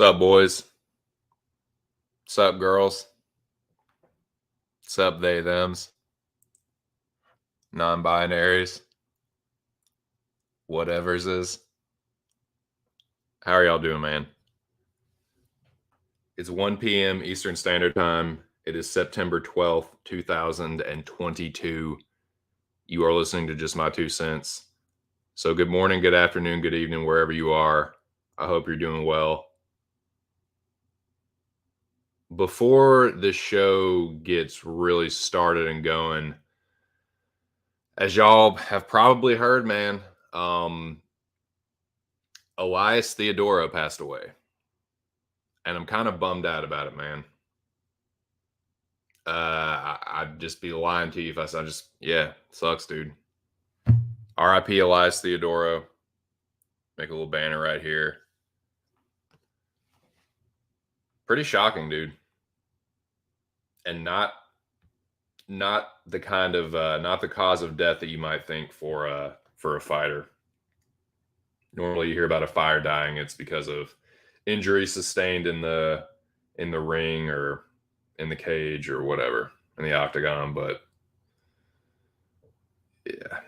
What's up, boys? What's up, girls? What's up, they, thems? Non-binaries? Whatevers is? How are y'all doing, man? It's 1 p.m. Eastern Standard Time. It is September 12th, 2022. You are listening to Just My Two Cents. So good morning, good afternoon, good evening, wherever you are. I hope you're doing well. Before the show gets really started and going, as y'all have probably heard, man, Elias Theodorou passed away. And I'm kind of bummed out about it, man. I'd just be lying to you if I said yeah, sucks, dude. R.I.P. Elias Theodorou. Make a little banner right here. Pretty shocking, dude. And not the kind of not the cause of death that you might think for a fighter. Normally you hear about a fighter dying, it's because of injury sustained in the ring or in the cage or whatever, in the octagon, but yeah.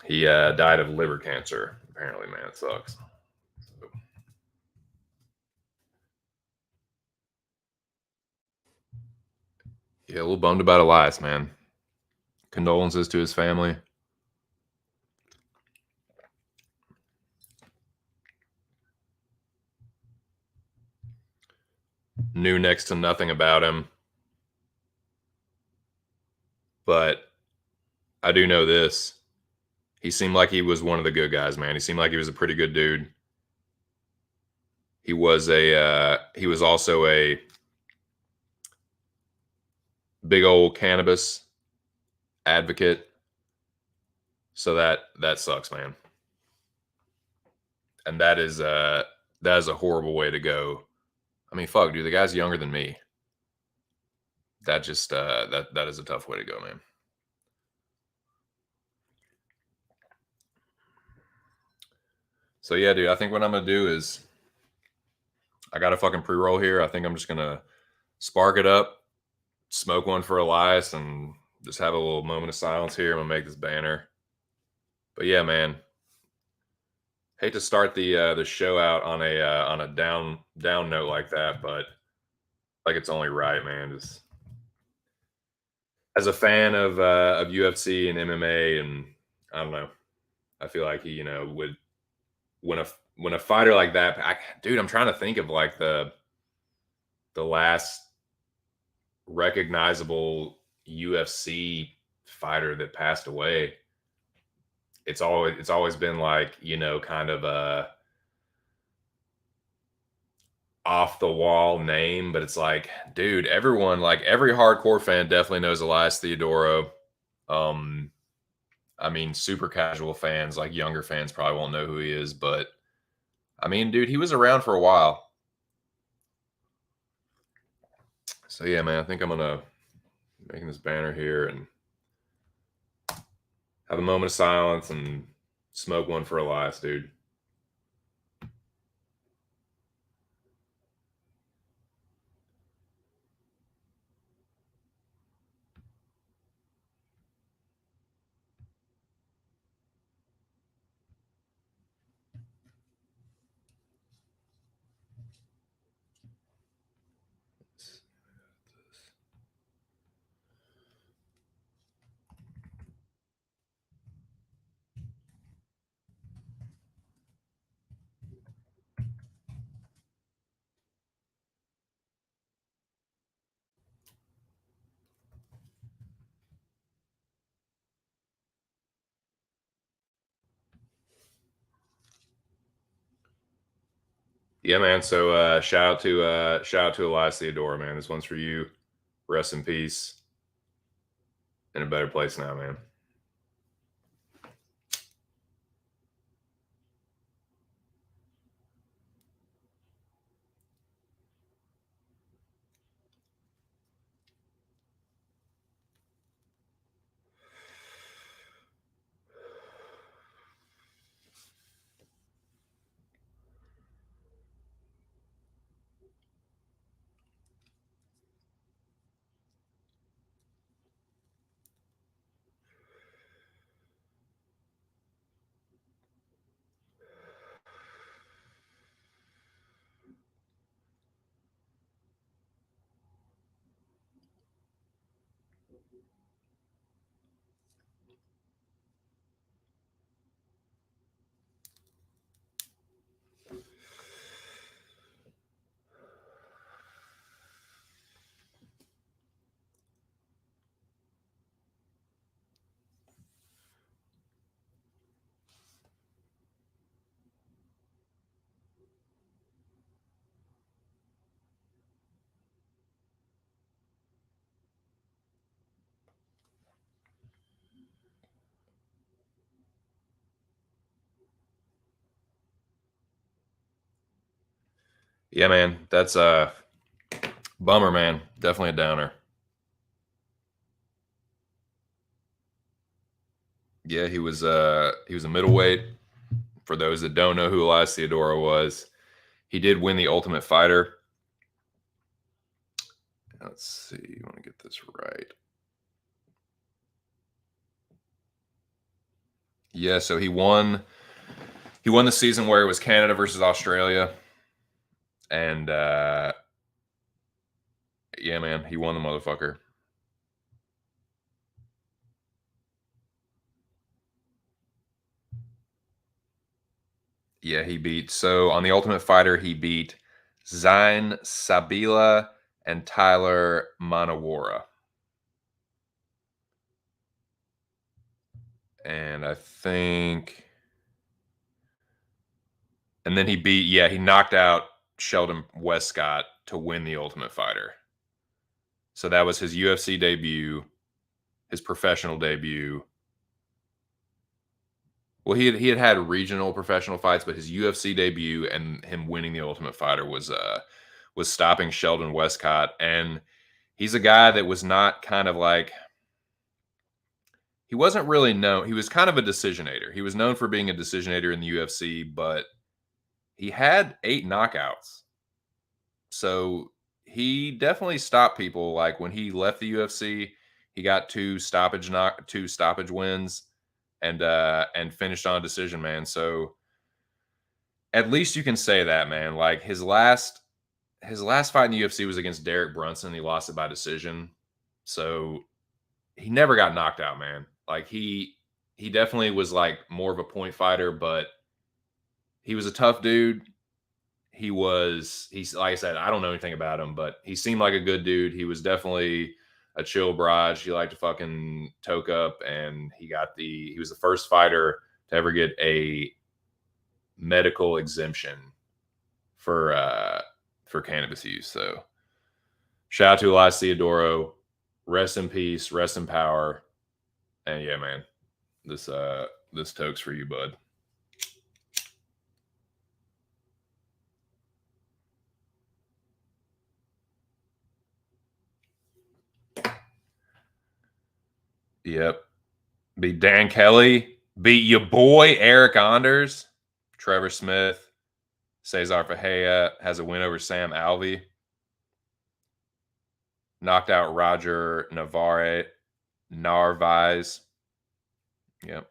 He died of liver cancer, apparently, man. It sucks. So. Yeah, a little bummed about Elias, man. Condolences to his family. Knew next to nothing about him. But I do know this. He seemed like he was one of the good guys, man. He seemed like he was a pretty good dude. He was also a big old cannabis advocate. So that sucks, man. And that is a horrible way to go. I mean, fuck, dude, the guy's younger than me. That just that is a tough way to go, man. So yeah, dude, I think what I'm gonna do is I got a fucking pre-roll here. I think I'm just gonna spark it up, smoke one for Elias, and just have a little moment of silence here. I'm gonna make this banner. But yeah, man, hate to start the show out on a down note like that, but like it's only right, man. Just as a fan of UFC and MMA, and I don't know, I feel like he would when a fighter like that, dude, I'm trying to think of like the last recognizable UFC fighter that passed away. It's always been like, kind of a off the wall name, but it's like, dude, everyone, like every hardcore fan definitely knows Elias Theodorou. I mean, super casual fans, like younger fans probably won't know who he is, but I mean, dude, he was around for a while. So yeah, man, I think I'm gonna making this banner here and have a moment of silence and smoke one for Elias, dude. Yeah, man. So shout out to Elias Theodora, man. This one's for you. Rest in peace. In a better place now, man. Yeah, man. That's bummer, man. Definitely a downer. Yeah, he was a middleweight. For those that don't know who Elias Theodora was, he did win the Ultimate Fighter. Let's see. You want to get this right? Yeah, so he won. He won the season where it was Canada versus Australia, and yeah, man, he won the motherfucker. Yeah, he beat. So on the Ultimate Fighter, he beat Zain Sabila and Tyler Manawara, and I think, and then he beat. Yeah, he knocked out Sheldon Westcott to win the Ultimate Fighter. So that was his UFC debut, his professional debut. Well, he had regional professional fights, but his UFC debut and him winning the Ultimate Fighter was stopping Sheldon Westcott, and he's a guy that was not kind of like, he wasn't really known. He was kind of a decisionator. He was known for being a decisionator in the UFC, but he had 8 knockouts. So he definitely stopped people. Like when he left the UFC, he got two stoppage wins, and finished on a decision, man. So at least you can say that, man. Like his last fight in the UFC was against Derek Brunson. He lost it by decision. So he never got knocked out, man. Like he definitely was like more of a point fighter, but he was a tough dude. He's like I said, I don't know anything about him, but he seemed like a good dude. He was definitely a chill barrage. He liked to fucking toke up, and he was the first fighter to ever get a medical exemption for cannabis use. So shout out to Elias Theodoro. Rest in peace, rest in power. And yeah, man, this toke's for you, bud. Yep. Beat Dan Kelly. Beat your boy Eric Anders. Trevor Smith. Cesar Fajea has a win over Sam Alvey. Knocked out Roger Narvaez. Yep.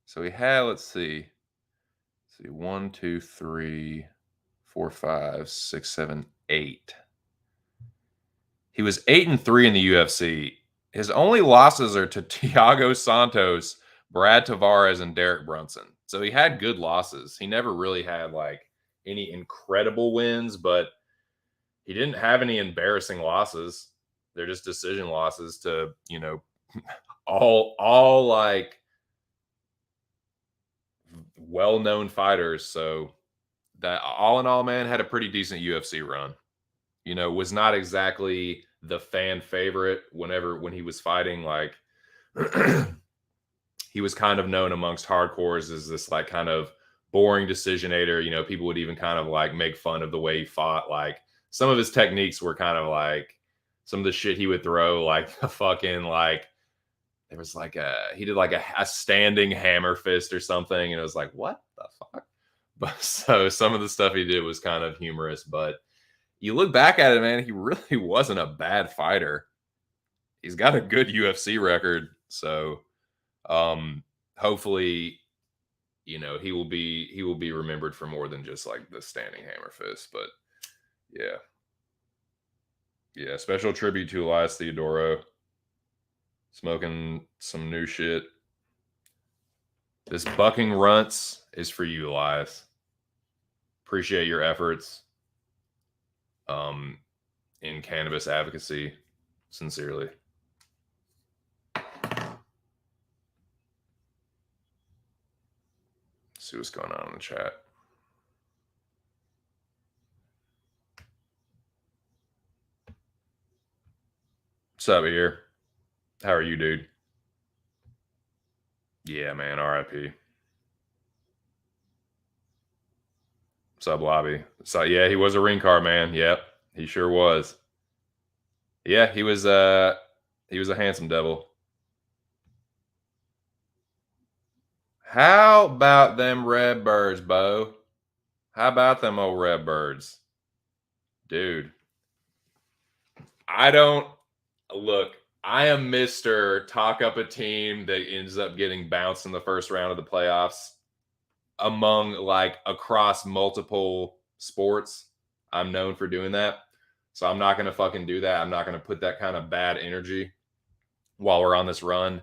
So he had, let's see, 1, 2, 3, 4, 5, 6, 7, 8. He was 8-3 in the UFC. His only losses are to Thiago Santos, Brad Tavares, and Derek Brunson. So he had good losses. He never really had like any incredible wins, but he didn't have any embarrassing losses. They're just decision losses to, all like well-known fighters. So that all in all, man, had a pretty decent UFC run. Was not exactly the fan favorite when he was fighting. Like he was kind of known amongst hardcores as this like kind of boring decisionator. People would even kind of like make fun of the way he fought. Like some of his techniques were kind of like some of the shit he would throw, like the fucking like there was like he did like a standing hammer fist or something, and it was like, what the fuck? But so some of the stuff he did was kind of humorous, but you look back at it, man, he really wasn't a bad fighter. He's got a good UFC record, so hopefully, he will be remembered for more than just like the standing hammer fist. But yeah, special tribute to Elias Theodoro, smoking some new shit. This bucking runts is for you, Elias. Appreciate your efforts in cannabis advocacy, sincerely. See what's going on in the chat. What's up here? How are you, dude? Yeah, man. RIP. What's up, Lobby? So yeah, he was a ring car man. Yep, he sure was. Yeah, he was a handsome devil. How about them Redbirds, Bo? How about them old Redbirds? Dude, I don't look. I am Mr. Talk up a team that ends up getting bounced in the first round of the playoffs among like across multiple sports. I'm known for doing that. So I'm not going to fucking do that. I'm not going to put that kind of bad energy while we're on this run.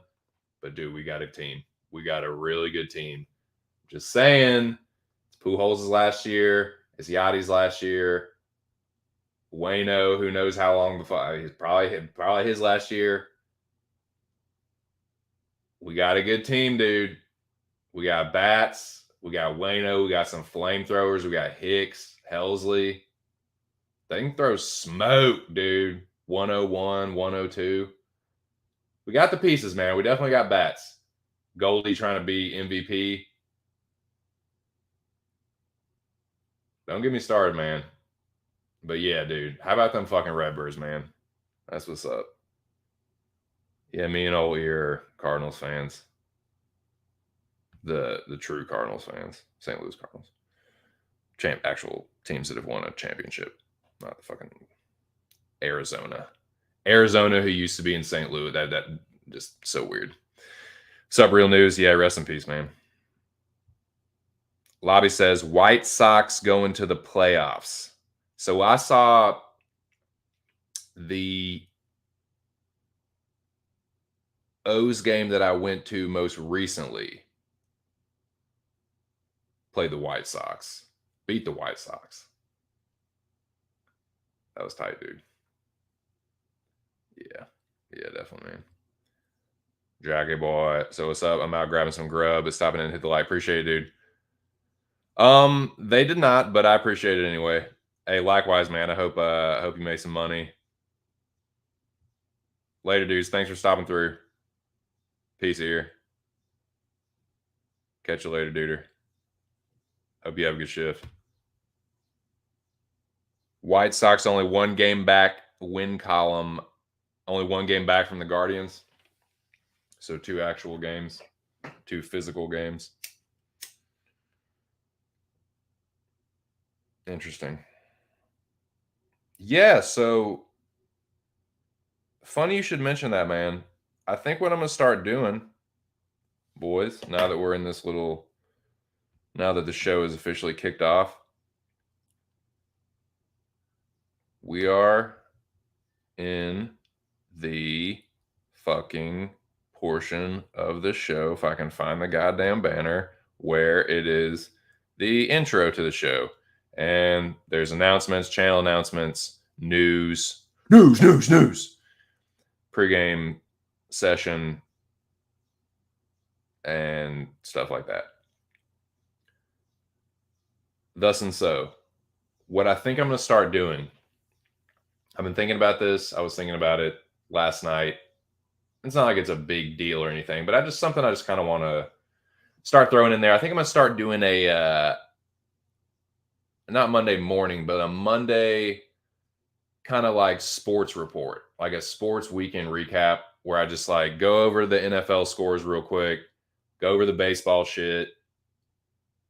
But dude, we got a team. We got a really good team. Just saying. It's Pujols' last year. It's Yachty's last year. Wayno, who knows how long before he's probably his last year. We got a good team, dude. We got bats. We got Wayno. We got some flamethrowers. We got Hicks, Helsley. They can throw smoke, dude. 101, 102. We got the pieces, man. We definitely got bats. Goldie trying to be MVP. Don't get me started, man. But yeah, dude. How about them fucking Redbirds, man? That's what's up. Yeah, me and old ear Cardinals fans. The true Cardinals fans. St. Louis Cardinals. Actual teams that have won a championship. Not the fucking Arizona. Arizona, who used to be in St. Louis. That just so weird. What's up, Real News? Yeah, rest in peace, man. Lobby says White Sox going to the playoffs. So I saw the O's game that I went to most recently. Played the White Sox. Beat the White Sox. That was tight, dude. Yeah. Yeah, definitely, man. Jackie boy. So what's up? I'm out grabbing some grub, but stopping in and hit the like. Appreciate it, dude. They did not, but I appreciate it anyway. Hey, likewise, man. I hope you made some money. Later, dudes. Thanks for stopping through. Peace here. Catch you later, duder. Hope you have a good shift. White Sox only one game back win column. Only one game back from the Guardians. So 2 actual games, 2 physical games. Interesting. Yeah, so funny you should mention that, man. I think what I'm gonna start doing, boys, now that we're in this little, now that the show is officially kicked off, we are in the fucking portion of the show, if I can find the goddamn banner, where it is the intro to the show. And there's announcements, channel announcements, news, pregame session, and stuff like that. Thus and so, what I think I'm going to start doing, I've been thinking about this. I was thinking about it last night. It's not like it's a big deal or anything, but I just kind of want to start throwing in there. I think I'm going to start doing a, not Monday morning, but a Monday kind of like sports report, like a sports weekend recap where I just like go over the NFL scores real quick, go over the baseball shit,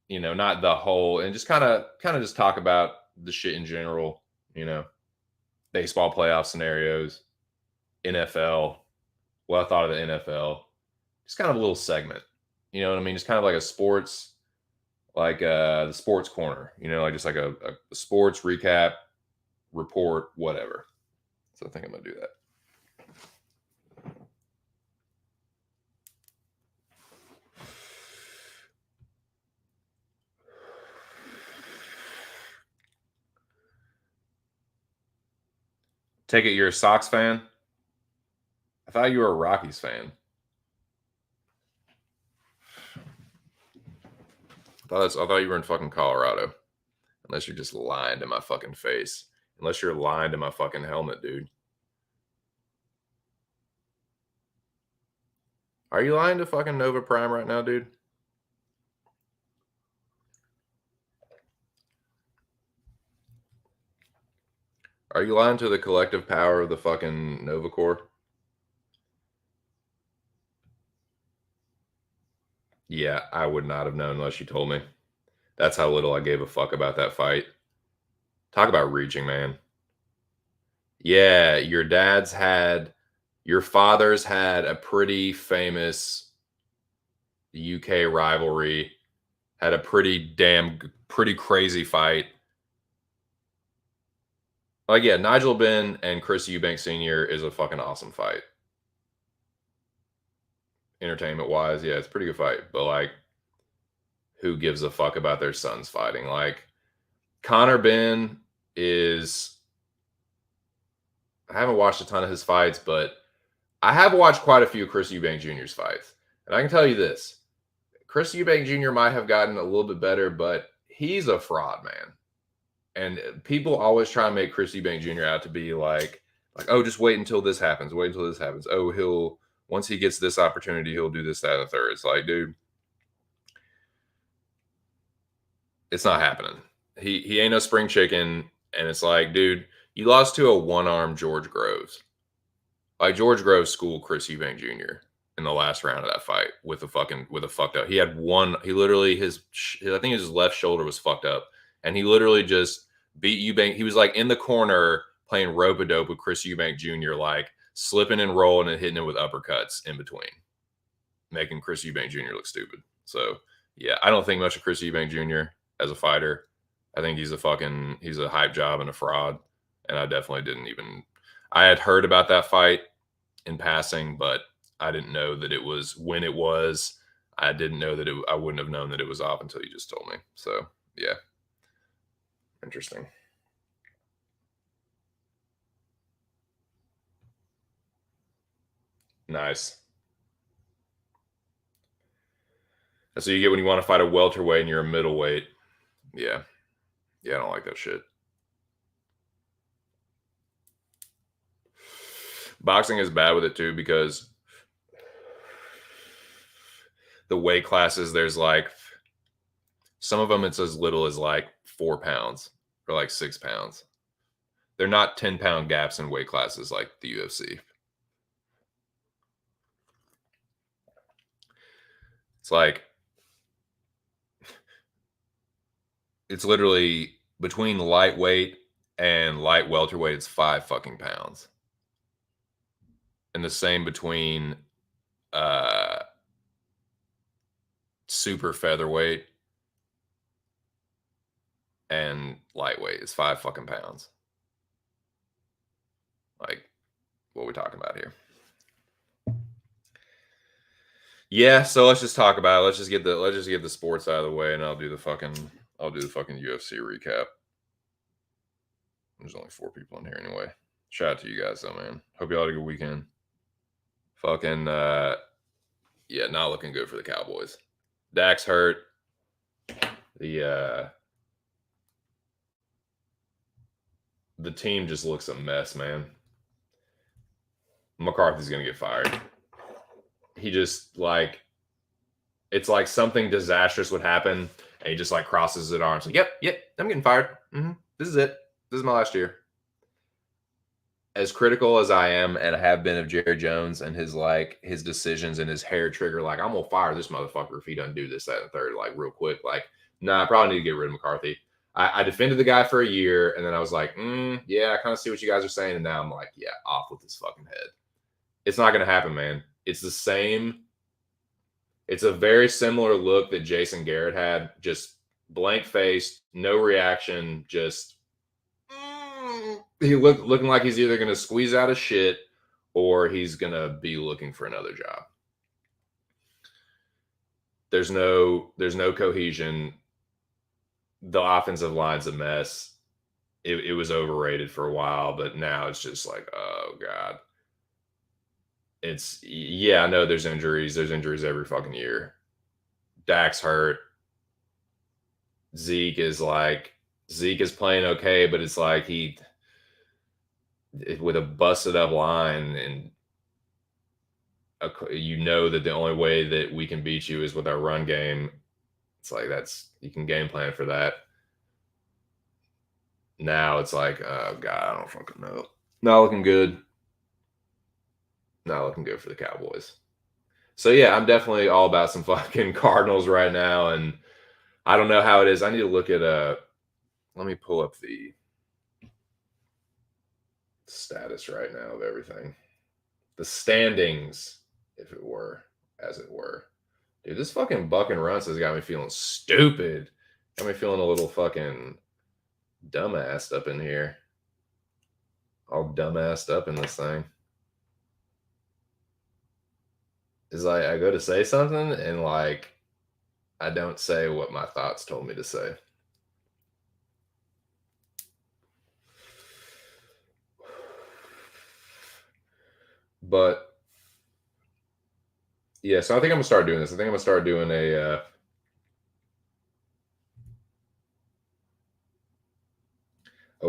you know, not the whole, and just kind of just talk about the shit in general, you know, baseball playoff scenarios, NFL, what I thought of the NFL, just kind of a little segment, you know what I mean? Just kind of like a sports, like the sports corner, you know, like just like a sports recap, report, whatever. So I think I'm gonna do that. Take it you're a Sox fan? I thought you were a Rockies fan. I thought you were in fucking Colorado. Unless you're just lying to my fucking face. Unless you're lying to my fucking helmet, dude. Are you lying to fucking Nova Prime right now, dude? Are you lying to the collective power of the fucking Nova Corps? Yeah, I would not have known unless you told me. That's how little I gave a fuck about that fight. Talk about reaching, man. Yeah, your father's had a pretty famous UK rivalry, had a pretty crazy fight. Like, yeah, Nigel Benn and Chris Eubank Sr. is a fucking awesome fight. Entertainment wise, yeah, it's a pretty good fight. But like, who gives a fuck about their sons fighting? Like, Conor Benn is. I haven't watched a ton of his fights, but I have watched quite a few Chris Eubank Jr.'s fights. And I can tell you this: Chris Eubank Jr. might have gotten a little bit better, but he's a fraud, man. And people always try and make Chris Eubank Jr. out to be like, oh, just wait until this happens. Wait until this happens. Oh, once he gets this opportunity, he'll do this, that, and the third. It's like, dude, it's not happening. He ain't no spring chicken. And it's like, dude, you lost to a one-armed George Groves. Like George Groves schooled Chris Eubank Jr. in the last round of that fight with a fucked up. He had one. He literally I think his left shoulder was fucked up, and he literally just beat Eubank. He was like in the corner playing rope a dope with Chris Eubank Jr. Like slipping and rolling and hitting him with uppercuts in between, making Chris Eubank Jr. look stupid. So yeah, I don't think much of Chris Eubank Jr. as a fighter. I think he's a hype job and a fraud. And I definitely didn't even. I had heard about that fight in passing, but I didn't know that it was when it was. I didn't know that I wouldn't have known that it was off until you just told me. So yeah, interesting. Nice. That's what you get when you want to fight a welterweight and you're a middleweight. Yeah, yeah, I don't like that shit. Boxing is bad with it too because the weight classes, there's like some of them it's as little as like 4 pounds or like 6 pounds. They're not 10-pound gaps in weight classes like the UFC. like it's literally between lightweight and light welterweight, it's 5 fucking pounds. And the same between uh super featherweight and lightweight is 5 fucking pounds. Like, what are we talking about here? Yeah, so let's just talk about it. Let's just get the sports out of the way, and I'll do the fucking UFC recap. There's only 4 people in here anyway. Shout out to you guys though, man. Hope y'all had a good weekend. Fucking yeah, not looking good for the Cowboys. Dak's hurt. The the team just looks a mess, man. McCarthy's gonna get fired. He just like it's like something disastrous would happen, and he just like crosses his arms. Like, yep, I'm getting fired. This is it. This is my last year. As critical as I am and have been of Jerry Jones and his decisions and his hair trigger, like I'm gonna fire this motherfucker if he doesn't do this, that, and third, like real quick. Like, nah, I probably need to get rid of McCarthy. I defended the guy for a year, and then I was like, yeah, I kind of see what you guys are saying, and now I'm like, yeah, off with his fucking head. It's not gonna happen, man. It's the same. It's a very similar look that Jason Garrett had, just blank face, no reaction, just he looking like he's either going to squeeze out of shit or he's going to be looking for another job. There's no cohesion. The offensive line's a mess. It was overrated for a while, but now it's just like, oh god. I know there's injuries. There's injuries every fucking year. Dak's hurt. Zeke is playing okay, but it's like with a busted up line and you know that the only way that we can beat you is with our run game. It's like you can game plan for that. Now it's like, oh god, I don't fucking know. Not looking good. Not looking good for the Cowboys. So yeah, I'm definitely all about some fucking Cardinals right now, and I don't know how it is. I need to look at let me pull up the status right now of everything. The standings, if it were, as it were. Dude, this fucking buck and runs has got me feeling stupid. Got me feeling a little fucking dumbassed up in here. All dumbassed up in this thing. Is like I go to say something and like I don't say what my thoughts told me to say. But yeah, so I think I'm gonna start doing this. I think I'm gonna start doing a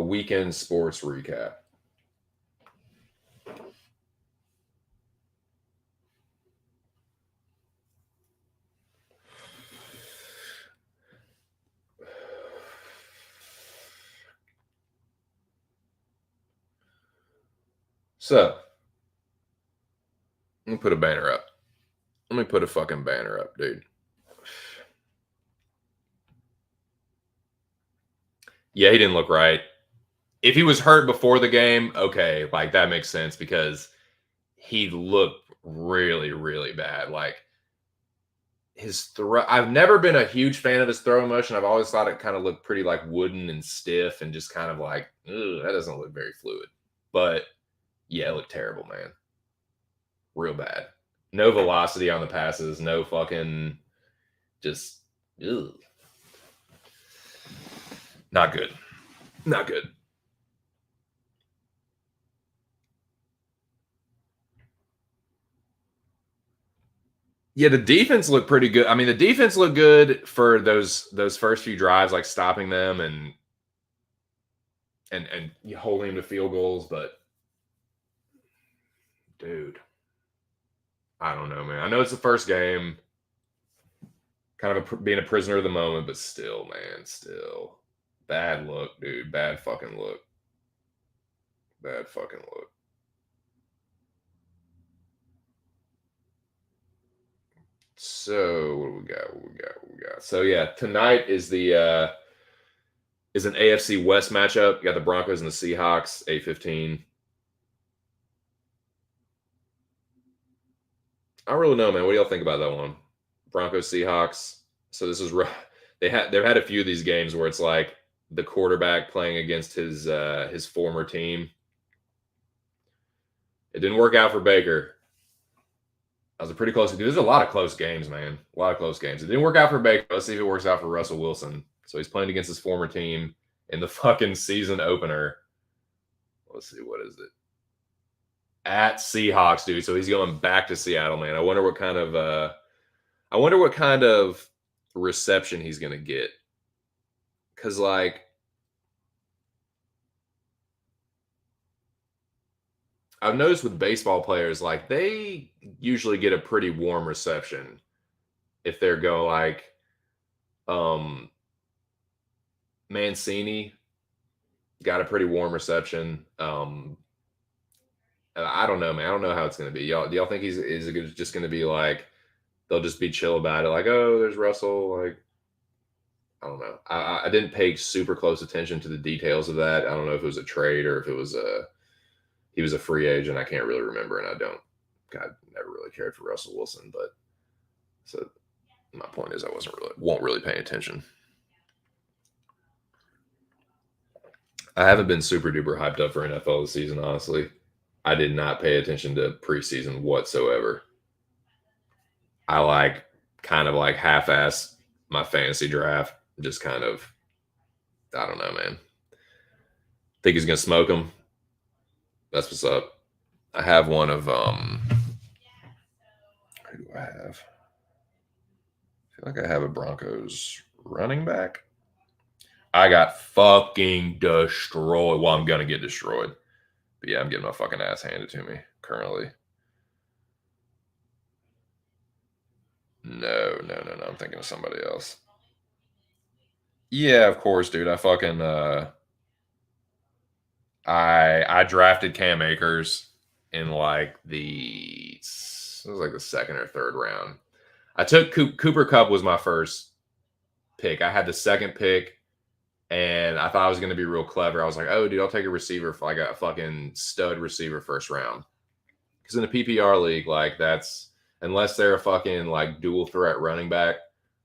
weekend sports recap. So let me put a banner up. Let me put a fucking banner up, dude. Yeah, he didn't look right. If he was hurt before the game, okay, like that makes sense because he looked really, really bad. Like his throw, I've never been a huge fan of his throwing motion. I've always thought it kind of looked pretty like wooden and stiff and just kind of like, that doesn't look very fluid. But yeah, it looked terrible, man. Real bad. No velocity on the passes, no fucking just ugh. Not good. Not good. Yeah, the defense looked pretty good. I mean, the defense looked good for those first few drives, like stopping them and holding them to field goals. But dude, I don't know, man. I know it's the first game, kind of being a prisoner of the moment, but still, man, still bad look, dude. Bad fucking look. Bad fucking look. So what do we got? What we got? So yeah, tonight is an AFC West matchup. You got the Broncos and the Seahawks, 8:15. I don't really know, man. What do y'all think about that one? Broncos Seahawks. So this is they've had a few of these games where it's like the quarterback playing against his former team. It didn't work out for Baker. That was a pretty close. There's a lot of close games, man. A lot of close games. It didn't work out for Baker. Let's see if it works out for Russell Wilson. So he's playing against his former team in the fucking season opener. Let's see, what is it? At Seahawks, dude. So he's going back to Seattle, man. I wonder what kind of reception he's gonna get. Cause like I've noticed with baseball players, like they usually get a pretty warm reception if they're go like um Mancini got a pretty warm reception. I don't know, man. I don't know how it's gonna be. Y'all, do y'all think is it just gonna be like they'll just be chill about it? Like, oh, there's Russell. Like, I don't know. I didn't pay super close attention to the details of that. I don't know if it was a trade or if it was he was a free agent. I can't really remember, and I don't. God, never really cared for Russell Wilson, but so my point is I won't really pay attention. I haven't been super duper hyped up for NFL this season, honestly. I did not pay attention to preseason whatsoever. I like kind of like half-ass my fantasy draft. Just kind of, I don't know, man. Think he's gonna smoke him. That's what's up. I have one of who do I have? I feel like I have a Broncos running back. I got fucking destroyed. Well, I'm gonna get destroyed. But yeah, I'm getting my fucking ass handed to me currently. No. I'm thinking of somebody else. Yeah, of course, dude. I fucking I drafted Cam Akers in like it was like the second or third round. I took Cooper Kupp was my first pick. I had the second pick, and I thought I was going to be real clever. I was like, oh, dude, I'll take a receiver for like a fucking stud receiver first round. Because in a PPR league, like that's unless they're a fucking like dual threat running back,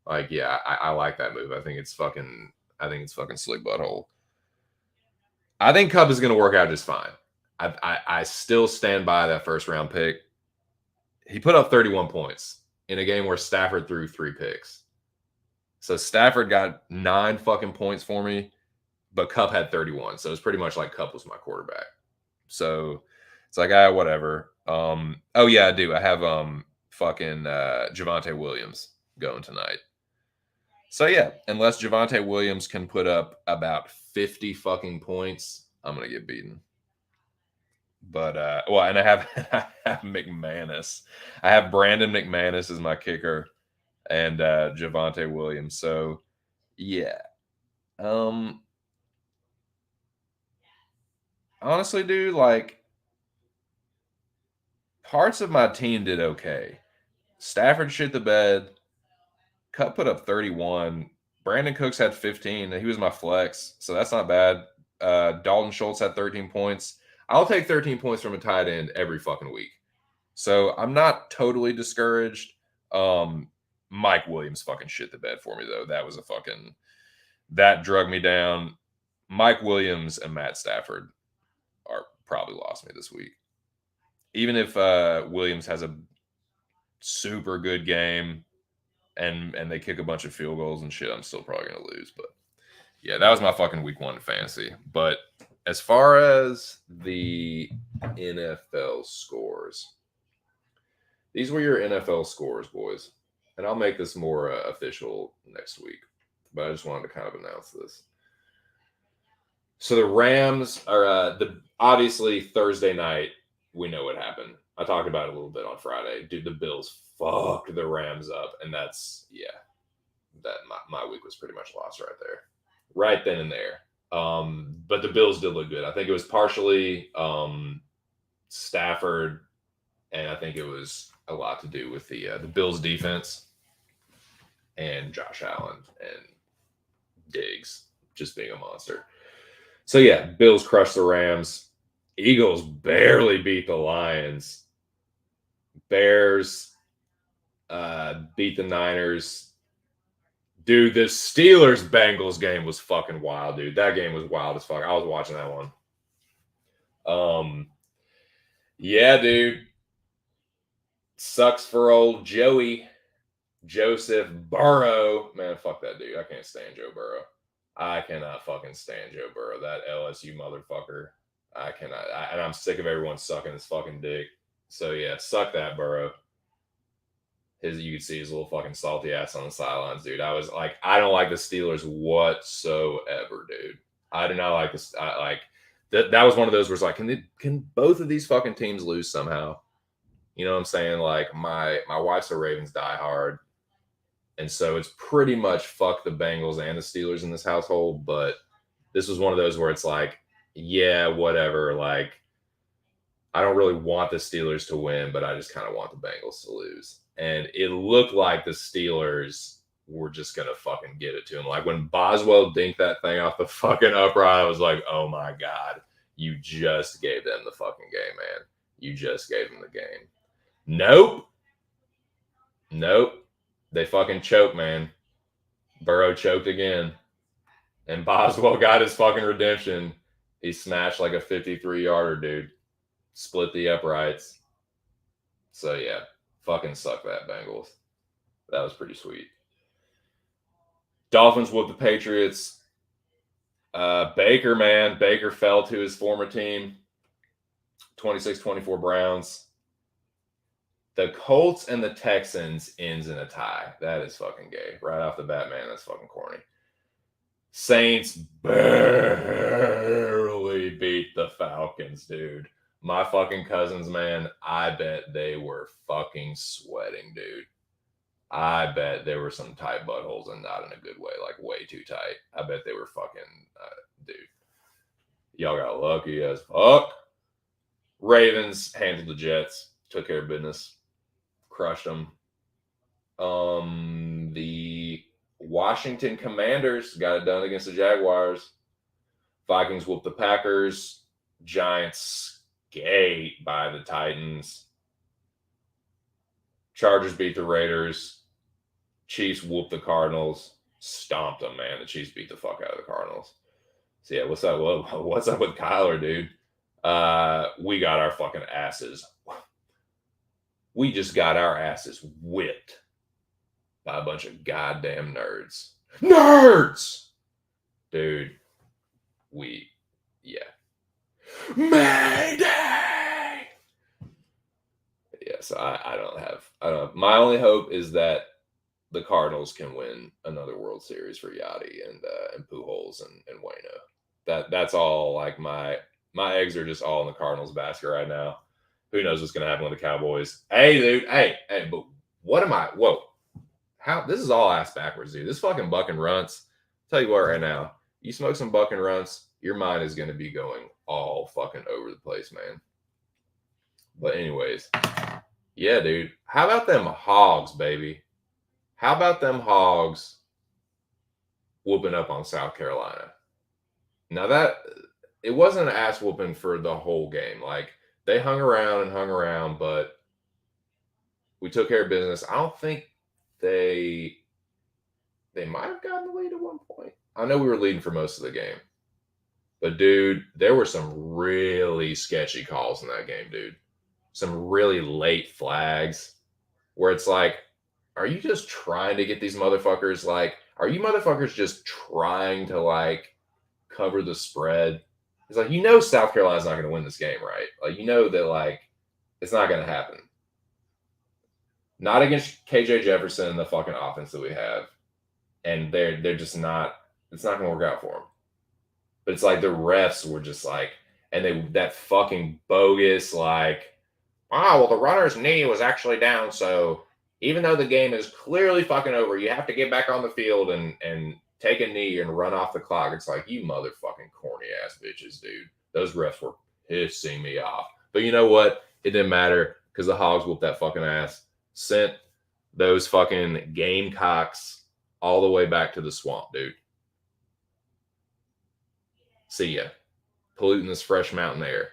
like yeah, I like that move. I think it's fucking slick butthole. I think Kupp is going to work out just fine. I still stand by that first round pick. He put up 31 points in a game where Stafford threw 3 picks. So Stafford got 9 fucking points for me, but Kupp had 31. So it's pretty much like Kupp was my quarterback. So it's like, whatever. Oh yeah, I do. I have fucking Javonte Williams going tonight. So yeah, unless Javonte Williams can put up about 50 fucking points, I'm gonna get beaten. But and I have, I have McManus. I have Brandon McManus as my kicker and Javonte Williams. So yeah. Honestly, dude, like parts of my team did okay. Stafford shit the bed. Kupp put up 31. Brandon Cooks had 15. He was my flex, so that's not bad. Dalton Schultz had 13 points. I'll take 13 points from a tight end every fucking week. So I'm not totally discouraged. Mike Williams fucking shit the bed for me though. That drug me down. Mike Williams and Matt Stafford are probably lost me this week. Even if Williams has a super good game and they kick a bunch of field goals and shit, I'm still probably gonna lose. But yeah, that was my fucking week 1 fantasy. But as far as the NFL scores, these were your NFL scores, boys. And I'll make this more official next week. But I just wanted to kind of announce this. So the Rams are obviously Thursday night. We know what happened. I talked about it a little bit on Friday. Dude, the Bills fucked the Rams up, and that's that my week was pretty much lost right there, right then and there. But the Bills did look good. I think it was partially Stafford, and I think it was a lot to do with the Bills defense. and Josh Allen and Diggs just being a monster. So yeah, Bills crushed the Rams. Eagles barely beat the Lions. Bears beat the Niners. Dude, the Steelers Bengals game was fucking wild, dude. That game was wild as fuck. I was watching that one. Yeah, dude. Sucks for old Joseph Burrow. Man, fuck that dude. I can't stand Joe Burrow. I cannot fucking stand Joe Burrow. That LSU motherfucker. I cannot. And I'm sick of everyone sucking his fucking dick. So yeah, suck that Burrow. You could see his little fucking salty ass on the sidelines, dude. I was like, I don't like the Steelers whatsoever, dude. I do not like this. That was one of those where it's like, can both of these fucking teams lose somehow? You know what I'm saying? Like my wife's a Ravens diehard, and so it's pretty much fuck the Bengals and the Steelers in this household. But this was one of those where it's like, yeah, whatever. Like, I don't really want the Steelers to win, but I just kind of want the Bengals to lose. And it looked like the Steelers were just gonna fucking get it to him. Like when Boswell dinked that thing off the fucking upright, I was like, oh my God, you just gave them the fucking game, man. You just gave them the game. Nope. They fucking choked, man. Burrow choked again. And Boswell got his fucking redemption. He smashed like a 53-yarder, dude. Split the uprights. So yeah, fucking suck that, Bengals. That was pretty sweet. Dolphins whooped the Patriots. Baker, man. Baker fell to his former team. 26-24 Browns. The Colts and the Texans ends in a tie. That is fucking gay. Right off the bat, man, that's fucking corny. Saints barely beat the Falcons, dude. My fucking cousins, man, I bet they were fucking sweating, dude. I bet there were some tight buttholes and not in a good way, like way too tight. I bet they were fucking, dude. Y'all got lucky as fuck. Ravens handled the Jets, took care of business. Crushed them. The Washington Commanders got it done against the Jaguars. Vikings whooped the Packers. Giants skate by the Titans. Chargers beat the Raiders. Chiefs whooped the Cardinals. Stomped them, man. The Chiefs beat the fuck out of the Cardinals. So yeah, what's up? What's up with Kyler, dude? We got our fucking asses. We just got our asses whipped by a bunch of goddamn nerds. Nerds! Dude, yeah. Mayday! Yeah, so I don't have. My only hope is that the Cardinals can win another World Series for Yachty and Pujols and Waino. That's all. Like my eggs are just all in the Cardinals basket right now. Who knows what's going to happen with the Cowboys? Hey, dude. Hey, but what am I? Whoa. How? This is all ass backwards, dude. This fucking buck and runts. Tell you what right now. You smoke some buck and runts, your mind is going to be going all fucking over the place, man. But anyways. Yeah, dude. How about them Hogs, baby? How about them Hogs whooping up on South Carolina? Now it wasn't an ass whooping for the whole game. Like, they hung around, but we took care of business. I don't think they might have gotten the lead at one point. I know we were leading for most of the game. But, dude, there were some really sketchy calls in that game, dude. Some really late flags where it's like, are you just trying to get these motherfuckers, like, are you motherfuckers just trying to, like, cover the spread? It's like, you know South Carolina's not going to win this game, right? Like, you know that, like, it's not going to happen. Not against KJ Jefferson and the fucking offense that we have. And they're just not, it's not going to work out for them. But it's like the refs were just like, and that fucking bogus, like, well, the runner's knee was actually down, so even though the game is clearly fucking over, you have to get back on the field and take a knee and run off the clock. It's like, you motherfucking corny ass bitches, dude. Those refs were pissing me off. But you know what? It didn't matter because the Hogs whooped that fucking ass. Sent those fucking Gamecocks all the way back to the swamp, dude. See ya. Polluting this fresh mountain air.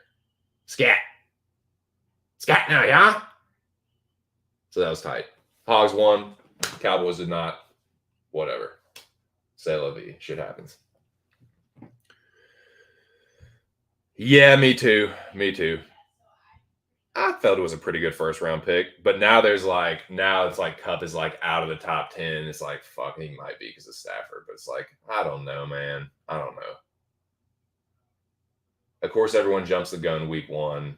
Scat. Scat now, yeah? So that was tight. Hogs won. Cowboys did not. Whatever. Say la vie. Shit happens. Yeah, me too. Me too. I felt it was a pretty good first round pick, but now it's like Cup is like out of the top 10. It's like, fuck, he might be because of Stafford, but it's like, I don't know, man. I don't know. Of course, everyone jumps the gun week one.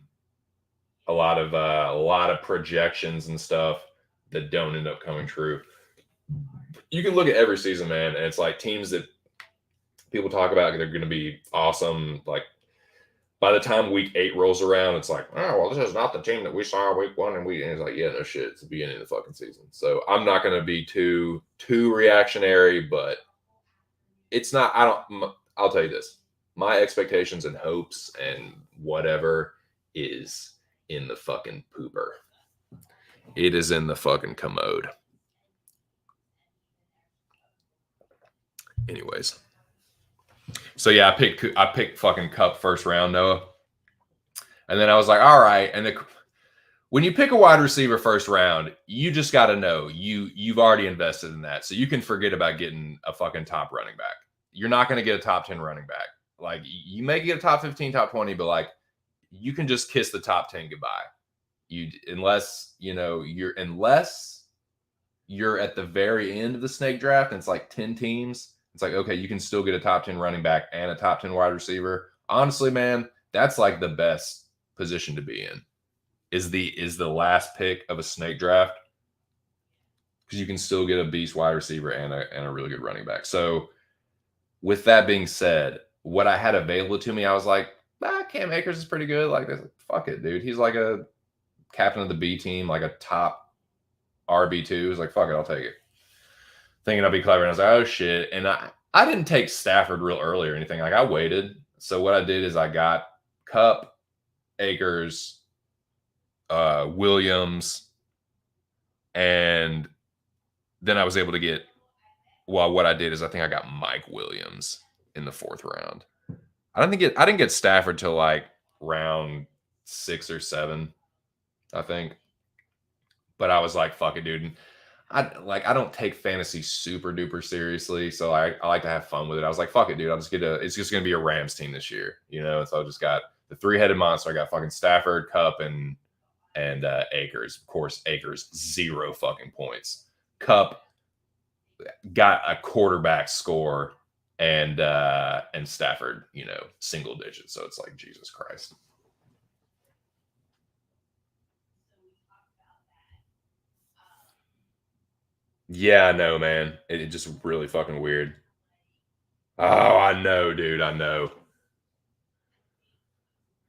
A lot of projections and stuff that don't end up coming true. You can look at every season, man, and it's like teams that people talk about, they're going to be awesome. Like by the time week 8 rolls around, it's like, oh, well, this is not the team that we saw week 1. And it's like, yeah, no shit. It's the beginning of the fucking season. So I'm not going to be too reactionary, but it's not, I'll tell you this. My expectations and hopes and whatever is in the fucking pooper. It is in the fucking commode. Anyways. So yeah, I picked fucking Cup first round, Noah. And then I was like, all right. And when you pick a wide receiver first round, you just got to know you've already invested in that. So you can forget about getting a fucking top running back. You're not going to get a top 10 running back. Like you may get a top 15, top 20, but like you can just kiss the top 10 goodbye. Unless you're at the very end of the snake draft and it's like 10 teams. It's like, okay, you can still get a top 10 running back and a top 10 wide receiver. Honestly, man, that's like the best position to be in is the last pick of a snake draft because you can still get a beast wide receiver and a really good running back. So with that being said, what I had available to me, I was like, Cam Akers is pretty good. Like, fuck it, dude. He's like a captain of the B team, like a top RB2. It's like, fuck it, I'll take it. Thinking I'll be clever. And I was like, oh shit. And I didn't take Stafford real early or anything. Like I waited. So what I did is I got Cup, Akers, Williams, and then I was able to get, well, what I did is I think I got Mike Williams in the 4th round. I didn't get Stafford till like round 6 or 7, I think. But I was like, fuck it, dude. I don't take fantasy super duper seriously, so I like to have fun with it. I was like, fuck it, dude. It's just gonna be a Rams team this year, And so I just got the 3-headed monster. I got fucking Stafford, Cup, and Akers. Of course, Akers 0 fucking points. Cup got a quarterback score, and Stafford, single digits. So it's like Jesus Christ. Yeah, I know, man. It just really fucking weird. Oh, I know, dude. I know.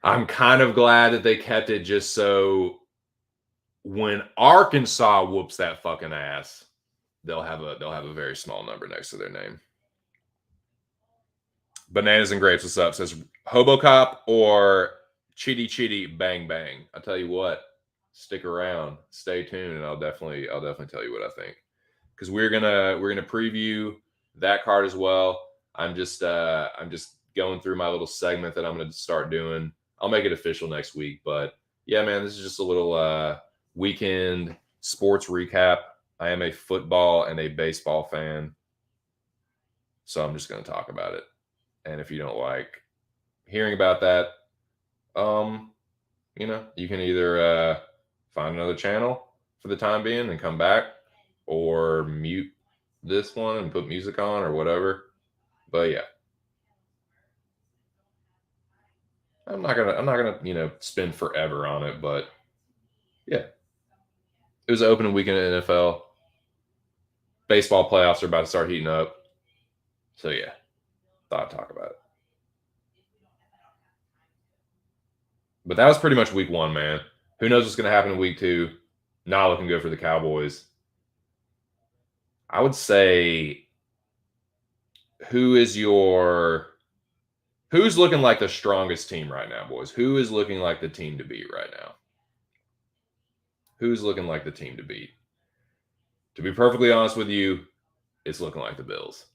I'm kind of glad that they kept it just so when Arkansas whoops that fucking ass, they'll have a very small number next to their name. Bananas and Grapes, what's up? Says Hobocop or Chitty Chitty Bang Bang. I tell you what, stick around, stay tuned, and I'll definitely tell you what I think. Because we're gonna preview that card as well. I'm just going through my little segment that I'm gonna start doing. I'll make it official next week. But yeah, man, this is just a little weekend sports recap. I am a football and a baseball fan, so I'm just gonna talk about it. And if you don't like hearing about that, you can either find another channel for the time being and come back, or mute this one and put music on or whatever. But yeah, I'm not gonna spend forever on it. But yeah, it was an opening weekend in NFL. Baseball playoffs are about to start heating up. So yeah, thought I'd talk about it. But that was pretty much week 1, man. Who knows what's going to happen in week 2? Not looking good for the Cowboys. I would say, who's looking like the strongest team right now, boys? Who is looking like the team to beat right now? Who's looking like the team to beat? To be perfectly honest with you, it's looking like the Bills.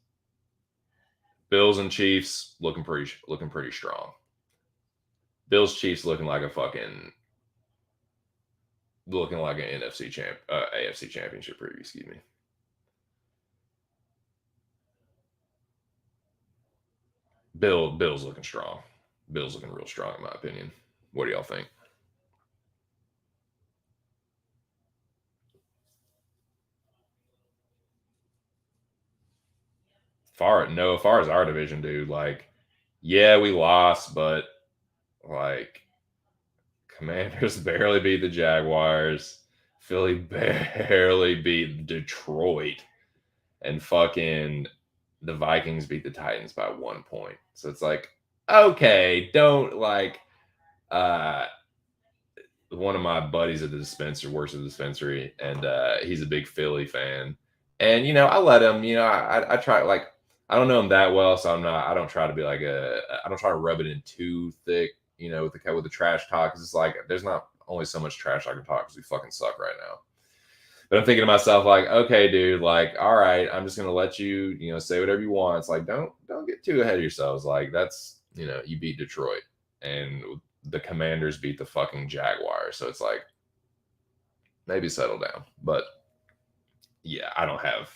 Bills and Chiefs looking pretty strong. Bills Chiefs looking like an AFC championship preview, excuse me. Bills looking strong. Bills looking real strong in my opinion. What do y'all think? As far as our division, dude, like, yeah, we lost, but like Commanders barely beat the Jaguars. Philly barely beat Detroit. And fucking the Vikings beat the Titans by 1 point. So it's like, okay, don't like one of my buddies at the dispenser works at the dispensary, and he's a big Philly fan. And I let him. I try, like, I don't know him that well, so I don't try to be like I don't try to rub it in too thick. With the trash talk, because it's like there's not only so much trash I can talk because we fucking suck right now. But I'm thinking to myself, like, okay, dude, like, all right, I'm just gonna let you, say whatever you want. It's like, don't get too ahead of yourselves. Like, that's, you beat Detroit, and the Commanders beat the fucking Jaguars. So it's like, maybe settle down. But yeah, I don't have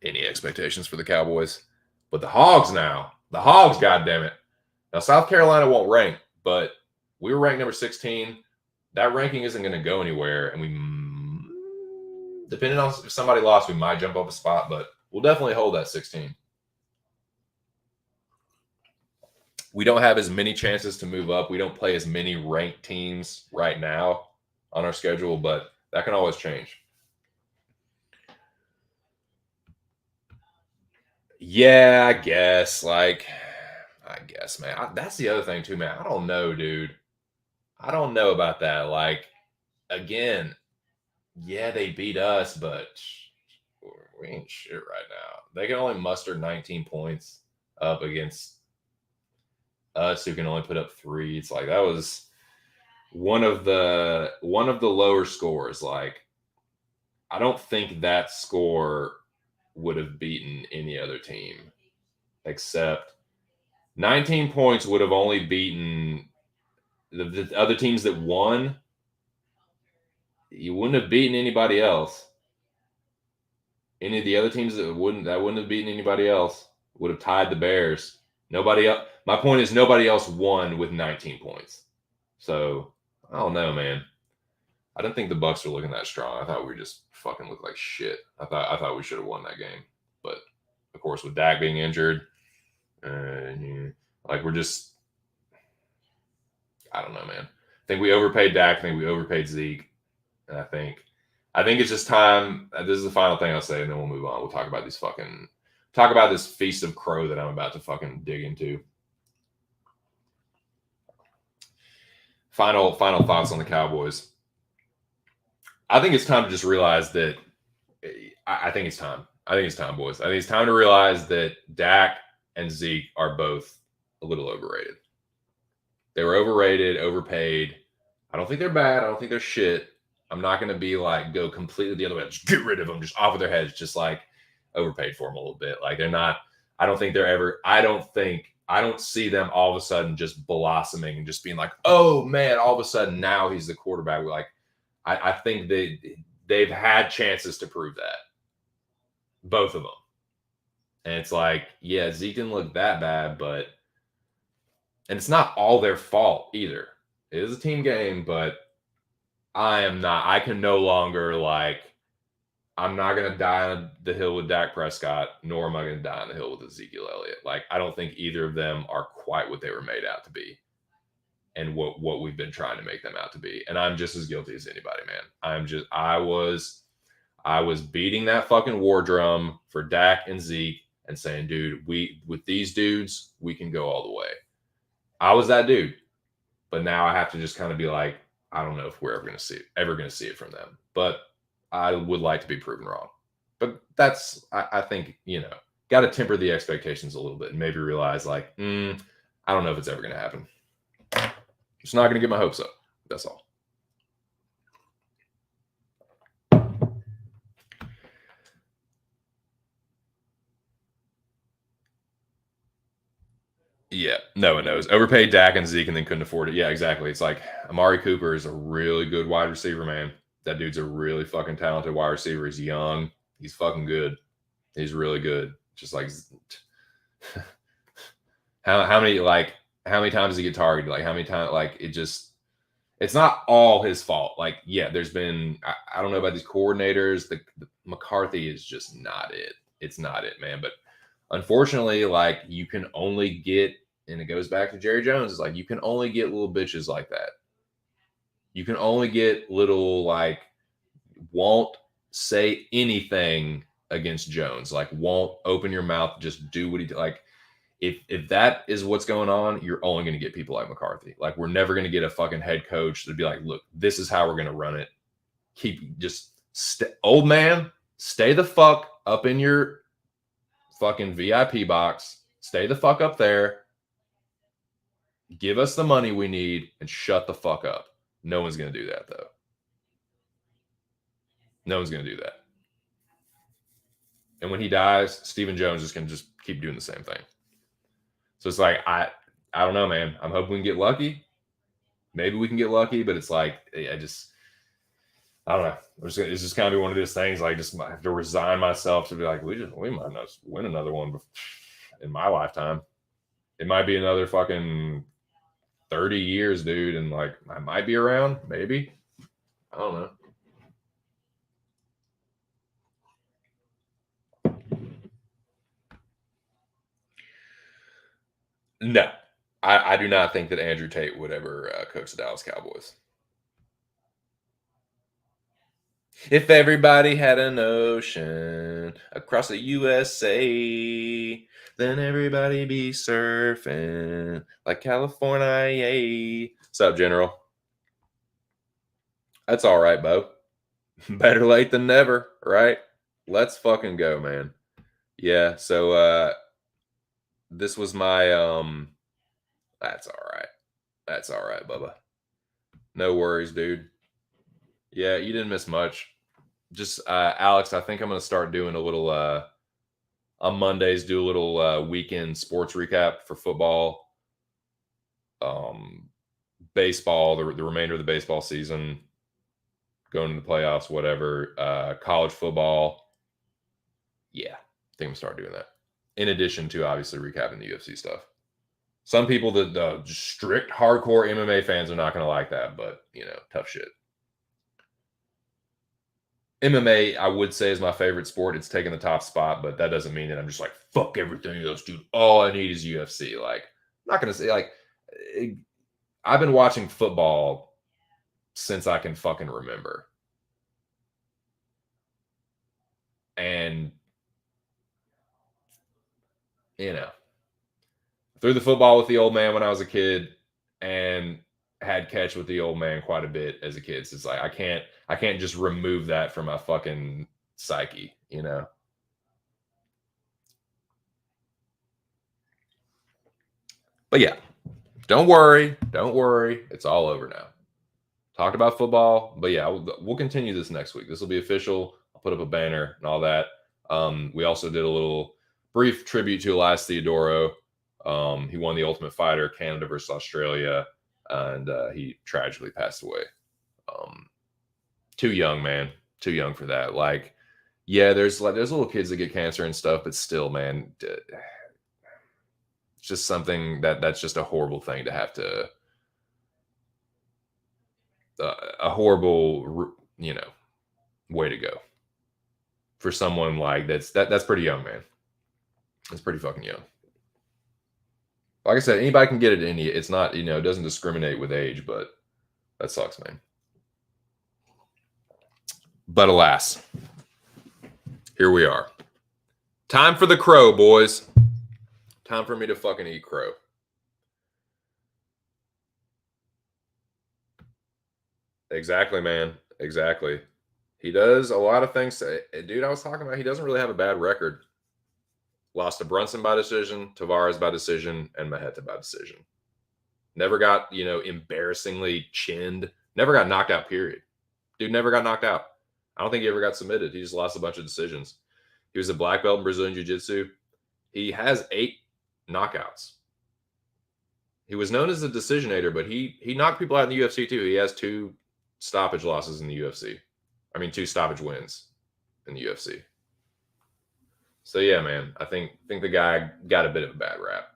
any expectations for the Cowboys. But the Hogs, goddamn it. Now South Carolina won't rank, but we were ranked number 16. That ranking isn't going to go anywhere, and depending on if somebody lost, we might jump up a spot, but we'll definitely hold that 16. We don't have as many chances to move up. We don't play as many ranked teams right now on our schedule, but that can always change. Yeah, I guess. Like, man. That's the other thing, too, man. I don't know, dude. I don't know about that. Like, again, yeah, they beat us, but we ain't shit right now. They can only muster 19 points up against us, who can only put up 3. It's like that was one of the lower scores. Like, I don't think that score would have beaten any other team, except 19 points would have only beaten the other teams that won. You wouldn't have beaten anybody else. Any of the other teams that wouldn't have beaten anybody else would have tied the Bears. Nobody else. My point is, nobody else won with 19 points. So I don't know, man. I didn't think the Bucks were looking that strong. I thought we just fucking looked like shit. I thought we should have won that game, but of course, with Dak being injured, like, we're just, I don't know, man. I think we overpaid Dak. I think we overpaid Zeke, and I think it's just time. This is the final thing I'll say, and then we'll move on. We'll talk about this feast of crow that I'm about to fucking dig into. Final thoughts on the Cowboys. I think it's time to just realize that. I think it's time. I think it's time, boys. I think it's time to realize that Dak and Zeke are both a little overrated. They were overrated, overpaid. I don't think they're bad. I don't think they're shit. I'm not going to be like, go completely the other way. Just get rid of them, just off of their heads, just like overpaid for them a little bit. Like, they're not, I don't see them all of a sudden just blossoming and just being like, oh man, all of a sudden now he's the quarterback. Like, I think they've had chances to prove that. Both of them. And it's like, yeah, Zeke didn't look that bad, and it's not all their fault either. It is a team game, but I can no longer, like, I'm not going to die on the hill with Dak Prescott, nor am I going to die on the hill with Ezekiel Elliott. Like, I don't think either of them are quite what they were made out to be, and what we've been trying to make them out to be. And I'm just as guilty as anybody, man. I was beating that fucking war drum for Dak and Zeke and saying, dude, with these dudes, we can go all the way. I was that dude. But now I have to just kind of be like, I don't know if we're ever going to see it from them. But I would like to be proven wrong. But that's, I think, got to temper the expectations a little bit and maybe realize, like, I don't know if it's ever going to happen. Just not going to get my hopes up. That's all. Yeah, no one knows. Overpaid Dak and Zeke and then couldn't afford it. Yeah, exactly. It's like Amari Cooper is a really good wide receiver, man. That dude's a really fucking talented wide receiver. He's young. He's fucking good. He's really good. Just like how many how many times does he get targeted? Like how many times like it's not all his fault. Like, yeah, there's been I don't know about these coordinators. The McCarthy is just not it. It's not it, man. But unfortunately, like you can only get, and it goes back to Jerry Jones, it's like you can only get little bitches like that. You can only get little like won't say anything against Jones, like won't open your mouth, just do what he like. If that is what's going on, you're only going to get people like McCarthy. Like we're never going to get a fucking head coach to be like, look, this is how we're going to run it. Keep just old man, stay the fuck up in your fucking VIP box. Stay the fuck up there. Give us the money we need and shut the fuck up. No one's going to do that though. No one's going to do that. And when he dies, Stephen Jones is going to just keep doing the same thing. So it's like I don't know, man. I'm hoping we can get lucky. Maybe we can get lucky, but it's like I don't know. It's just kind of be one of those things. Like just I have to resign myself to be like we might not win another one in my lifetime. It might be another fucking 30 years, dude, and like I might be around. Maybe I don't know. No, I do not think that Andrew Tate would ever coach the Dallas Cowboys. If everybody had an ocean across the USA, then everybody be surfing like California. What's up, General? That's all right, Bo. Better late than never, right? Let's fucking go, man. Yeah, so this was my that's all right. That's all right, Bubba. No worries, dude. Yeah, you didn't miss much. Just Alex, I think I'm gonna start doing a little on Mondays, do a little weekend sports recap for football, baseball, the remainder of the baseball season, going to the playoffs, whatever, college football. Yeah, I think I'm gonna start doing that. In addition to obviously recapping the UFC stuff. Some people, the strict hardcore MMA fans, are not going to like that, but tough shit. MMA, I would say, is my favorite sport. It's taking the top spot, but that doesn't mean that I'm just like, fuck everything else, dude. All I need is UFC. Like, I'm not going to say, like, I've been watching football since I can fucking remember. And, threw the football with the old man when I was a kid and had catch with the old man quite a bit as a kid. So it's like, I can't just remove that from my fucking psyche, But yeah, don't worry. It's all over now. Talked about football, but yeah, we'll continue this next week. This will be official. I'll put up a banner and all that. We also did a little brief tribute to Elias Theodoro. He won the Ultimate Fighter, Canada versus Australia, and he tragically passed away. Too young, man. Too young for that. Like, yeah, there's little kids that get cancer and stuff, but still, man, it's just something that's just a horrible thing to have to. A horrible, way to go for someone like that's pretty young, man. That's pretty fucking young. Like I said, anybody can get it. It's not, it doesn't discriminate with age, but that sucks, man. But alas, here we are. Time for the crow, boys. Time for me to fucking eat crow. Exactly, man. Exactly. He does a lot of things. Dude, I was talking about, he doesn't really have a bad record. Lost to Brunson by decision, Tavares by decision, and Maheta by decision. Never got, embarrassingly chinned. Never got knocked out, period. Dude never got knocked out. I don't think he ever got submitted. He just lost a bunch of decisions. He was a black belt in Brazilian Jiu-Jitsu. He has 8 knockouts. He was known as the decisionator, but he knocked people out in the UFC too. He has 2 stoppage losses in the UFC. I mean, 2 stoppage wins in the UFC. So yeah, man, I think the guy got a bit of a bad rap.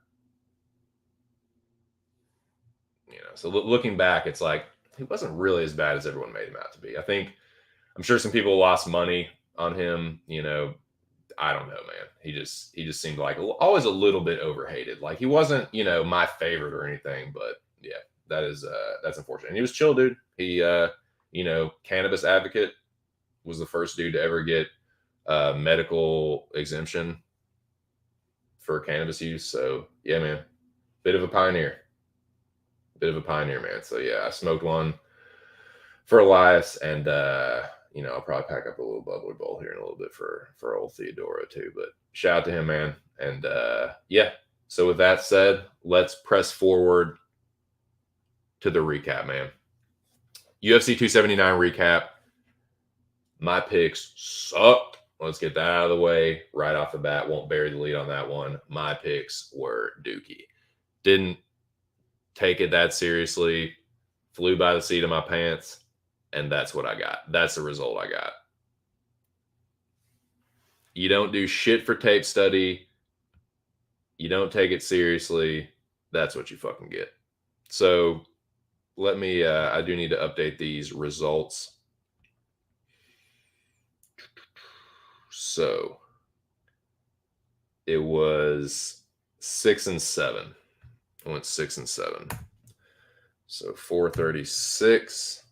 So looking back, it's like he wasn't really as bad as everyone made him out to be. I'm sure some people lost money on him. I don't know, man. He just seemed like always a little bit overhated. Like he wasn't, my favorite or anything, but yeah, that's unfortunate. And he was chill, dude. He cannabis advocate, was the first dude to ever get medical exemption for cannabis use. So yeah, man, bit of a pioneer. Bit of a pioneer, man. So yeah, I smoked one for Elias, and I'll probably pack up a little bubbler bowl here in a little bit for old Theodora too. But shout out to him, man. And yeah. So with that said, let's press forward to the recap, man. UFC 279 recap. My picks sucked. Let's get that out of the way right off the bat. Won't bury the lead on that one. My picks were dookie. Didn't take it that seriously. Flew by the seat of my pants. And that's what I got. That's the result I got. You don't do shit for tape study. You don't take it seriously. That's what you fucking get. So let me, I do need to update these results. So it was 6 and 7. I went 6 and 7. So 436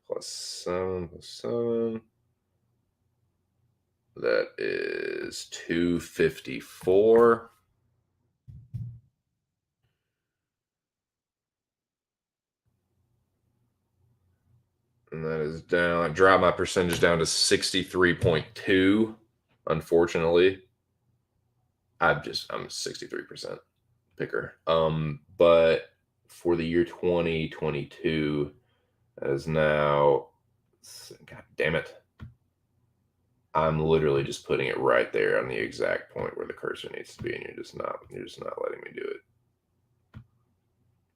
plus 7 plus 7. That is 254. And that is down. I dropped my percentage down to 63.2. Unfortunately, I'm 63% picker. But for the year 2022, that is now, God damn it. I'm literally just putting it right there on the exact point where the cursor needs to be, and you're just not letting me do it.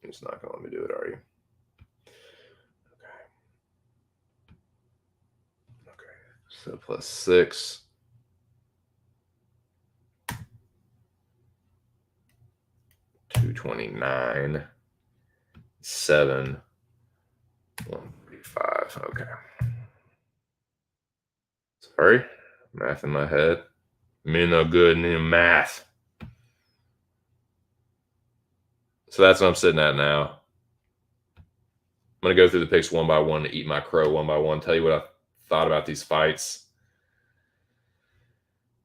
You're just not gonna let me do it, are you? Okay. So plus 6. 229. 7. 145. Okay. Sorry. Math in my head. Me no good in math. So that's what I'm sitting at now. I'm going to go through the picks one by one, to eat my crow one by one, tell you what I thought about these fights.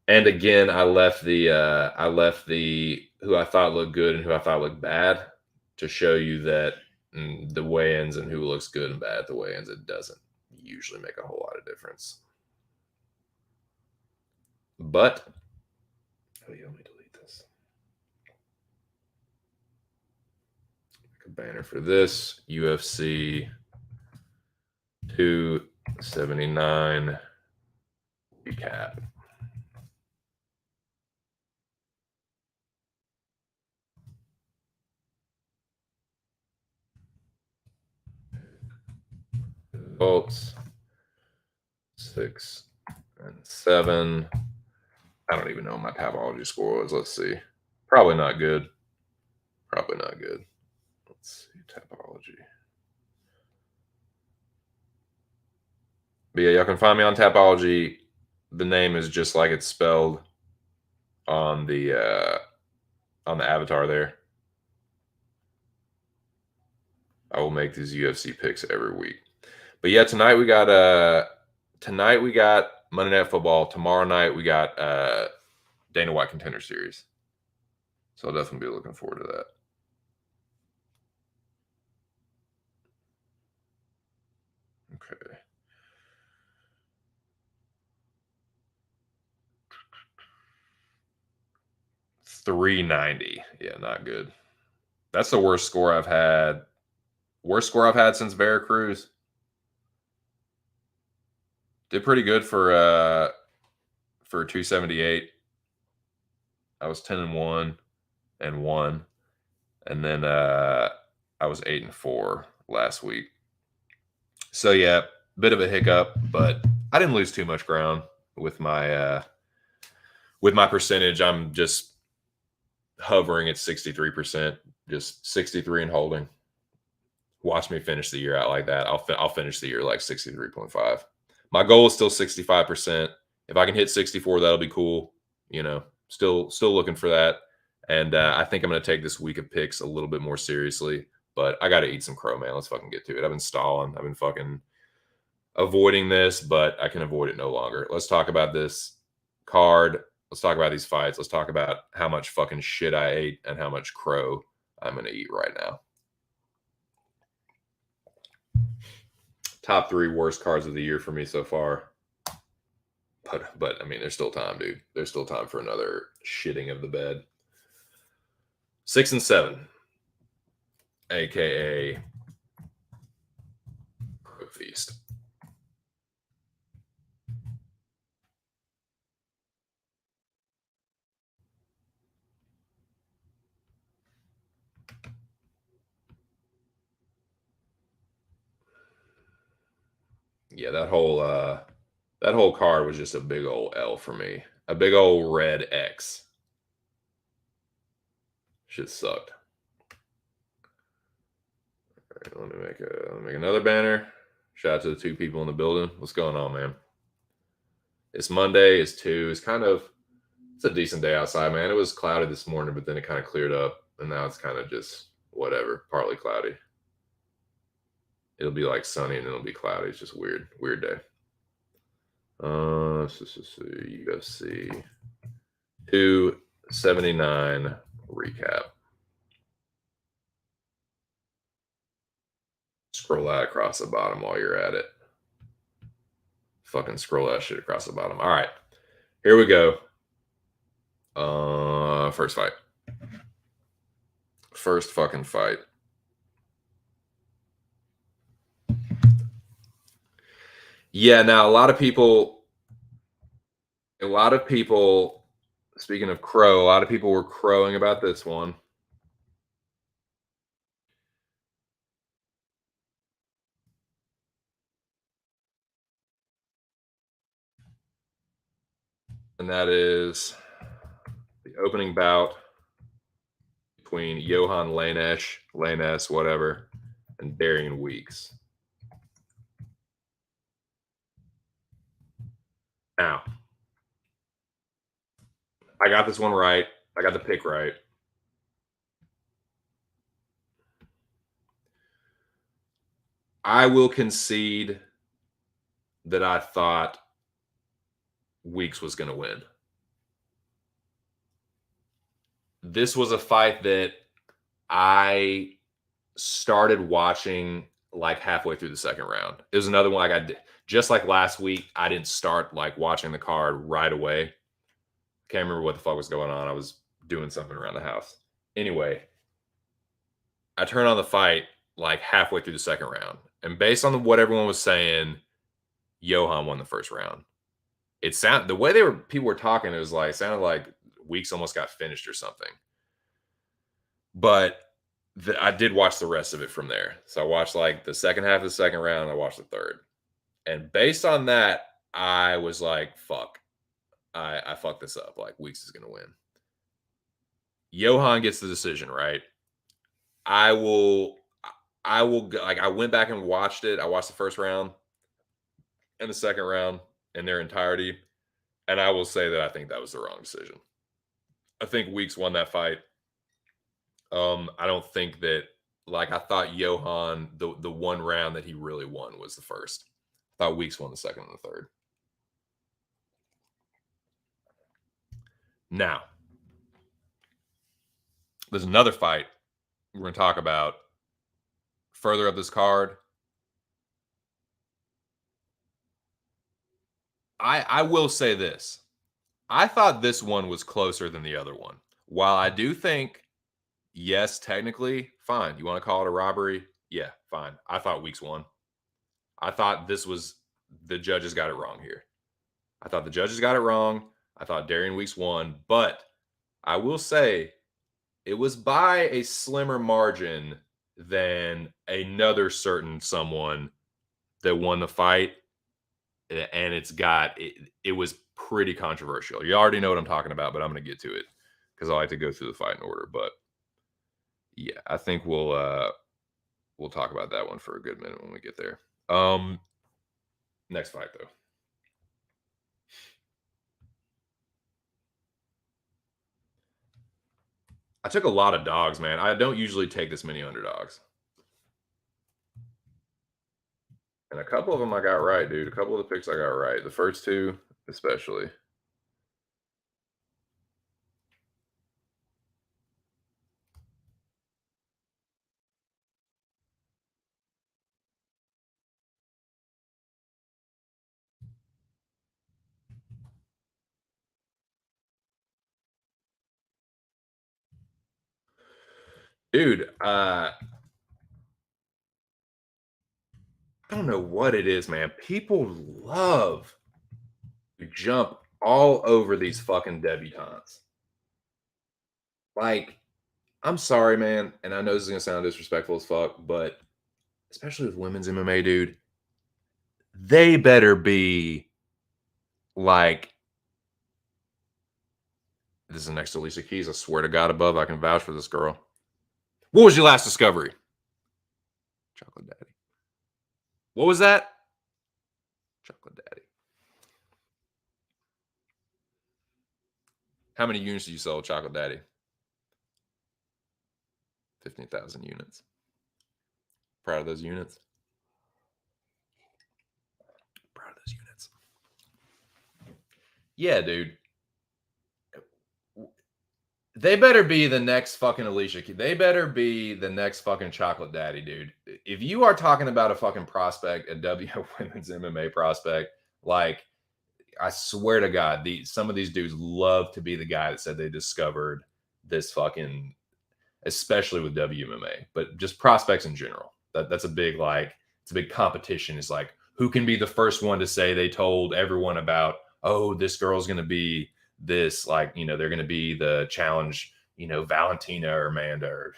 And again, I left the who I thought looked good and who I thought looked bad to show you that the weigh-ins and who looks good and bad at the weigh-ins, it doesn't usually make a whole lot of difference. But let me delete this. Make a banner for this UFC 279 recap. Results 6 and 7. I don't even know what my Tapology score was. Let's see. Probably not good. Probably not good. Let's see. Tapology. But yeah, y'all can find me on Tapology. The name is just like it's spelled on the avatar there. I will make these UFC picks every week. But yeah, tonight we got Monday Night Football. Tomorrow night we got Dana White Contender Series. So I'll definitely be looking forward to that. Okay. $390. Yeah, not good. That's the worst score I've had. Worst score I've had since Veracruz. Did pretty good for 278. I was 10 and 1 and 1. And then I was 8-4 last week. So yeah, bit of a hiccup, but I didn't lose too much ground with my percentage. I'm just hovering at 63%, just 63 and holding. Watch me finish the year out like that. I'll finish the year like 63.5. My goal is still 65%. If I can hit 64, that'll be cool. You know, still looking for that. And I think I'm going to take this week of picks a little bit more seriously. But I got to eat some crow, man. Let's fucking get to it. I've been stalling. I've been fucking avoiding this, but I can avoid it no longer. Let's talk about this card. Let's talk about these fights. Let's talk about how much fucking shit I ate and how much crow I'm going to eat right now. Top 3 worst cards of the year for me so far. But I mean, there's still time, dude. There's still time for another shitting of the bed. 6 and 7, aka Crow Feast. Yeah, that whole card was just a big old L for me. A big old red X. Shit sucked. All right, let me make another banner. Shout out to the 2 people in the building. What's going on, man? It's Monday. It's 2. It's a decent day outside, man. It was cloudy this morning, but then it kind of cleared up, and now it's kind of just whatever, partly cloudy. It'll be like sunny and then it'll be cloudy. It's just weird day. UFC 279 recap. Scroll that across the bottom while you're at it. Fucking scroll that shit across the bottom. All right, here we go. First fight. First fucking fight. Yeah, now a lot of people, speaking of crow, a lot of people were crowing about this one. And that is the opening bout between Johan Lanes, whatever, and Darian Weeks. Now, I got this one right. I got the pick right. I will concede that I thought Weeks was going to win. This was a fight that I started watching like halfway through the second round. It was another one like I did, just like last week. I didn't start like watching the card right away. Can't remember what the fuck was going on. I was doing something around the house. Anyway, I turned on the fight like halfway through the second round, and based on what everyone was saying, Johan won the first round. It sounded the way people were talking. It was like sounded like Weeks almost got finished or something. But I did watch the rest of it from there. So I watched like the second half of the second round. And I watched the third, and based on that, I was like, "Fuck, I fucked this up. Like Weeks is gonna win." Johan gets the decision, right? I will like I went back and watched it. I watched the first round and the second round in their entirety, and I will say that I think that was the wrong decision. I think Weeks won that fight. I don't think that like I thought Johan the one round that he really won was the first. I thought Weeks won the second and the third. Now, there's another fight we're going to talk about further up this card. I will say this. I thought this one was closer than the other one. While I do think, yes, technically, fine. You want to call it a robbery? Yeah, fine. I thought Weeks won. I thought the judges got it wrong here. I thought the judges got it wrong. I thought Darian Weeks won. But I will say, It was by a slimmer margin than another certain someone that won the fight, and it was pretty controversial. You already know what I'm talking about, but I'm gonna get to it because I like to go through the fight in order. But yeah, I think we'll talk about that one for a good minute when we get there. Next fight though. I took a lot of dogs, man. I don't usually take this many underdogs. And a couple of them I got right, dude. A couple of the picks I got right. The first two, especially. Dude, I don't know what it is, man. People love to jump all over these fucking debutantes. Like, I'm sorry, man, and I know this is gonna sound disrespectful as fuck, but especially with women's MMA, dude, they better be like this is next to Alicia Keys. I swear to God above, I can vouch for this girl. What was your last discovery? Chocolate Daddy. What was that? Chocolate Daddy. How many units did you sell, Chocolate Daddy? 15,000 units. Proud of those units. Proud of those units. Yeah, dude. They better be the next fucking Alicia Keys. They better be the next fucking Chocolate Daddy, dude. If you are talking about a fucking prospect, a W women's MMA prospect, like I swear to God, some of these dudes love to be the guy that said they discovered this fucking, especially with WMMA, but just prospects in general. That's a big like it's a big competition. It's like who can be the first one to say they told everyone about, oh, this girl's gonna be this, like, they're gonna be the challenge, Valentina or Amanda or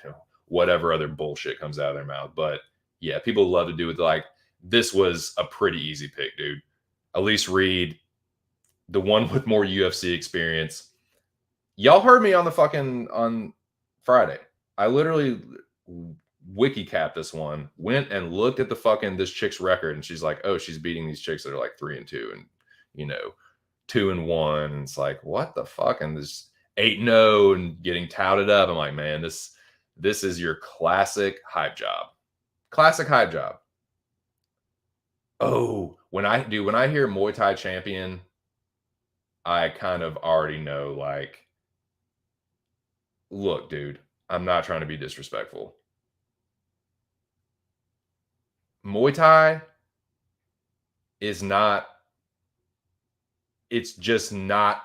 whatever other bullshit comes out of their mouth. But yeah, people love to do it. Like this was a pretty easy pick, dude. Elise Reed, the one with more UFC experience. Y'all heard me on the fucking on Friday. I literally wiki capped this one, went and looked at the fucking this chick's record, and she's like, oh, she's beating these chicks that are like 3-2 and 2-1. And it's like, what the fuck? And this 8-0 and getting touted up. I'm like, man, this is your classic hype job. Classic hype job. Oh, when I hear Muay Thai champion, I kind of already know, like, look, dude, I'm not trying to be disrespectful. Muay Thai is not, it's just not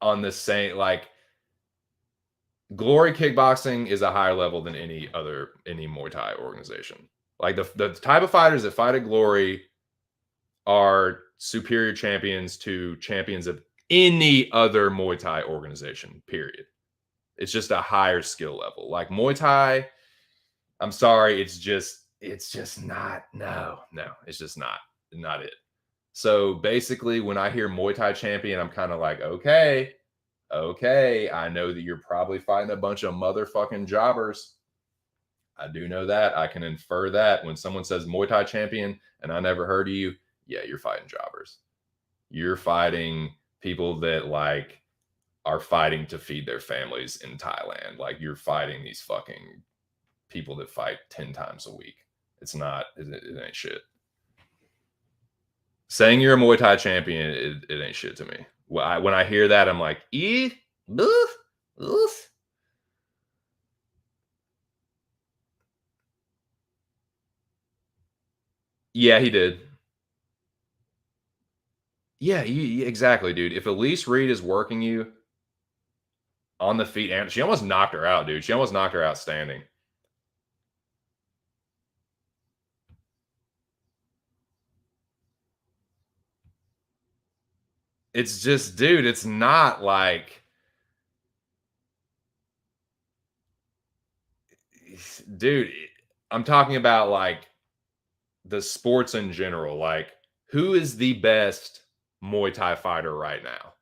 on the same, like, Glory Kickboxing is a higher level than any Muay Thai organization. Like the type of fighters that fight at Glory are superior champions to champions of any other Muay Thai organization, period. It's just a higher skill level. Like Muay Thai, I'm sorry, it's just not, no, it's just not it. So basically, when I hear Muay Thai champion, I'm kind of like, okay, I know that you're probably fighting a bunch of motherfucking jobbers. I do know that. I can infer that when someone says Muay Thai champion and I never heard of you, yeah, you're fighting jobbers. You're fighting people that like are fighting to feed their families in Thailand. Like you're fighting these fucking people that fight 10 times a week. It's not, it ain't shit. Saying you're a Muay Thai champion, it ain't shit to me. When I hear that, I'm like, oof, oof. Yeah, he did. Yeah, exactly, dude. If Elise Reed is working you on the feet, and she almost knocked her out, dude. She almost knocked her out standing. It's just, dude, it's not like dude, I'm talking about like the sports in general. Like, who is the best Muay Thai fighter right now?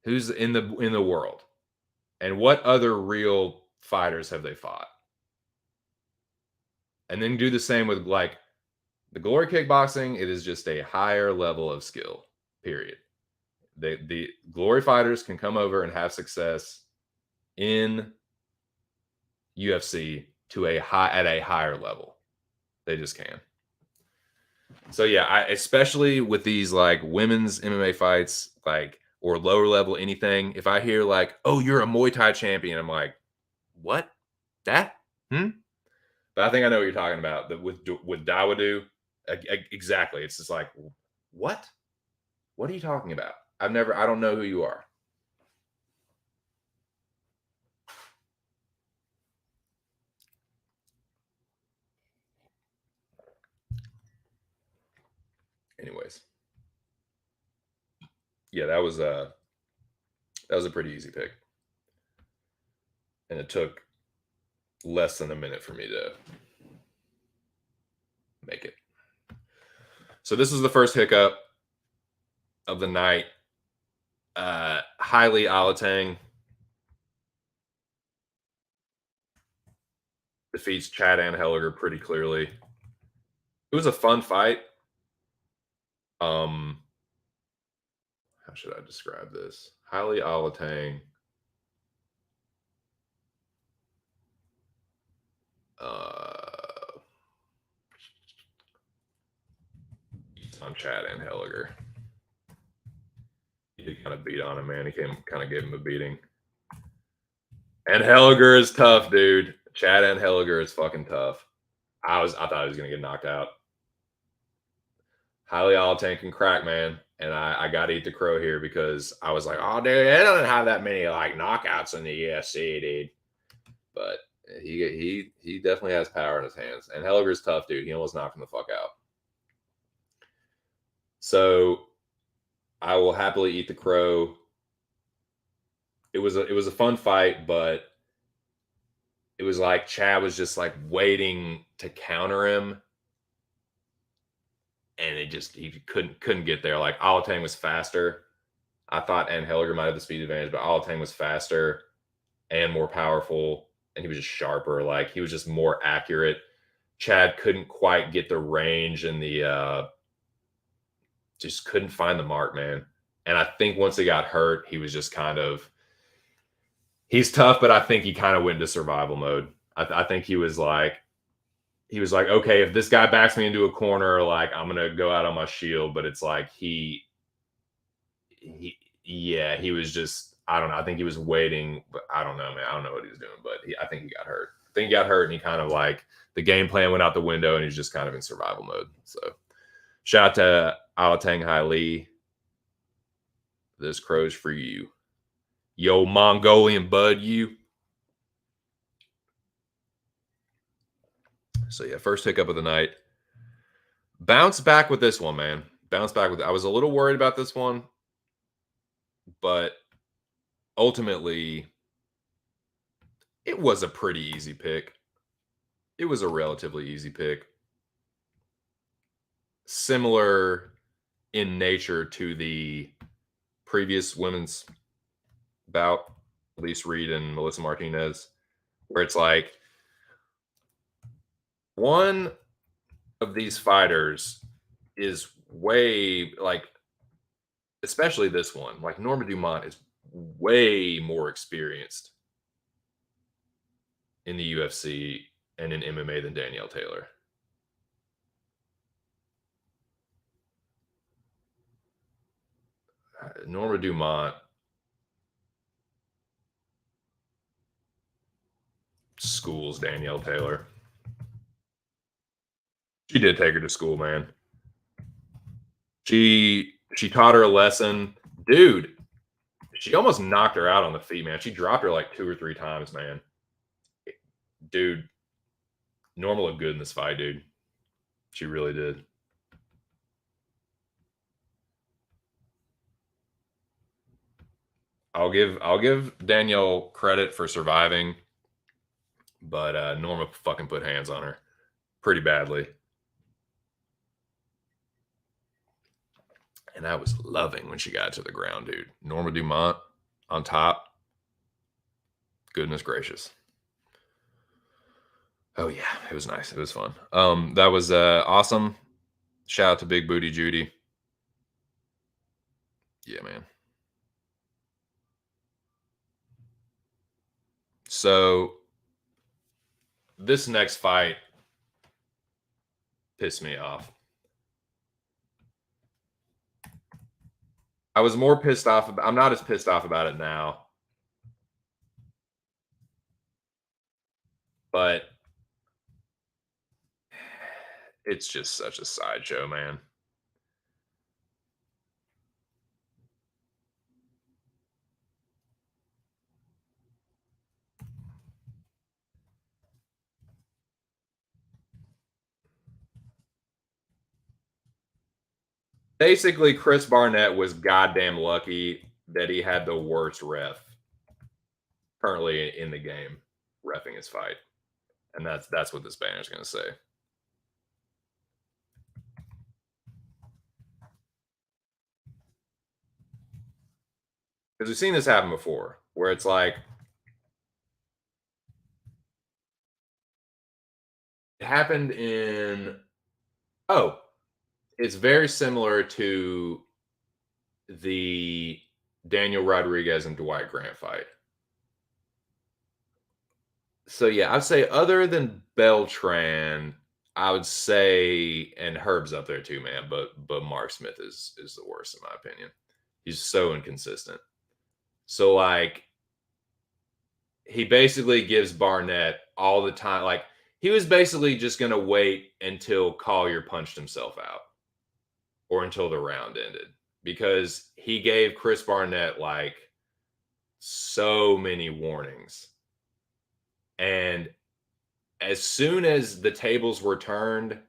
Who's in the world? And what other real fighters have they fought? And then do the same with like the glory kickboxing. It is just a higher level of skill. Period. The glory fighters can come over and have success in UFC to a high at a higher level. They just can. So yeah, I especially with these like women's MMA fights, like or lower level anything. If I hear like, "Oh, you're a Muay Thai champion," I'm like, "What? That? Hmm?" But I think I know what you're talking about. With Dawoodu, exactly. It's just like, what? What are you talking about? I don't know who you are. Anyways, yeah, that was a pretty easy pick, and it took less than a minute for me to make it. So this was the first hiccup of the night. Highly Alatang defeats Chad Anheliger pretty clearly. It was a fun fight. Um, how should I describe this? Highly Alatang. Uh, on Chad Anheliger. He did kind of beat on him, man. He kind of gave him a beating. Anheliger is tough, dude. Chad Anheliger is fucking tough. I thought he was gonna get knocked out. Highly Alatang can crack, man. And I got to eat the crow here because I was like, oh, dude, it doesn't have that many like knockouts in the UFC, dude. But he definitely has power in his hands. And Helliger's tough, dude. He almost knocked him the fuck out. So I will happily eat the crow. It was a fun fight, but it was like Chad was just like waiting to counter him, and he couldn't get there. Like Alatang was faster. I thought Anheliger might have the speed advantage, but Alatang was faster and more powerful, and he was just sharper. Like he was just more accurate. Chad couldn't quite get the range and the just couldn't find the mark, man. And I think once he got hurt, he was just kind of he's tough, but I think he kind of went into survival mode. I think he was like okay, if this guy backs me into a corner, like I'm gonna go out on my shield. But it's like yeah, he was just I don't know. I think he was waiting, but I don't know, man. I don't know what he was doing, but I think he got hurt. I think he got hurt, and he kind of like the game plan went out the window, and he's just kind of in survival mode. So, shout out to Alatang Hai Lee. This crow's for you, yo Mongolian bud, you. So yeah, first hiccup of the night. Bounce back with this one, man. Bounce back with. I was a little worried about this one, but ultimately, it was a pretty easy pick. It was a relatively easy pick. Similar in nature to the previous women's bout, Elise Reed and Melissa Martinez, where it's like one of these fighters is way like, especially this one, like Norma Dumont is way more experienced in the UFC and in MMA than Danielle Taylor. Norma Dumont schools Danielle Taylor. She did take her to school, man. She taught her a lesson, dude. She almost knocked her out on the feet, man. She dropped her like 2 or 3 times, man. Dude, Norma looked good in this fight, dude. She really did. I'll give Danielle credit for surviving but Norma fucking put hands on her pretty badly. And I was loving when she got to the ground, dude. Norma Dumont on top. Goodness gracious. Oh yeah, it was nice. It was fun. That was awesome. Shout out to Big Booty Judy. Yeah, man. So this next fight pissed me off. I was more pissed off. I'm not as pissed off about it now, but it's just such a sideshow, man. Basically, Chris Barnett was goddamn lucky that he had the worst ref currently in the game reffing his fight, and that's what this banner is going to say. Because we've seen this happen before, where it's like it happened in. Oh, it's very similar to the Daniel Rodriguez and Dwight Grant fight. So yeah, I'd say other than Beltran, I would say, and Herb's up there too, man. But Mark Smith is the worst in my opinion. He's so inconsistent. So like he basically gives Barnett all the time. Like he was basically just gonna wait until Collier punched himself out or until the round ended because he gave Chris Barnett like so many warnings. And as soon as the tables were turned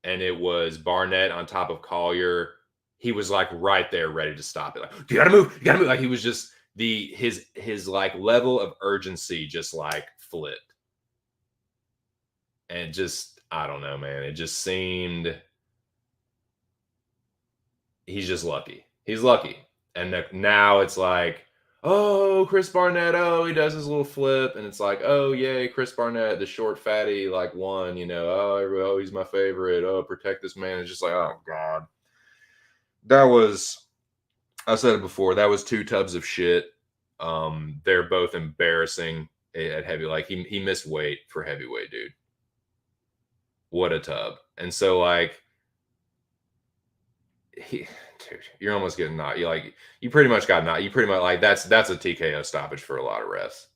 and it was Barnett on top of Collier, he was like right there ready to stop it. Like, you gotta move, you gotta move. Like he was just his like level of urgency just like flipped. And just I don't know, man. It just seemed he's just lucky. He's lucky. And now it's like, oh, Chris Barnett, oh, he does his little flip, and it's like, oh, yay, Chris Barnett, the short fatty, like won, oh, he's my favorite. Oh, protect this man. It's just like, oh God, that was. I said it before. That was two tubs of shit. They're both embarrassing at heavy. Like he missed weight for heavyweight, dude. What a tub. And so like he dude, you're almost getting not you like you pretty much got not you pretty much like that's a TKO stoppage for a lot of refs.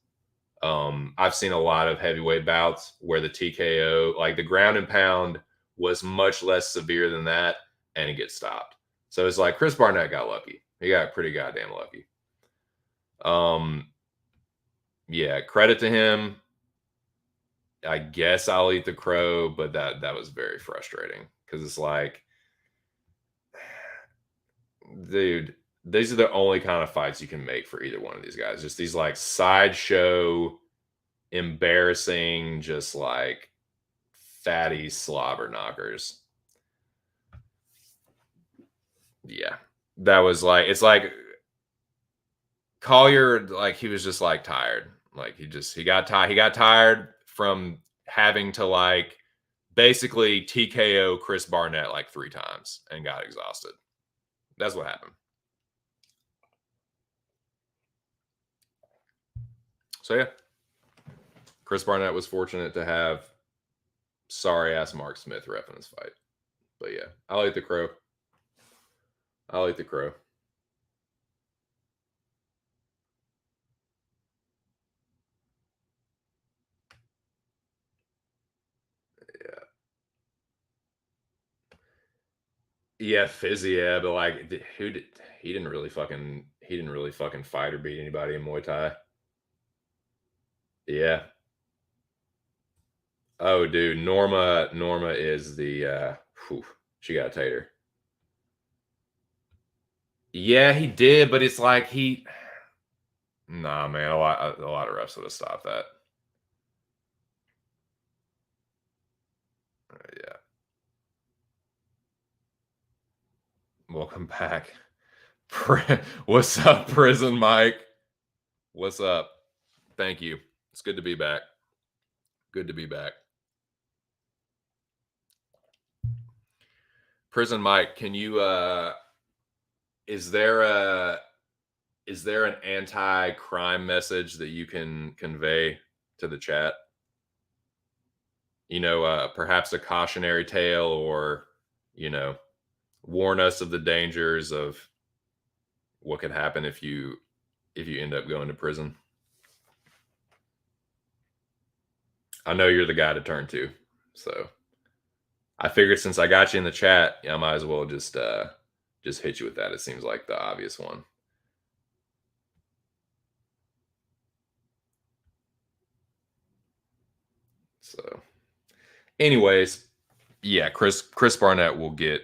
I've seen a lot of heavyweight bouts where the TKO, like the ground and pound, was much less severe than that, and it gets stopped. So it's like Chris Barnett got lucky. He got pretty goddamn lucky. Yeah, credit to him. I guess I'll eat the crow, but that was very frustrating because it's like dude, these are the only kind of fights you can make for either one of these guys. Just these like sideshow, embarrassing, just like fatty slobber knockers. Yeah. That was like it's like Collier, like he was just like tired. Like he got tired. He got tired from having to like basically TKO Chris Barnett like 3 times and got exhausted. That's what happened. So yeah, Chris Barnett was fortunate to have sorry ass Mark Smith ref in this fight. But yeah, I'll eat the crow. I'll eat the crow. Yeah. Yeah, Fizzy, yeah, but like who did he didn't really fucking fight or beat anybody in Muay Thai. Yeah. Oh dude, Norma is the whew, she got a tater. Yeah, he did, but it's like he nah man, a lot of refs would have stopped that. Yeah. Welcome back. What's up, Prison Mike? What's up? Thank you. It's good to be back. Good to be back. Prison Mike, can you is there a is there an anti-crime message that you can convey to the chat? Perhaps a cautionary tale or, you know, warn us of the dangers of what could happen if you end up going to prison. I know you're the guy to turn to. So I figured since I got you in the chat, I might as well just hit you with that. It seems like the obvious one. So anyways, yeah, Chris Barnett will get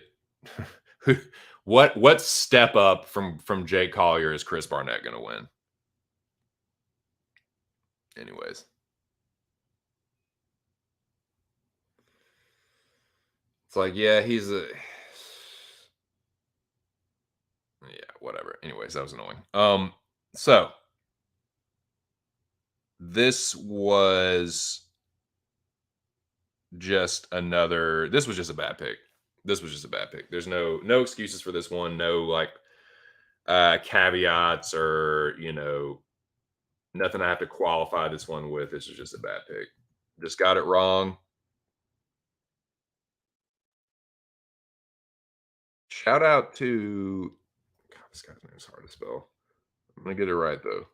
what step up from Jake Collier is Chris Barnett gonna win? Anyways. It's like, yeah, he's a yeah, whatever. Anyways, that was annoying. So this was this was just a bad pick. This was just a bad pick. There's no excuses for this one. No like caveats or nothing I have to qualify this one with. This is just a bad pick. Just got it wrong. Shout out to God, this guy's name is hard to spell. I'm gonna get it right though.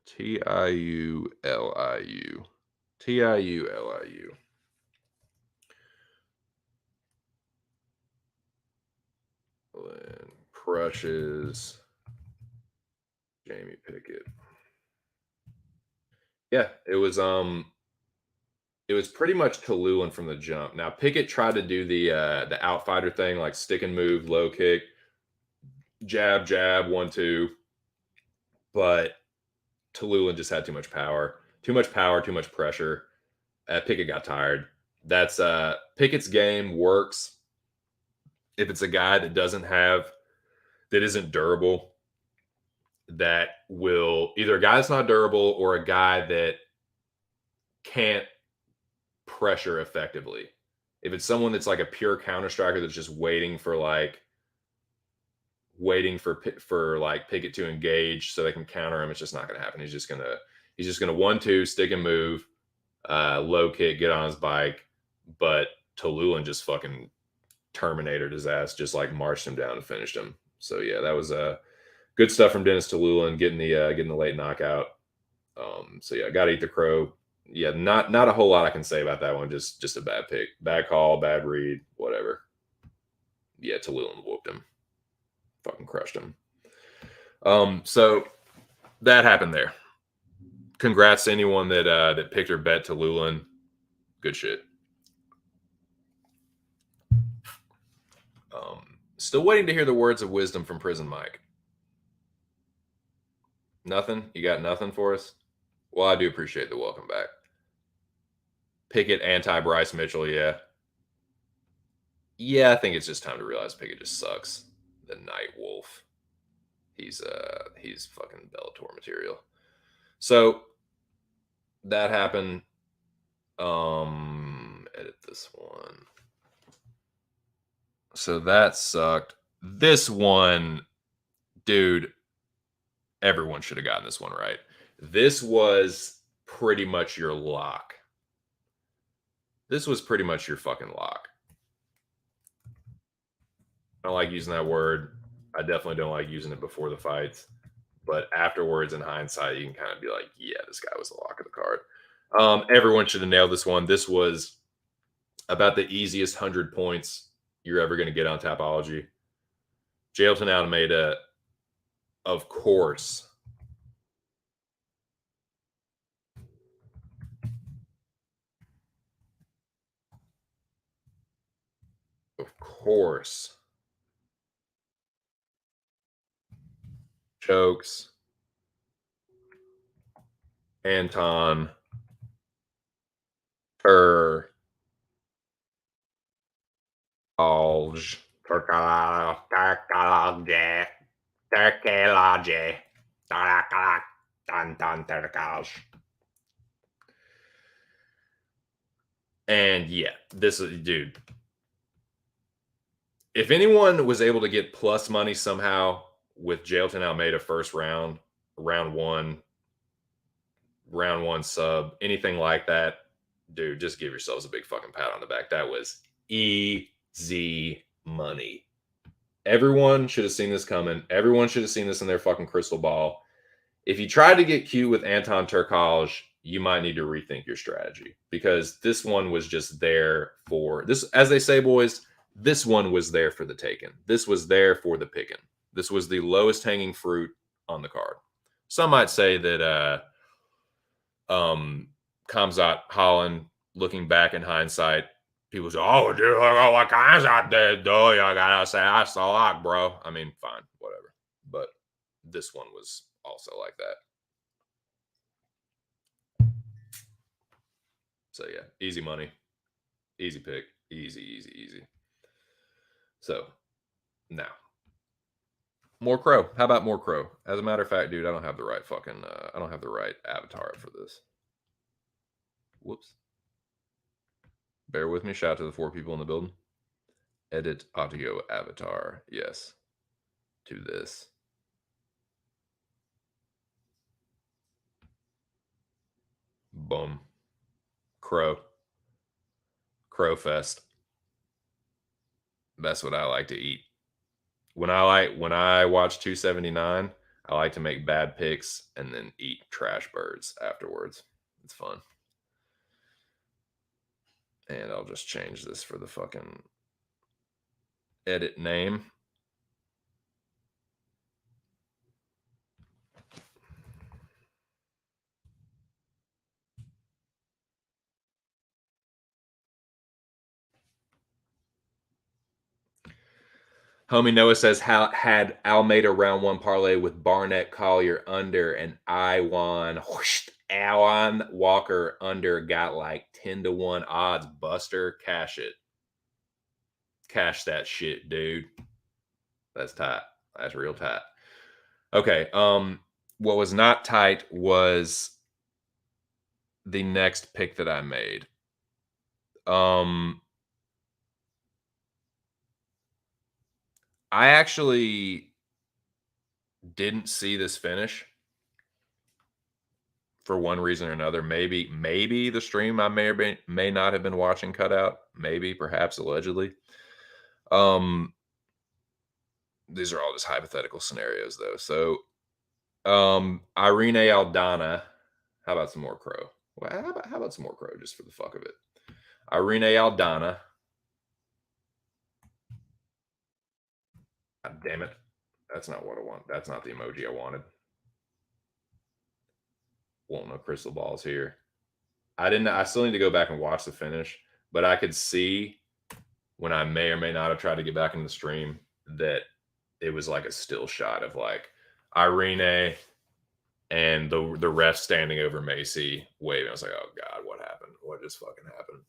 Tiuliu. Tiuliu. Crushes Jamie Pickett. Yeah, it was pretty much Kalulin from the jump. Now Pickett tried to do the outfighter thing, like stick and move, low kick, jab, jab, 1-2, but Tallulah just had too much power. Too much power, too much pressure. Pickett got tired. That's Pickett's game works if it's a guy that isn't durable, that will either a guy that's not durable or a guy that can't pressure effectively. If it's someone that's like a pure counter striker that's just waiting for like Pickett to engage so they can counter him, it's just not going to happen. He's just gonna 1-2 stick and move, low kick, get on his bike, but Tallulah just fucking terminated his ass, just like marched him down and finished him. So yeah, that was good stuff from Dennis Tallulah getting the late knockout. So yeah, got to eat the crow. Yeah, not a whole lot I can say about that one. Just a bad pick, bad call, bad read, whatever. Yeah, Tallulah whooped him, fucking crushed him. So that happened there. Congrats to anyone that picked or bet Tallulah. Good shit. Still waiting to hear the words of wisdom from Prison Mike. Nothing? You got nothing for us? Well, I do appreciate the welcome back. Pickett anti Bryce Mitchell, yeah. Yeah, I think it's just time to realize Pickett just sucks. The Night Wolf. He's fucking Bellator material. So that happened. Edit this one. So that sucked. This one, dude, everyone should have gotten this one right. This was pretty much your lock. This was pretty much your fucking lock. I don't like using that word. I definitely don't like using it before the fights. But afterwards, in hindsight, you can kind of be like, yeah, this guy was the lock of the card. Everyone should have nailed this one. This was about the easiest 100 points you're ever going to get on Tapology. Jailton Almeida, of course. Of course. Chokes. Anton Tur Alj. Turkology. Turkology. And yeah, this is, dude. If anyone was able to get plus money somehow with Jailton Almeida first round one sub, anything like that, dude, just give yourselves a big fucking pat on the back. That was easy money. Everyone should have seen this coming. Everyone should have seen this in their fucking crystal ball. If you tried to get cute with Anton Turkalj, you might need to rethink your strategy, because this one was just there for this. As they say, boys, this one was there for the taking. This was there for the picking. This was the lowest hanging fruit on the card. Some might say that Kamzat Holland, looking back in hindsight, people say, "Oh, dude, look at what Kamzat did, though." You gotta say, "I saw like, bro." I mean, fine, whatever. But this one was also like that. So yeah, easy money, easy pick, easy. So now more crow. How about more crow? As a matter of fact, dude, I don't have the right fucking. I don't have the right avatar for this. Whoops. Bear with me. Shout out to the 4 people in the building. Edit audio avatar. Yes. To this. Boom. Crow. Crow fest. That's what I like to eat. When I watch 279, I like to make bad picks and then eat trash birds afterwards. It's fun. And I'll just change this for the fucking edit name. Homie Noah says, how had Almeida round 1 parlay with Barnett Collier under and Awan Walker under, got like 10-1 odds. Buster, cash it. Cash that shit, dude. That's tight. That's real tight. Okay. What was not tight was the next pick that I made. I actually didn't see this finish for one reason or another. Maybe the stream I may not have been watching cut out. Maybe, perhaps, allegedly. These are all just hypothetical scenarios, though. So, Irene Aldana. How about some more crow? Well, how about some more crow just for the fuck of it? Irene Aldana. God damn it. That's not what I want. That's not the emoji I wanted. Won't no crystal balls here. I still need to go back and watch the finish, but I could see when I may or may not have tried to get back in the stream that it was like a still shot of like Irene and the ref standing over Macy waving. I was like, oh God, what happened? What just fucking happened?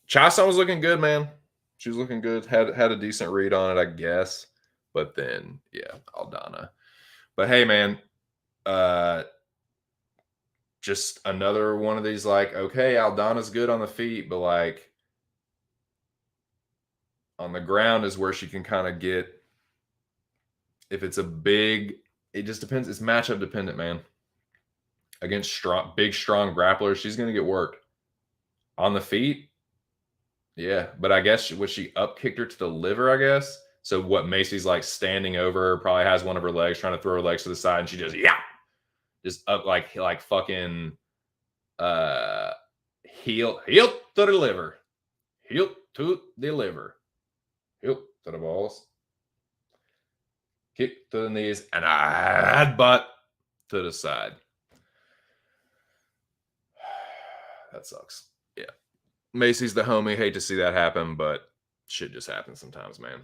Chason was looking good, man. She was looking good. Had a decent read on it, I guess. But then, yeah, Aldana. But hey, man, just another one of these, like, okay, Aldana's good on the feet, but like on the ground is where she can kind of get, if it's a big, it just depends. It's matchup dependent, man. Against big, strong grapplers, she's going to get worked. On the feet, yeah. But I guess she up kicked her to the liver, I guess. So what, Macy's like standing over her, probably has one of her legs, trying to throw her legs to the side, and she just up like fucking heel to the liver. Heel to the liver. Heel to the balls. Kick to the knees, and a headbutt to the side. That sucks. Yeah. Macy's the homie. Hate to see that happen, but shit just happens sometimes, man.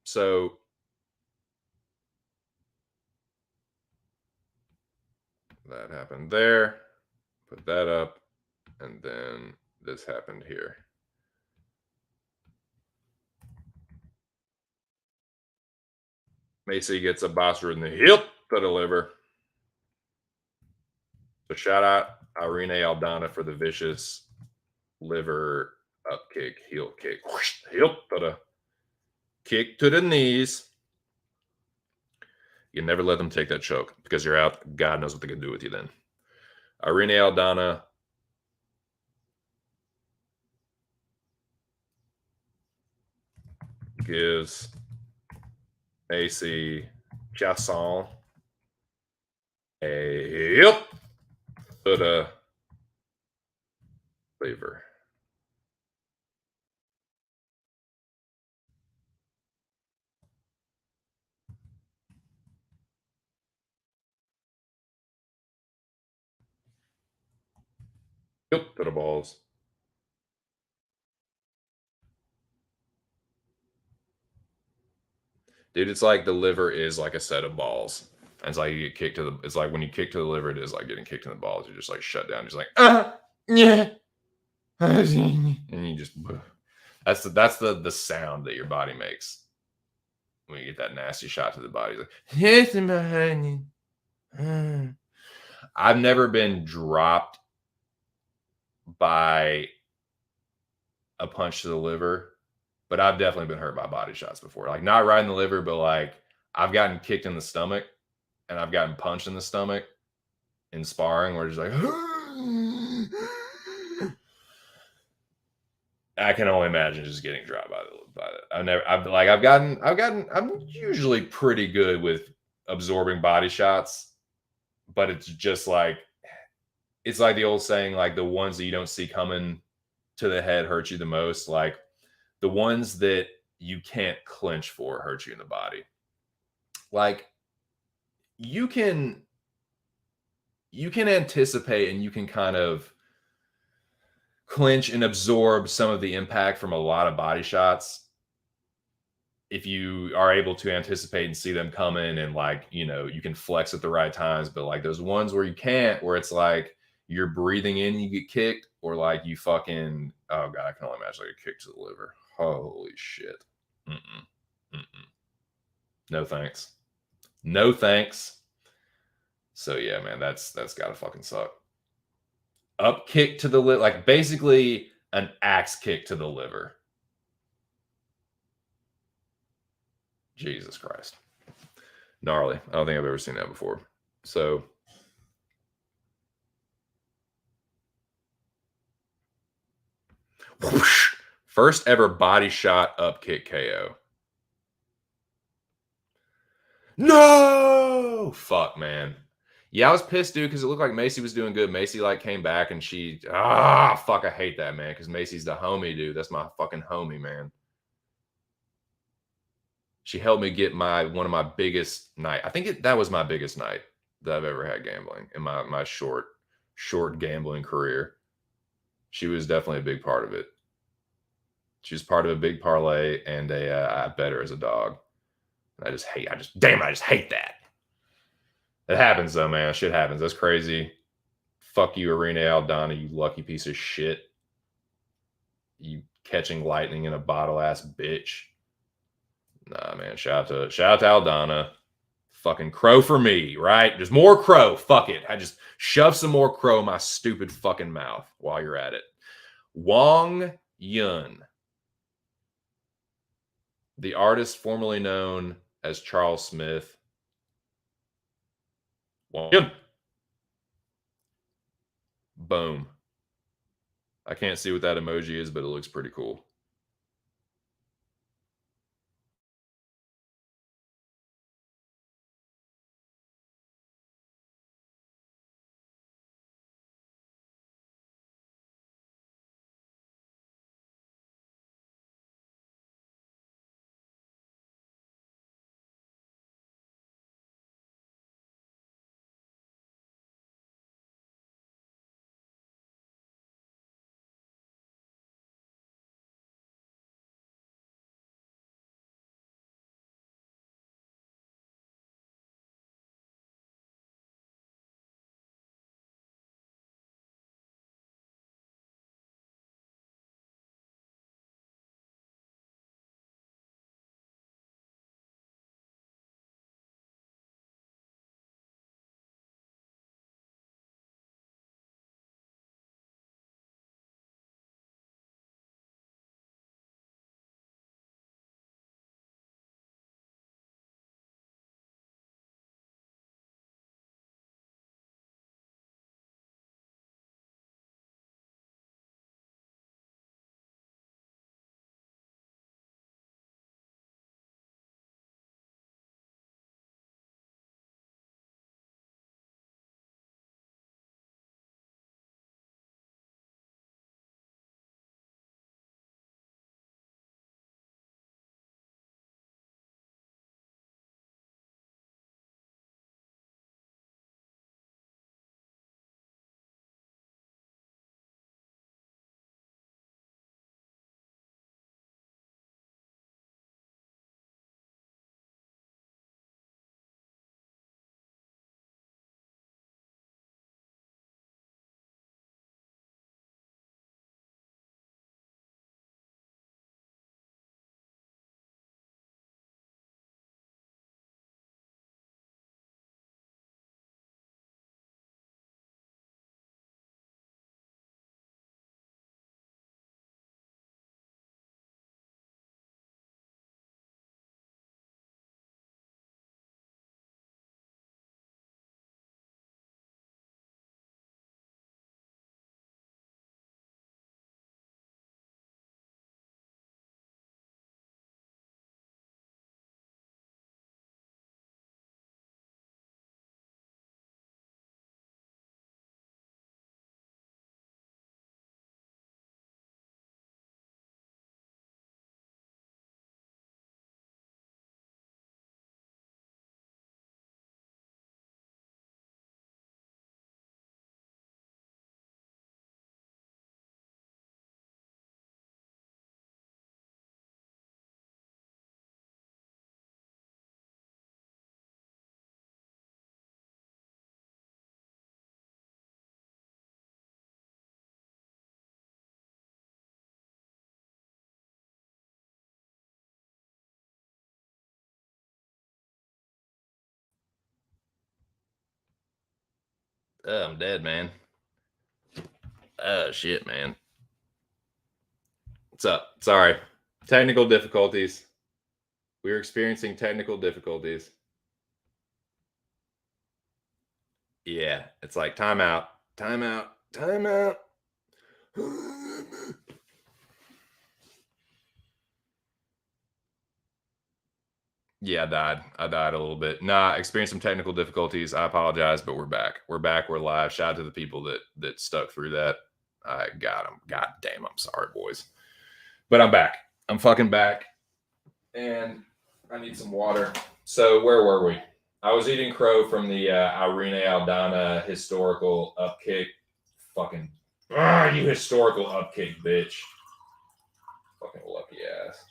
So That happened there. Put that up. And then this happened here. Macy gets a boxer in the hip to the liver. So shout out Irene Aldana for the vicious liver up kick, heel kick, whoosh, hip to the kick to the knees. You never let them take that choke because you're out. God knows what they can do with you then. Irene Aldana gives Macy Chasson a hip to the liver. Hip to the balls. Dude, it's like the liver is like a set of balls. And it's like you get kicked to the. It's like when you kick to the liver, it is like getting kicked in the balls. You're just like shut down. You're just like yeah, and you just that's the sound that your body makes when you get that nasty shot to the body. Like, yes, behind you. I've never been dropped by a punch to the liver, but I've definitely been hurt by body shots before. Like not right in the liver, but like I've gotten kicked in the stomach and I've gotten punched in the stomach in sparring where it's like I can only imagine just getting dropped by the. I'm usually pretty good with absorbing body shots, but it's just like it's like the old saying, like the ones that you don't see coming to the head hurt you the most. Like the ones that you can't clinch for hurt you in the body. Like you can you can anticipate and you can kind of clinch and absorb some of the impact from a lot of body shots if you are able to anticipate and see them coming and like you can flex at the right times. But like those ones where you can't, where it's like you're breathing in, you get kicked, or like you fucking, oh god, I can only imagine like a kick to the liver. Holy shit. Mm-mm. Mm-mm. No thanks. No thanks. So yeah, man, that's gotta fucking suck. Up kick to the liver, like basically an axe kick to the liver. Jesus Christ. Gnarly. I don't think I've ever seen that before. So whoosh, first ever body shot up kick KO. No, fuck, man. Yeah, I was pissed, dude, because it looked like Macy was doing good. Macy like came back and fuck, I hate that, man, because Macy's the homie, dude. That's my fucking homie, man. She helped me get one of my biggest night. I think that was my biggest night that I've ever had gambling in my short gambling career. She was definitely a big part of it. She was part of a big parlay, and I bet her as a dog. Damn, I just hate that. It happens though, man. Shit happens. That's crazy. Fuck you, Irene Aldana, you lucky piece of shit. You catching lightning in a bottle ass bitch. Nah, man. Shout out to Aldana. Fucking crow for me, right? There's more crow. Fuck it. I just shove some more crow in my stupid fucking mouth while you're at it. Wong Yun, the artist formerly known as Charles Smith. Wong Yun. Boom. I can't see what that emoji is, but it looks pretty cool. I'm dead, man. Oh, shit, man. What's up? Sorry. Technical difficulties. We're experiencing technical difficulties. Yeah, it's like timeout, timeout, timeout. Yeah, I died a little bit. Nah, experienced some technical difficulties. I apologize, but we're back. We're back. We're live. Shout out to the people that stuck through that. I got them. God damn, I'm sorry, boys. But I'm back. I'm fucking back. And I need some water. So where were we? I was eating crow from the Irene Aldana historical upkick. Fucking you historical upkick bitch. Fucking lucky ass.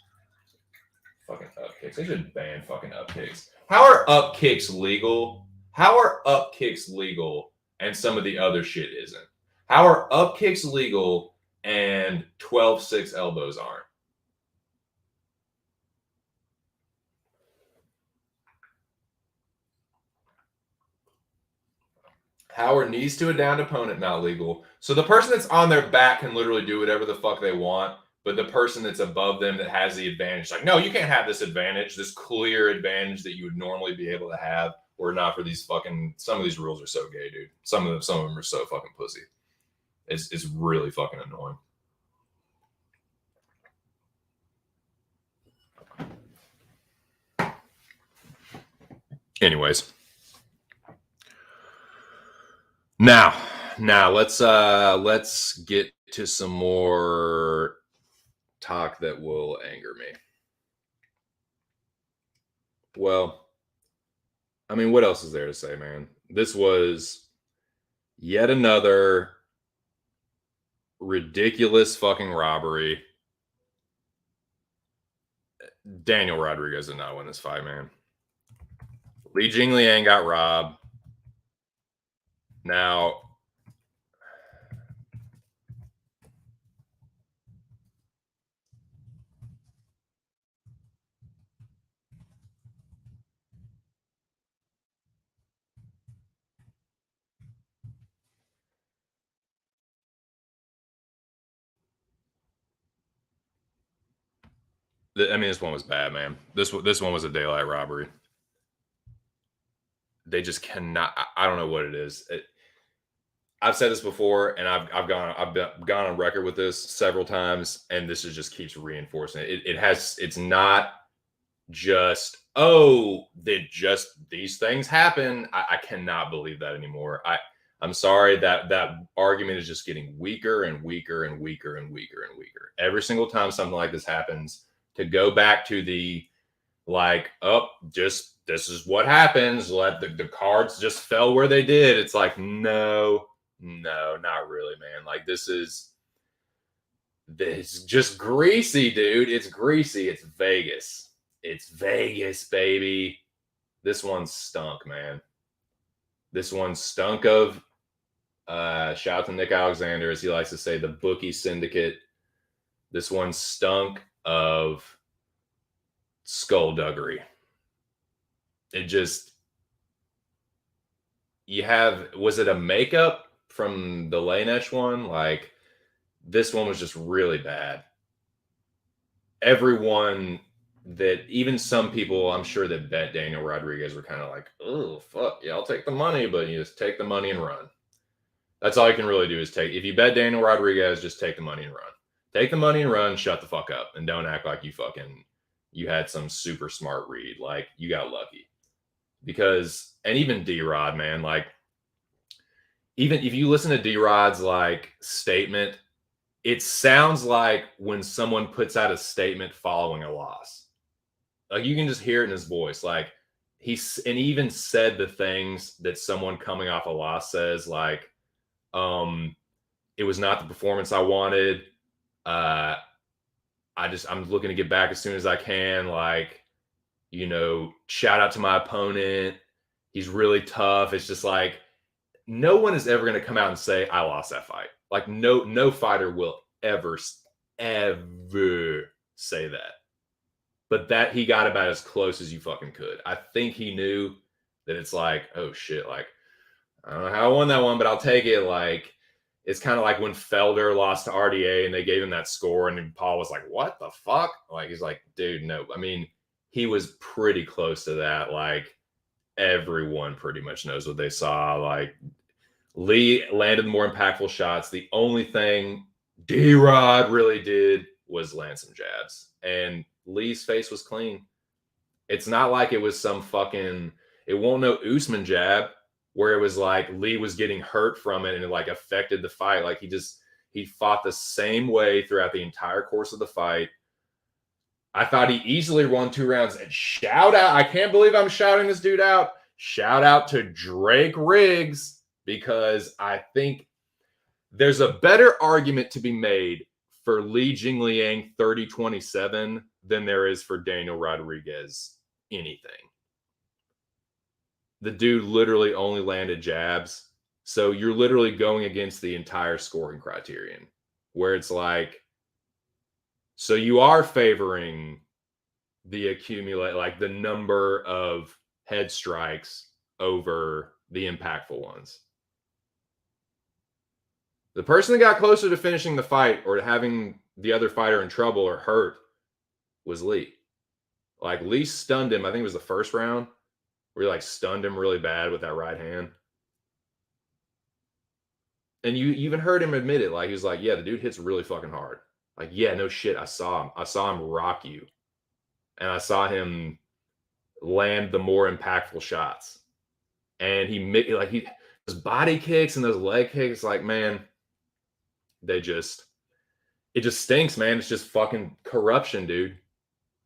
Fucking upkicks. They should ban fucking upkicks. How are upkicks legal? How are upkicks legal and some of the other shit isn't? How are upkicks legal and 12-6 elbows aren't? How are knees to a downed opponent not legal? So the person that's on their back can literally do whatever the fuck they want, but the person that's above them that has the advantage, like, no, you can't have this advantage, this clear advantage that you would normally be able to have, or not for these fucking. Some of these rules are so gay, dude. Some of them are so fucking pussy. It's really fucking annoying. Anyways, now let's get to some more talk that will anger me. Well, I mean, what else is there to say, man? This was yet another ridiculous fucking robbery. Daniel Rodriguez did not win this fight, man. Li Jingliang got robbed. Now, I mean, this one was bad, man. This one was a daylight robbery. They just cannot. I don't know what it is. I've said this before, and I've gone on record with this several times, and this is just keeps reinforcing it. It's not just that just these things happen. I cannot believe that anymore. I'm sorry that argument is just getting weaker and weaker and weaker and weaker and weaker every single time something like this happens. To go back to the like, just this is what happens. Let the cards just fell where they did. It's like, no, not really, man. Like this just greasy, dude. It's greasy. It's Vegas. It's Vegas, baby. This one stunk, man. This one stunk of shout out to Nick Alexander, as he likes to say, the bookie syndicate. This one stunk of skullduggery. It just, was it a makeup from the Lanesh one? Like, this one was just really bad. Everyone even some people, I'm sure, that bet Daniel Rodriguez were kind of like, oh, fuck, yeah, I'll take the money, but you just take the money and run. That's all you can really do is if you bet Daniel Rodriguez, just take the money and run. Take the money and run, shut the fuck up, and don't act like you had some super smart read. Like, you got lucky. Because, and even D-Rod, man, like, even if you listen to D-Rod's, like, statement, it sounds like when someone puts out a statement following a loss. Like, you can just hear it in his voice. Like, he even said the things that someone coming off a loss says, like, it was not the performance I wanted. I'm looking to get back as soon as I can. Like, shout out to my opponent. He's really tough. It's just like, no one is ever going to come out and say, I lost that fight. Like, no fighter will ever say that. But that he got about as close as you fucking could. I think he knew that it's like, oh shit, like, I don't know how I won that one, but I'll take it. Like, it's kind of like when Felder lost to RDA and they gave him that score, and then Paul was like, "What the fuck?" Like, he's like, "Dude, no." I mean, he was pretty close to that. Like, everyone pretty much knows what they saw. Like, Lee landed the more impactful shots. The only thing D Rod really did was land some jabs, and Lee's face was clean. It's not like it was some fucking, it won't no Usman jab where it was like Lee was getting hurt from it and it like affected the fight. Like he fought the same way throughout the entire course of the fight. I thought he easily won 2 rounds. And shout out, I can't believe I'm shouting this dude out. Shout out to Drake Riggs, because I think there's a better argument to be made for Li Jingliang 30-27 than there is for Daniel Rodriguez anything. The dude literally only landed jabs. So you're literally going against the entire scoring criterion, where it's like, so you are favoring the accumulate, like the number of head strikes over the impactful ones. The person that got closer to finishing the fight or having the other fighter in trouble or hurt was Lee. Like, Lee stunned him. I think it was the first round where he like stunned him really bad with that right hand. And you even heard him admit it. Like, he was like, "Yeah, the dude hits really fucking hard." Like, yeah, no shit. I saw him. I saw him rock you. And I saw him land the more impactful shots. And his body kicks and those leg kicks, like, man, it just stinks, man. It's just fucking corruption, dude.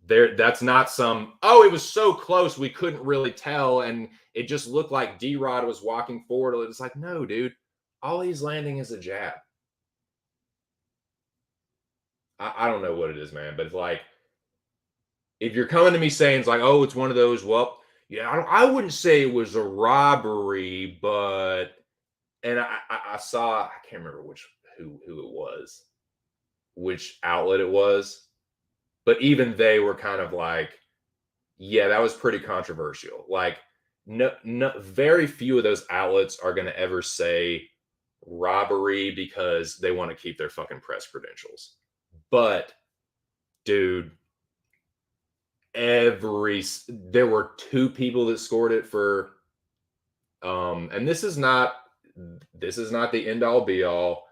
That's not some, oh, it was so close we couldn't really tell, and it just looked like D-Rod was walking forward. It was like, no, dude, all he's landing is a jab. I don't know what it is, man, but it's like, if you're coming to me saying it's like, oh, it's one of those, well, yeah, I wouldn't say it was a robbery, but, and I saw, I can't remember who it was, which outlet it was, but even they were kind of like, yeah, that was pretty controversial. Like, no, very few of those outlets are going to ever say robbery because they want to keep their fucking press credentials. But, dude, there were 2 people that scored it for, and this is not the end all be all.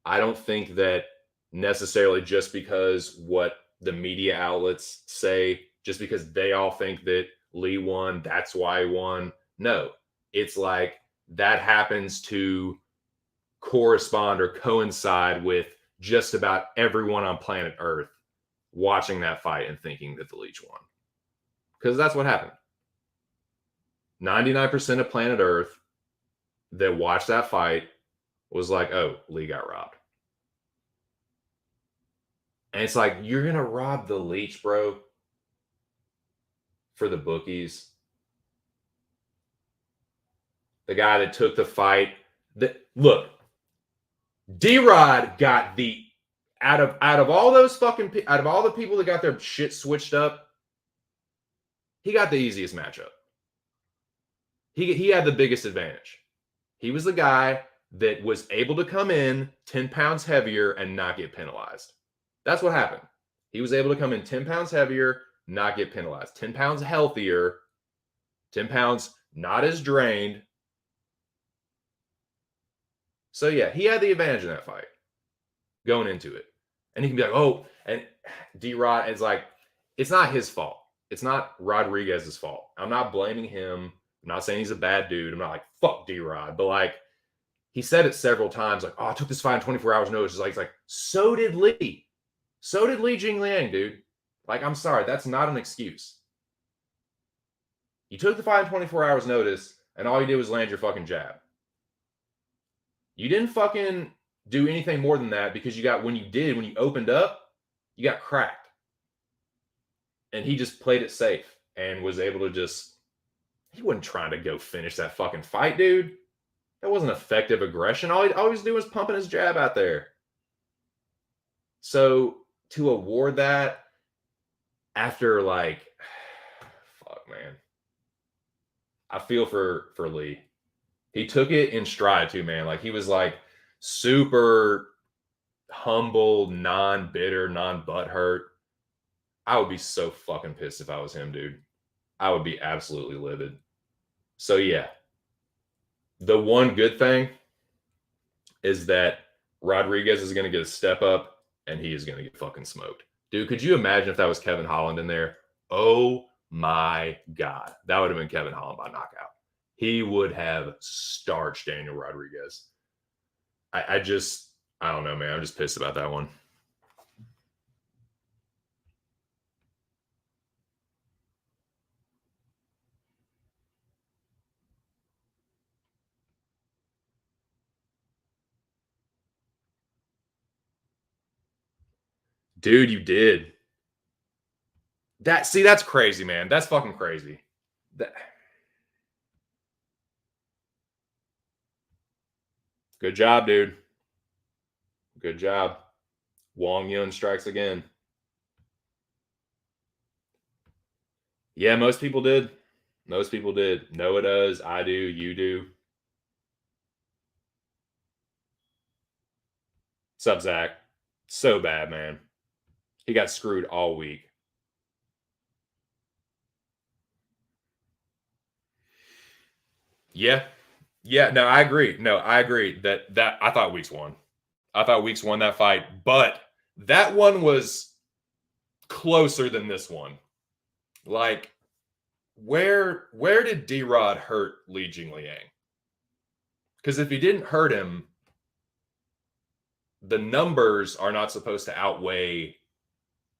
I don't think that necessarily just because what the media outlets say, just because they all think that Lee won, that's why he won. No, it's like that happens to correspond or coincide with just about everyone on planet Earth watching that fight and thinking that the Leech won. Because that's what happened. 99% of planet Earth that watched that fight was like, oh, Lee got robbed. And it's like, you're going to rob the Leech, bro, for the bookies. The guy that took the fight. Look, D-Rod got the, out of all the people that got their shit switched up, he got the easiest matchup. He had the biggest advantage. He was the guy that was able to come in 10 pounds heavier and not get penalized. That's what happened. He was able to come in 10 pounds heavier, not get penalized. 10 pounds healthier, 10 pounds not as drained. So, yeah, he had the advantage in that fight going into it. And he can be like, oh, and D-Rod is like, it's not his fault. It's not Rodriguez's fault. I'm not blaming him. I'm not saying he's a bad dude. I'm not like, fuck D-Rod. But, like, he said it several times, like, oh, I took this fight in 24 hours notice. It's like, so did Lee. So did Li Jingliang, dude. Like, I'm sorry, that's not an excuse. You took the fight in 24 hours notice, and all you did was land your fucking jab. You didn't fucking do anything more than that, because when you opened up, you got cracked. And he just played it safe and was able to he wasn't trying to go finish that fucking fight, dude. That wasn't effective aggression. All he was doing was pumping his jab out there. So to award that after, like, fuck, man. I feel for Lee. He took it in stride too, man. Like he was like super humble, non-bitter, non-butthurt. I would be so fucking pissed if I was him, dude. I would be absolutely livid. So yeah, the one good thing is that Rodriguez is going to get a step up and he is going to get fucking smoked. Dude, could you imagine if that was Kevin Holland in there? Oh my God. That would have been Kevin Holland by knockout. He would have starched Daniel Rodriguez. I don't know, man. I'm just pissed about that one. Dude, you did. That's crazy, man. That's fucking crazy. That, good job, dude. Good job. Wong Yun strikes again. Yeah, most people did. Most people did. Noah does. I do. You do. Sub Zach. So bad, man. He got screwed all week. Yeah. Yeah. No, I agree. No, I agree that I thought Weeks won. I thought Weeks won that fight, but that one was closer than this one. Like, where did D Rod hurt Li Jingliang? Because if he didn't hurt him, the numbers are not supposed to outweigh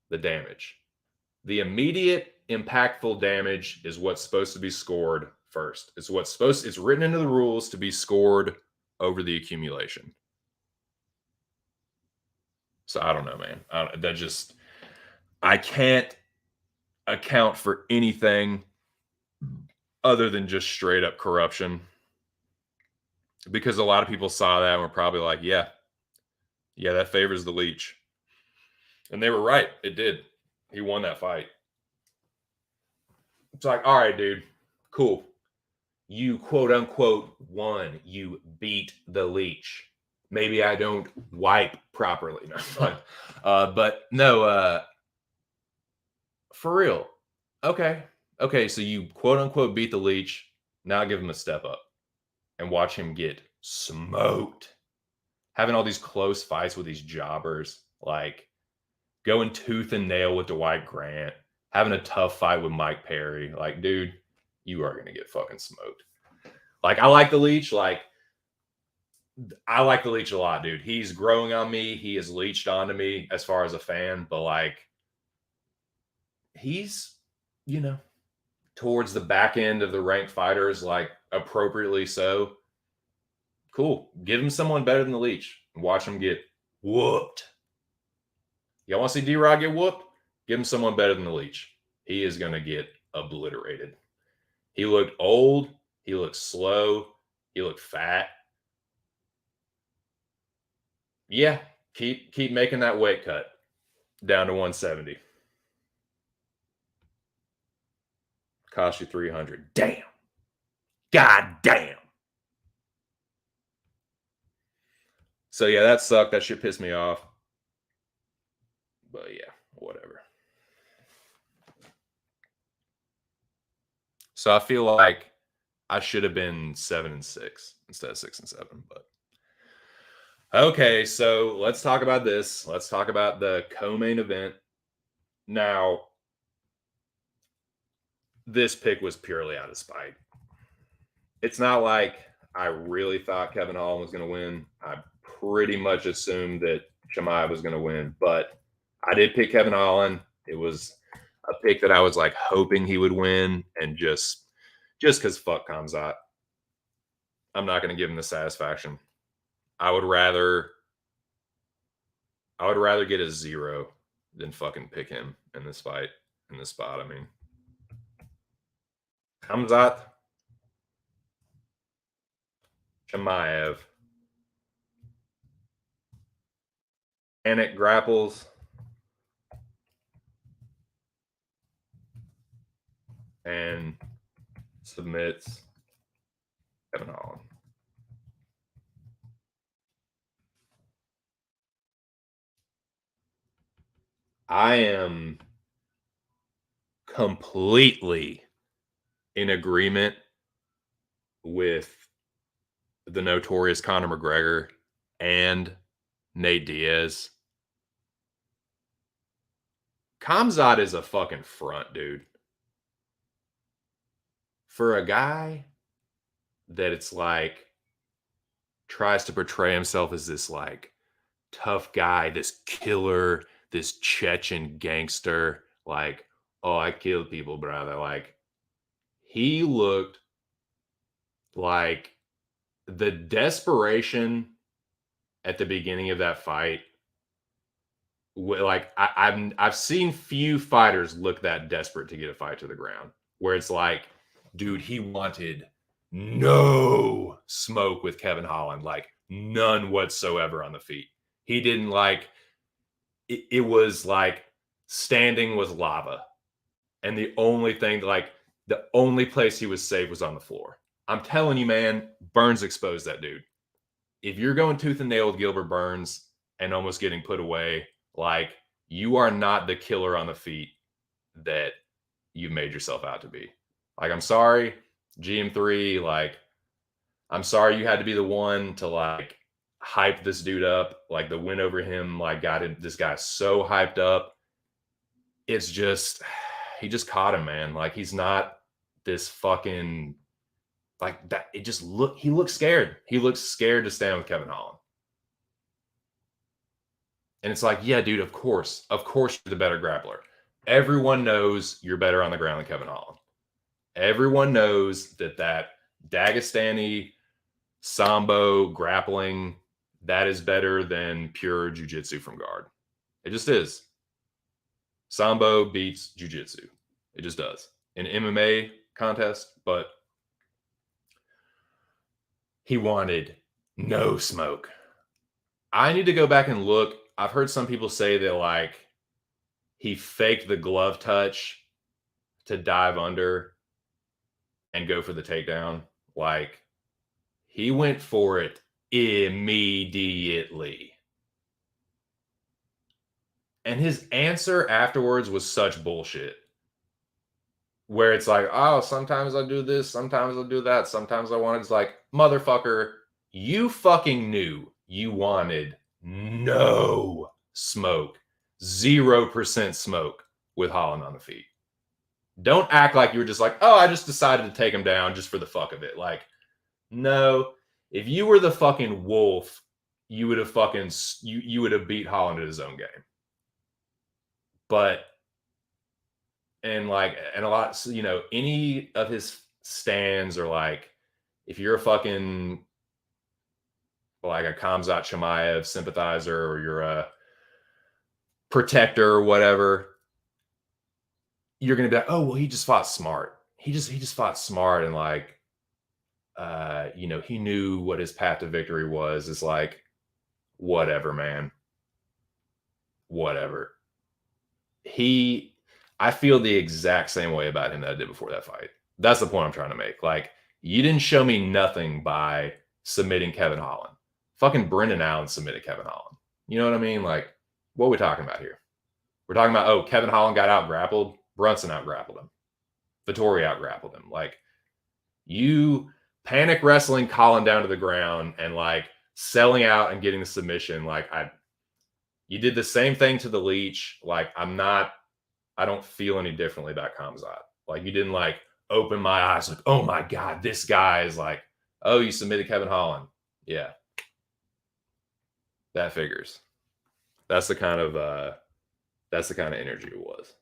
the damage. The immediate impactful damage is what's supposed to be scored first. It's written into the rules to be scored over the accumulation. So I don't know, man. I can't account for anything other than just straight up corruption. Because a lot of people saw that and were probably like, yeah, that favors the leech. And they were right. It did. He won that fight. It's like, all right, dude, cool. You quote unquote won. You beat the leech. Maybe I don't wipe properly. No, but no, for real. Okay. Okay. So you quote unquote beat the leech. Now give him a step up and watch him get smoked. Having all these close fights with these jobbers, like going tooth and nail with Dwight Grant, having a tough fight with Mike Perry. Like, dude, you are going to get fucking smoked. Like, I like the leech. Like, I like the leech a lot, dude. He's growing on me. He has leached onto me as far as a fan, but like, he's, you know, towards the back end of the ranked fighters, like appropriately so. Cool. Give him someone better than the leech. Watch him get whooped. Y'all want to see D-Rod get whooped? Give him someone better than the leech. He is going to get obliterated. He looked old. He looked slow. He looked fat. Yeah, keep making that weight cut down to 170. Cost you 300. Damn. God damn. So yeah, that sucked. That shit pissed me off. But yeah, whatever. So I feel like I should have been 7-6 instead of 6-7. But okay, so let's talk about this. Let's talk about the co-main event. Now, this pick was purely out of spite. It's not like I really thought Kevin Holland was going to win. I pretty much assumed that Chimaev was going to win, but I did pick Kevin Holland. It was a pick that I was like hoping he would win, and just because fuck Kamzat, I'm not going to give him the satisfaction. I would rather get a 0 than fucking pick him in this fight, in this spot. I mean, Kamzat, Chimaev, Anik grapples, and submits Kevin Holland. I am completely in agreement with the notorious Conor McGregor and Nate Diaz. Kamzat is a fucking front, dude. For a guy that it's like tries to portray himself as this like tough guy, this killer, this Chechen gangster, like, oh, I killed people, brother. Like, he looked like the desperation at the beginning of that fight. Like, I've seen few fighters look that desperate to get a fight to the ground, where it's like, dude, he wanted no smoke with Kevin Holland, like none whatsoever on the feet. He didn't like it was like standing was lava. And the only thing, like, the only place he was safe was on the floor. I'm telling you, man, Burns exposed that dude. If you're going tooth and nail with Gilbert Burns and almost getting put away, like, you are not the killer on the feet that you've made yourself out to be. Like, I'm sorry, GM3, like, I'm sorry you had to be the one to like hype this dude up. Like, the win over him, like, got this guy so hyped up. It's just he just caught him, man. Like, he's not this fucking like that. It just he looks scared. He looks scared to stand with Kevin Holland. And it's like, yeah, dude, of course you're the better grappler. Everyone knows you're better on the ground than Kevin Holland. Everyone knows that Dagestani Sambo grappling, that is better than pure jiu-jitsu from guard. It just is. Sambo beats jiu-jitsu. It just does. In MMA contest, but he wanted no smoke. I need to go back and look. I've heard some people say that like he faked the glove touch to dive under and go for the takedown. Like, he went for it immediately. And his answer afterwards was such bullshit. Where it's like, oh, sometimes I do this, sometimes I'll do that, sometimes I want it. It's like, motherfucker, you fucking knew you wanted no smoke, 0% smoke with Holland on the feet. Don't act like you were just like, oh, I just decided to take him down just for the fuck of it. Like, no, if you were the fucking wolf, you would have fucking you would have beat Holland at his own game. But and a lot, you know, any of his stands are like, if you're a fucking like a Khamzat Chimaev sympathizer or you're a protector or whatever, you're gonna be like, oh well, he just fought smart. He just fought smart and like you know, he knew what his path to victory was. It's like, whatever, man. Whatever. I feel the exact same way about him that I did before that fight. That's the point I'm trying to make. Like, you didn't show me nothing by submitting Kevin Holland. Fucking Brendan Allen submitted Kevin Holland. You know what I mean? Like, what are we talking about here? We're talking about, oh, Kevin Holland got out grappled. Brunson out grappled him. Vittori out grappled him. Like, you panic wrestling Colin down to the ground and like selling out and getting the submission. Like, you did the same thing to the Leech. Like, I don't feel any differently about Kamzat. Like, you didn't like open my eyes like, oh my God, this guy is like, oh, you submitted Kevin Holland. Yeah. That figures. That's the kind of energy it was.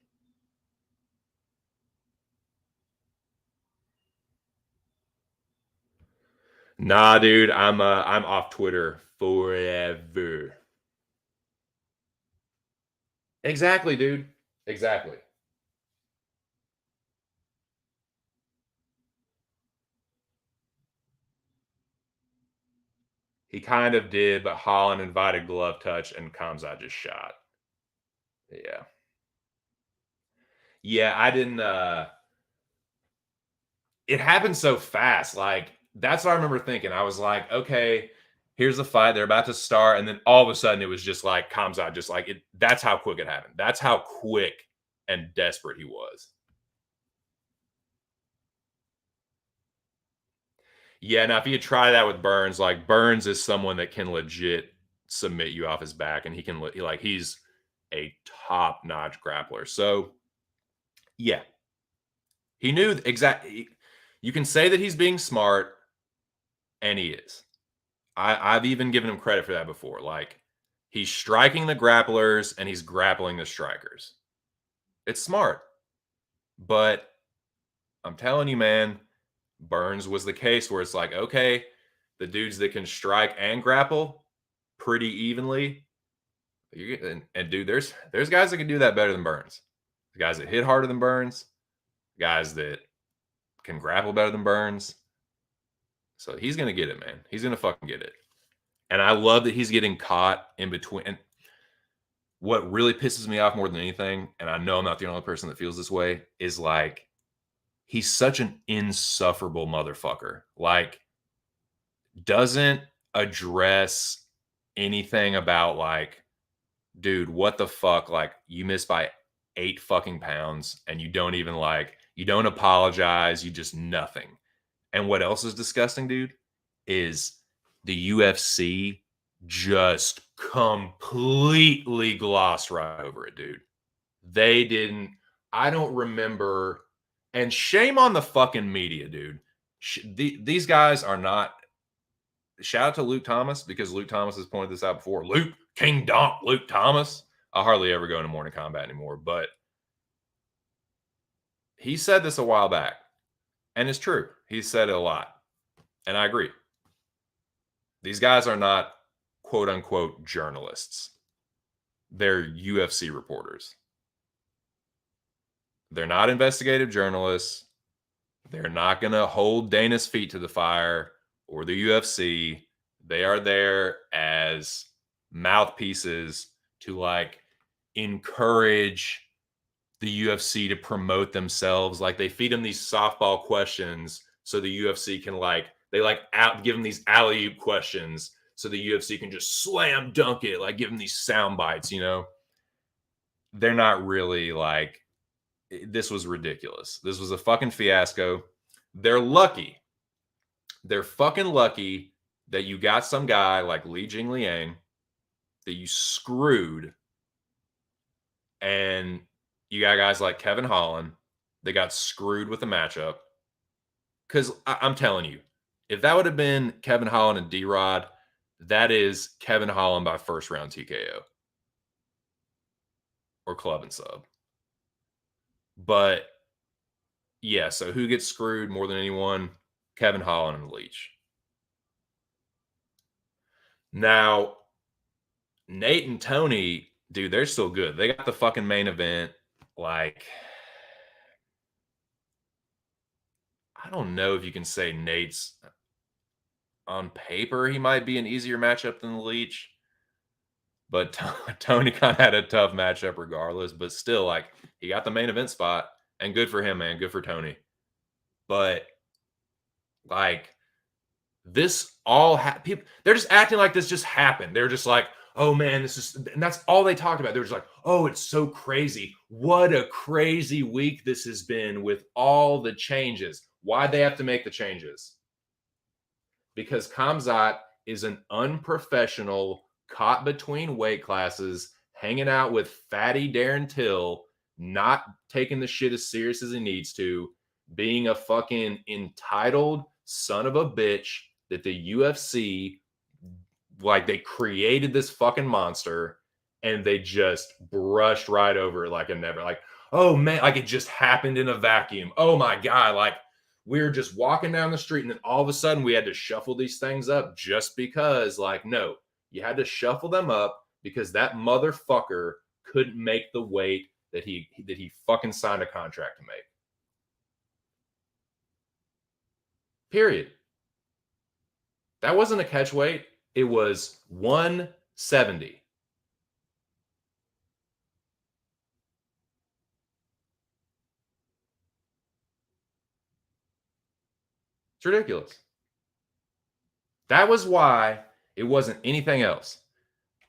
Nah, dude, I'm off Twitter forever. Exactly, dude. Exactly. He kind of did, but Holland invited glove touch and Kamzat just shot. Yeah. Yeah, I didn't it happened so fast. Like, that's what I remember thinking. I was like, okay, here's the fight. They're about to start. And then all of a sudden it was just like Kamzat, just like it. That's how quick it happened. That's how quick and desperate he was. Yeah, now if you try that with Burns, like Burns is someone that can legit submit you off his back, and he can like he's a top notch grappler. So yeah, he knew exactly. You can say that he's being smart, and he is. I've even given him credit for that before. Like he's striking the grapplers and he's grappling the strikers. It's smart, but I'm telling you, man, Burns was the case where it's like, okay, the dudes that can strike and grapple pretty evenly. And dude, there's guys that can do that better than Burns. The guys that hit harder than Burns, guys that can grapple better than Burns. So he's gonna get it, man. He's gonna fucking get it. And I love that he's getting caught in between. And what really pisses me off more than anything, and I know I'm not the only person that feels this way, is like he's such an insufferable motherfucker. Like doesn't address anything about like, dude, what the fuck? Like, you missed by 8 fucking pounds and you don't even like, you don't apologize. You just nothing. And what else is disgusting, dude, is the UFC just completely glossed right over it, dude. They didn't, I don't remember. And shame on the fucking media, dude. These guys are not, shout out to Luke Thomas because Luke Thomas has pointed this out before. Luke King Donk, Luke Thomas. I hardly ever go into morning combat anymore, but he said this a while back, and it's true. He said it a lot, and I agree. These guys are not quote unquote journalists. They're UFC reporters. They're not investigative journalists. They're not going to hold Dana's feet to the fire or the UFC. They are there as mouthpieces to like encourage the UFC to promote themselves. Like they feed them these softball questions so the UFC can like, they like out give them these alley-oop questions so the UFC can just slam dunk it, like give them these sound bites, you know? They're not really like, this was ridiculous. This was a fucking fiasco. They're lucky. They're fucking lucky that you got some guy like Li Jingliang that you screwed, and you got guys like Kevin Holland that got screwed with the matchup. Because I'm telling you, if that would have been Kevin Holland and D-Rod, that is Kevin Holland by first round TKO or club and sub. But yeah, so who gets screwed more than anyone? Kevin Holland and Leach. Now, Nate and Tony, dude, they're still good. They got the fucking main event. Like, I don't know if you can say Nate's on paper, he might be an easier matchup than the Leach. But Tony kind of had a tough matchup regardless. But still, like, he got the main event spot. And good for him, man. Good for Tony. But, like, this all people, they're just acting like this just happened. They're just like, oh man, this is, and that's all they talked about. They were just like, oh, it's so crazy. What a crazy week this has been with all the changes. Why'd they have to make the changes? Because Kamzat is an unprofessional, caught between weight classes, hanging out with fatty Darren Till, not taking the shit as serious as he needs to, being a fucking entitled son of a bitch that the UFC, like, they created this fucking monster and they just brushed right over it like a never, like, oh man, like it just happened in a vacuum. Oh my God, like we were just walking down the street and then all of a sudden we had to shuffle these things up just because, like, no, you had to shuffle them up because that motherfucker couldn't make the weight that he fucking signed a contract to make. Period. That wasn't a catch weight. It was 170. It's ridiculous. That was why It wasn't anything else.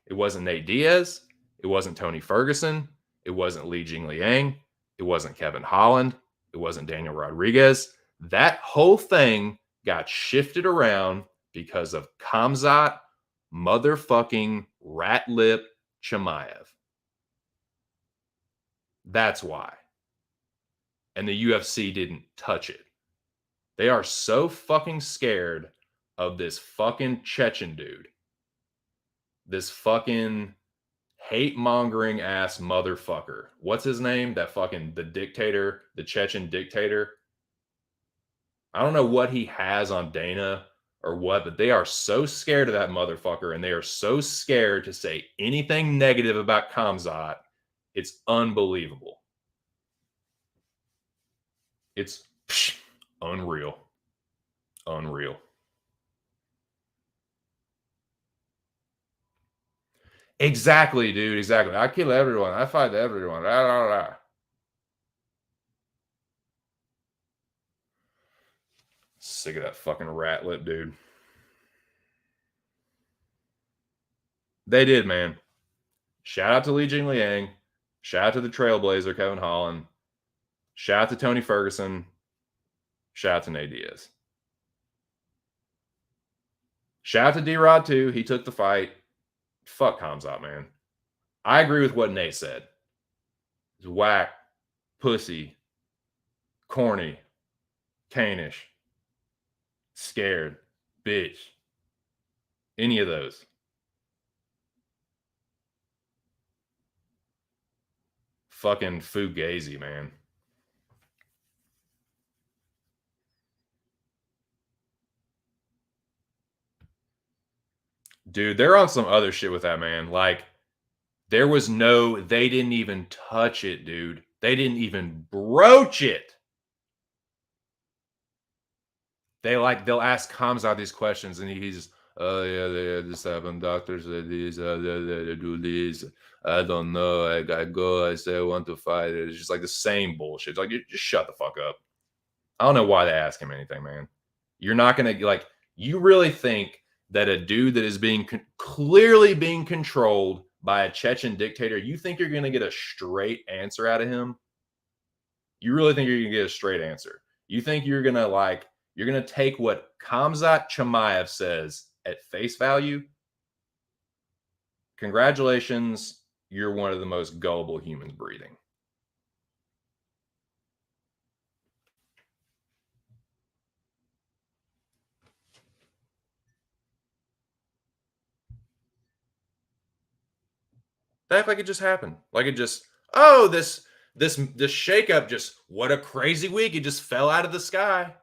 It wasn't Nate Diaz. It wasn't Tony Ferguson. It wasn't Li Jingliang. It wasn't Kevin Holland. It wasn't Daniel Rodriguez. That whole thing got shifted around because of Khamzat motherfucking rat lip Chimaev. That's why. And the UFC didn't touch it. They are so fucking scared of this fucking Chechen dude. This fucking hate-mongering ass motherfucker. What's his name? That fucking the dictator, the Chechen dictator. I don't know what he has on Dana or what, but they are so scared of that motherfucker, and they are so scared to say anything negative about Khamzat. It's unbelievable. It's unreal. Unreal. Exactly, dude. Exactly. I kill everyone. I fight everyone. Rah, rah, rah. Sick of that fucking rat lip, dude. They did, man. Shout out to Li Jingliang. Shout out to the Trailblazer, Kevin Holland. Shout out to Tony Ferguson. Shout out to Nate Diaz. Shout out to D-Rod, too. He took the fight. Fuck Khamzat, man. I agree with what Nate said. It's whack, pussy, corny, Canish, scared, bitch. Any of those. Fucking Fugazi, man. Dude, they're on some other shit with that, man. Like, they didn't even touch it, dude. They didn't even broach it. They'll ask Khamzat these questions, and he's, oh yeah, this happened. Doctors said this, they do this. I don't know. I go. I say I want to fight. It's just like the same bullshit. It's like, just shut the fuck up. I don't know why they ask him anything, man. You're not gonna like. You really think that a dude that is clearly being controlled by a Chechen dictator, you think you're gonna get a straight answer out of him? You really think you're gonna get a straight answer? You think you're gonna take what Khamzat Chimaev says at face value? Congratulations, you're one of the most gullible humans breathing. They act like it just happened. Like it just, oh, this shakeup just, what a crazy week. It just fell out of the sky.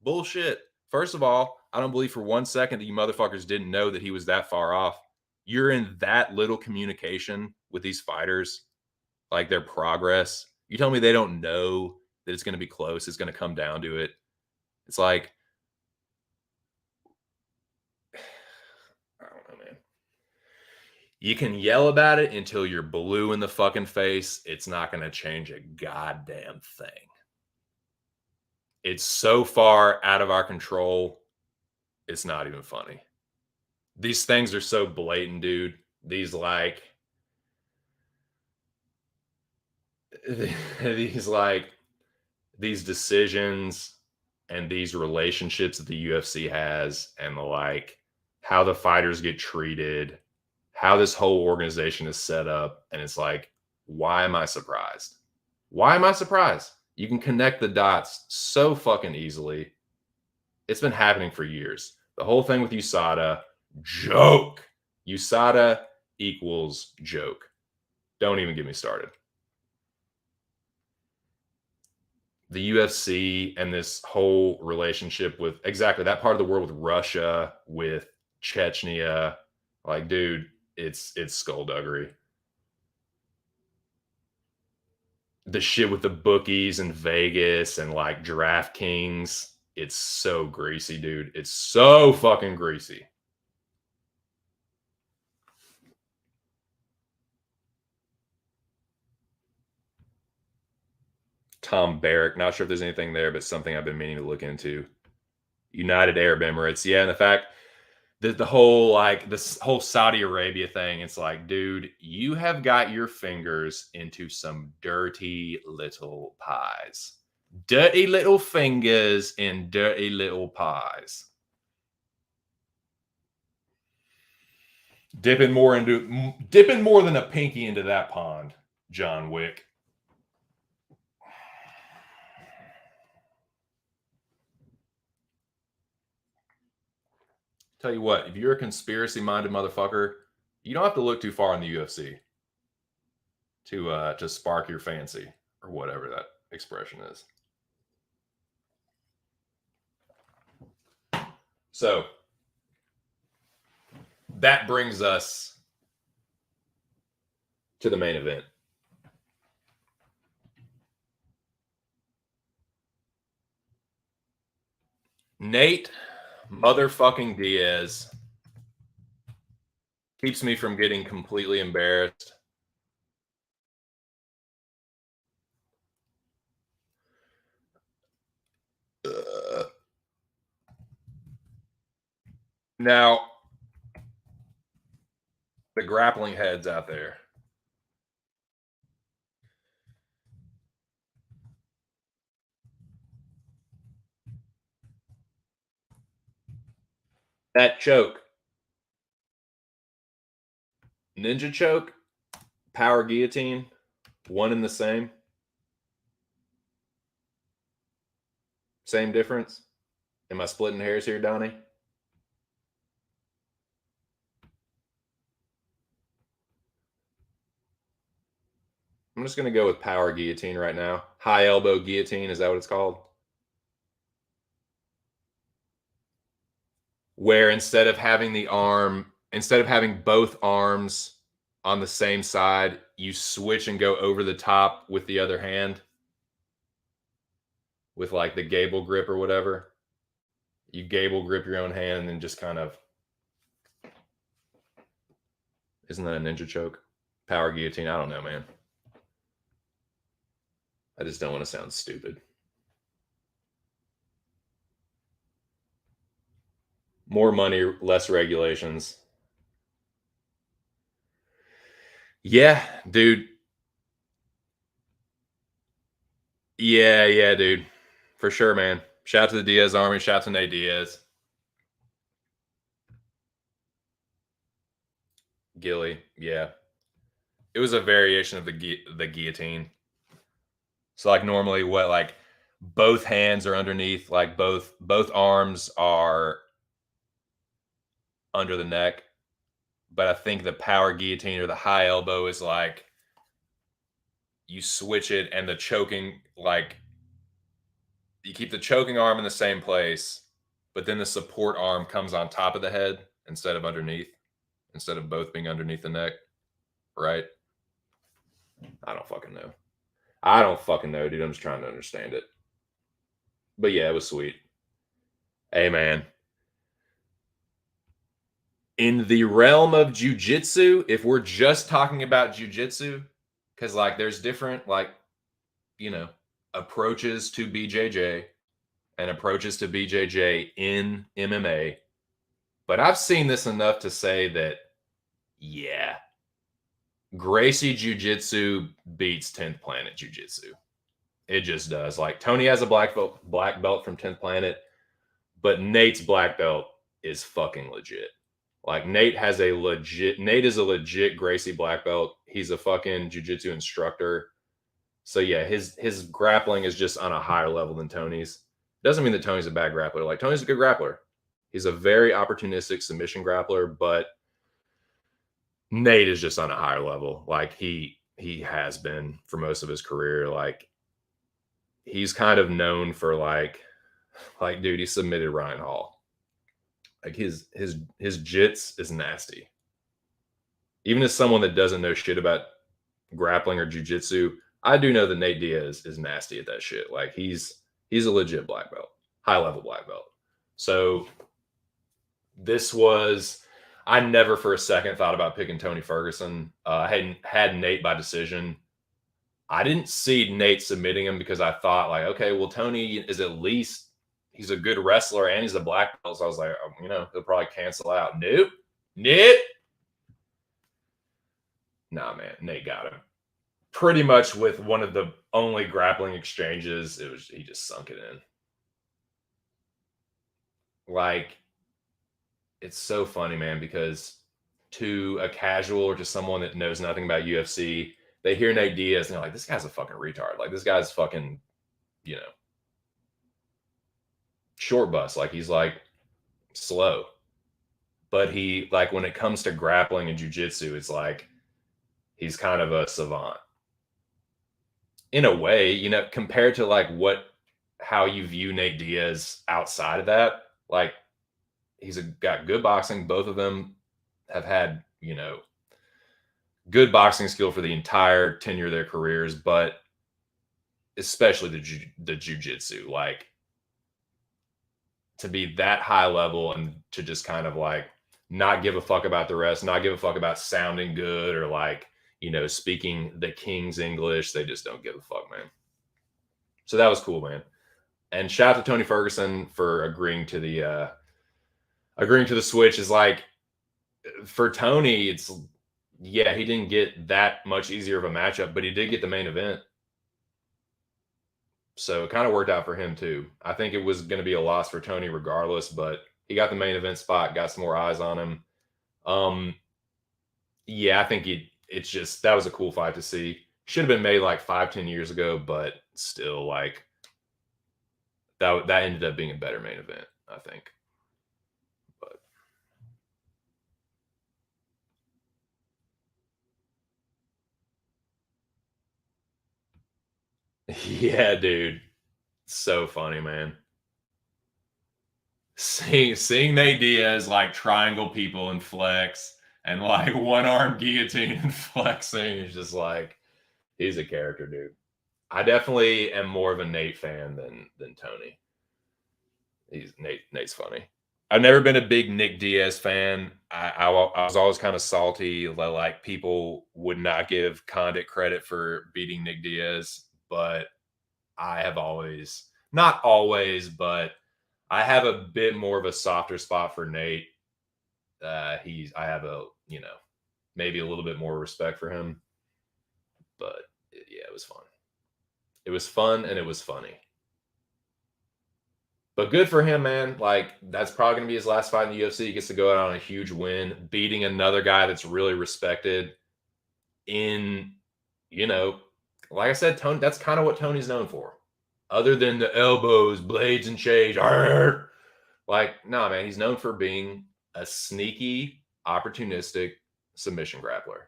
Bullshit. First of all, I don't believe for 1 second that you motherfuckers didn't know that he was that far off. You're in that little communication with these fighters, like their progress. You tell me they don't know that it's going to be close. It's going to come down to it. It's like, I don't know, man. You can yell about it until you're blue in the fucking face. It's not going to change a goddamn thing. It's so far out of our control. It's not even funny. These things are so blatant, dude. These these decisions and these relationships that the UFC has, and how the fighters get treated, how this whole organization is set up, and it's like, why am I surprised? Why am I surprised? You can connect the dots so fucking easily. It's been happening for years. The whole thing with USADA, joke. USADA equals joke. Don't even get me started. The UFC and this whole relationship with exactly that part of the world, with Russia, with Chechnya, like, dude, it's skullduggery. The shit with the bookies in Vegas and like DraftKings, it's so greasy, dude. It's so fucking greasy. Tom Barrack, not sure if there's anything there, but something I've been meaning to look into. United Arab Emirates, yeah, and the fact the whole like this whole Saudi Arabia thing. It's like, dude, you have got your fingers into some dirty little pies. Dirty little fingers in dirty little pies. Dipping more than a pinky into that pond, John Wick. Tell you what, if you're a conspiracy minded motherfucker, you don't have to look too far in the UFC to spark your fancy or whatever that expression is. So that brings us to the main event. Nate motherfucking Diaz keeps me from getting completely embarrassed. Now, the grappling heads out there. That choke. Ninja choke, power guillotine, one and the same. Same difference. Am I splitting hairs here, Donnie? I'm just going to go with power guillotine right now. High elbow guillotine, is that what it's called? Where instead of having both arms on the same side, you switch and go over the top with the other hand with like the gable grip or whatever. You gable grip your own hand and then just kind of. Isn't that a ninja choke? Power guillotine? I don't know, man. I just don't want to sound stupid. More money, less regulations. Yeah, dude. Yeah, dude. For sure, man. Shout out to the Diaz Army. Shout out to Nate Diaz. Gilly, yeah. It was a variation of the guillotine. So like normally like both hands are underneath, like both arms are under the neck. But I think the power guillotine or the high elbow is like you switch it and the choking, like you keep the choking arm in the same place, but then the support arm comes on top of the head instead of underneath, instead of both being underneath the neck, right? I don't fucking know. Dude. I'm just trying to understand it. But yeah, it was sweet. Hey, man. In the realm of jujitsu, if we're just talking about jujitsu, because like there's different like, approaches to BJJ and approaches to BJJ in MMA. But I've seen this enough to say that, yeah, Gracie Jiu-Jitsu beats 10th Planet Jiu-Jitsu. It just does. Like Tony has a black belt from 10th Planet, but Nate's black belt is fucking legit. Like Nate is a legit Gracie black belt. He's a fucking jiu-jitsu instructor. So yeah, his grappling is just on a higher level than Tony's. Doesn't mean that Tony's a bad grappler. Like Tony's a good grappler. He's a very opportunistic submission grappler, but Nate is just on a higher level. Like he has been for most of his career. Like he's kind of known for like dude, he submitted Ryan Hall. Like his jits is nasty. Even as someone that doesn't know shit about grappling or jiu-jitsu, I do know that Nate Diaz is nasty at that shit. Like he's a legit black belt, high level black belt. So I never for a second thought about picking Tony Ferguson. I had Nate by decision. I didn't see Nate submitting him because I thought like, okay, well, Tony is he's a good wrestler and he's a black belt. So I was like, he'll probably cancel out. Nope. Nope. Nah, man, Nate got him. Pretty much with one of the only grappling exchanges, he just sunk it in. Like, it's so funny, man, because to a casual or to someone that knows nothing about UFC, they hear Nate Diaz and they're like, this guy's a fucking retard. Like, this guy's fucking, short bus. Like, he's like slow. But he, like, when it comes to grappling and jujitsu, it's like he's kind of a savant. In a way, compared to like how you view Nate Diaz outside of that, like he's got good boxing. Both of them have had, good boxing skill for the entire tenure of their careers, but especially the jujitsu, like to be that high level and to just kind of like not give a fuck about the rest, not give a fuck about sounding good or like, speaking the King's English. They just don't give a fuck, man. So that was cool, man. And shout out to Tony Ferguson for agreeing to the switch. Is like, for Tony, it's, he didn't get that much easier of a matchup, but he did get the main event. So it kind of worked out for him too. I think it was going to be a loss for Tony regardless, but he got the main event spot, got some more eyes on him. I think it's just, that was a cool fight to see. Should have been made like 5-10 years ago, but still, like, that ended up being a better main event, I think. But yeah, dude, so funny, man. Seeing Nate Diaz like triangle people and flex and like one arm guillotine and flexing is just like, he's a character, dude. I definitely am more of a Nate fan than Tony. Nate's funny. I've never been a big Nick Diaz fan. I was always kind of salty that like people would not give Condit credit for beating Nick Diaz, but I have always, not always, but I have a bit more of a softer spot for Nate. I have maybe a little bit more respect for him, but it was fun. It was fun and it was funny. But good for him, man. Like, that's probably going to be his last fight in the UFC. He gets to go out on a huge win, beating another guy that's really respected in, like I said, Tony, that's kind of what Tony's known for. Other than the elbows, blades, and shades. Like, nah, man, he's known for being a sneaky, opportunistic submission grappler.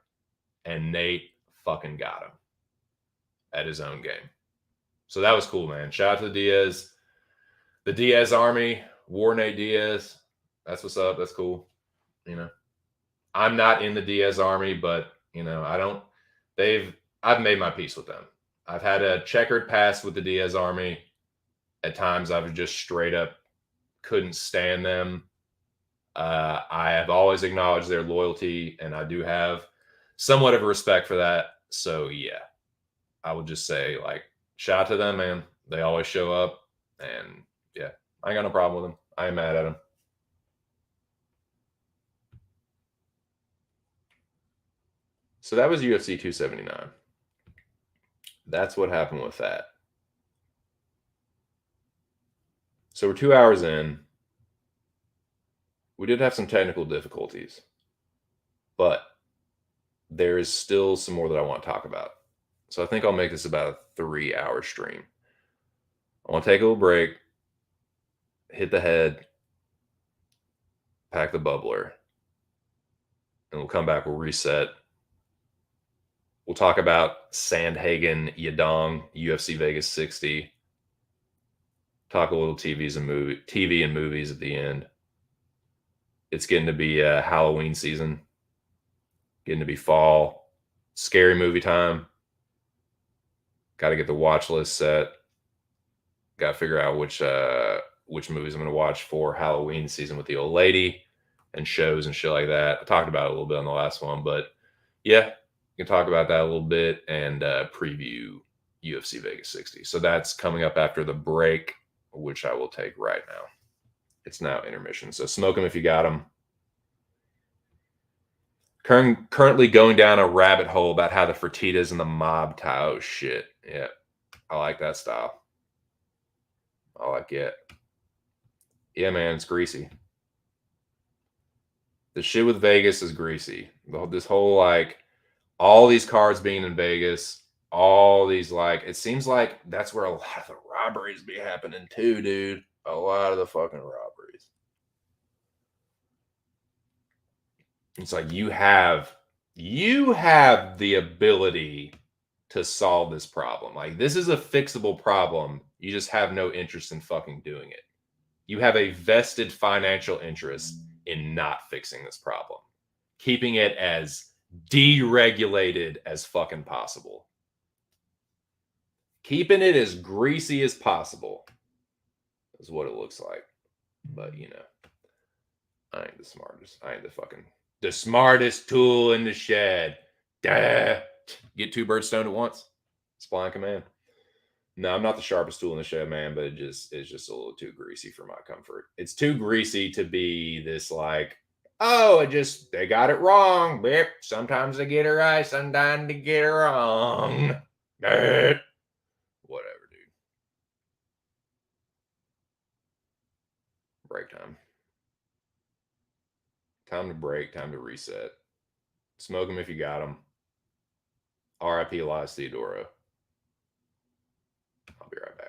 And Nate fucking got him at his own game. So that was cool, man. Shout out to the Diaz. The Diaz Army, War Nate Diaz. That's what's up. That's cool. I'm not in the Diaz Army, but I've made my peace with them. I've had a checkered past with the Diaz Army. At times I've just straight up couldn't stand them. I have always acknowledged their loyalty, and I do have somewhat of a respect for that. So yeah, I would just say, like, shout out to them, man. They always show up, and yeah, I ain't got no problem with them. I ain't mad at them. So that was UFC 279. That's what happened with that. So we're 2 hours in. We did have some technical difficulties, but there is still some more that I want to talk about. So I think I'll make this about a 3-hour stream. I want to take a little break, hit the head, pack the bubbler, and we'll come back. We'll reset. We'll talk about Sandhagen Yadong, UFC Vegas 60. Talk a little TV and movies at the end. It's getting to be Halloween season. Getting to be fall. Scary movie time. Got to get the watch list set. Got to figure out which movies I'm going to watch for Halloween season with the old lady and shows and shit like that. I talked about it a little bit on the last one, but yeah, we can talk about that a little bit and preview UFC Vegas 60. So that's coming up after the break. which I will take right now. It's now intermission, so smoke them if you got them. Currently going down a rabbit hole about how the Fertitas and the mob tie. Oh shit, yeah, I like that style. I like it. Yeah, man, it's greasy. The shit with Vegas is greasy. This whole like all these cards being in Vegas, all these like it seems like that's where a lot of the robberies be happening too, dude. A lot of the fucking robberies. It's like you have the ability to solve this problem. Like this is a fixable problem. You just have no interest in fucking doing it. You have a vested financial interest in not fixing this problem, keeping it as deregulated as fucking possible, keeping it as greasy as possible is what it looks like. But you know, I ain't the smartest. I ain't the smartest tool in the shed. Duh. Get two birds stoned at once. Supply and command. No, I'm not the sharpest tool in the shed, man, but it's just a little too greasy for my comfort. It's too greasy to be this like, oh, they got it wrong. Bip. Sometimes they get it right, sometimes they get it wrong. Whatever, dude. Break time. Time to break, time to reset. Smoke them if you got them. R.I.P. Elias Theodoro. I'll be right back.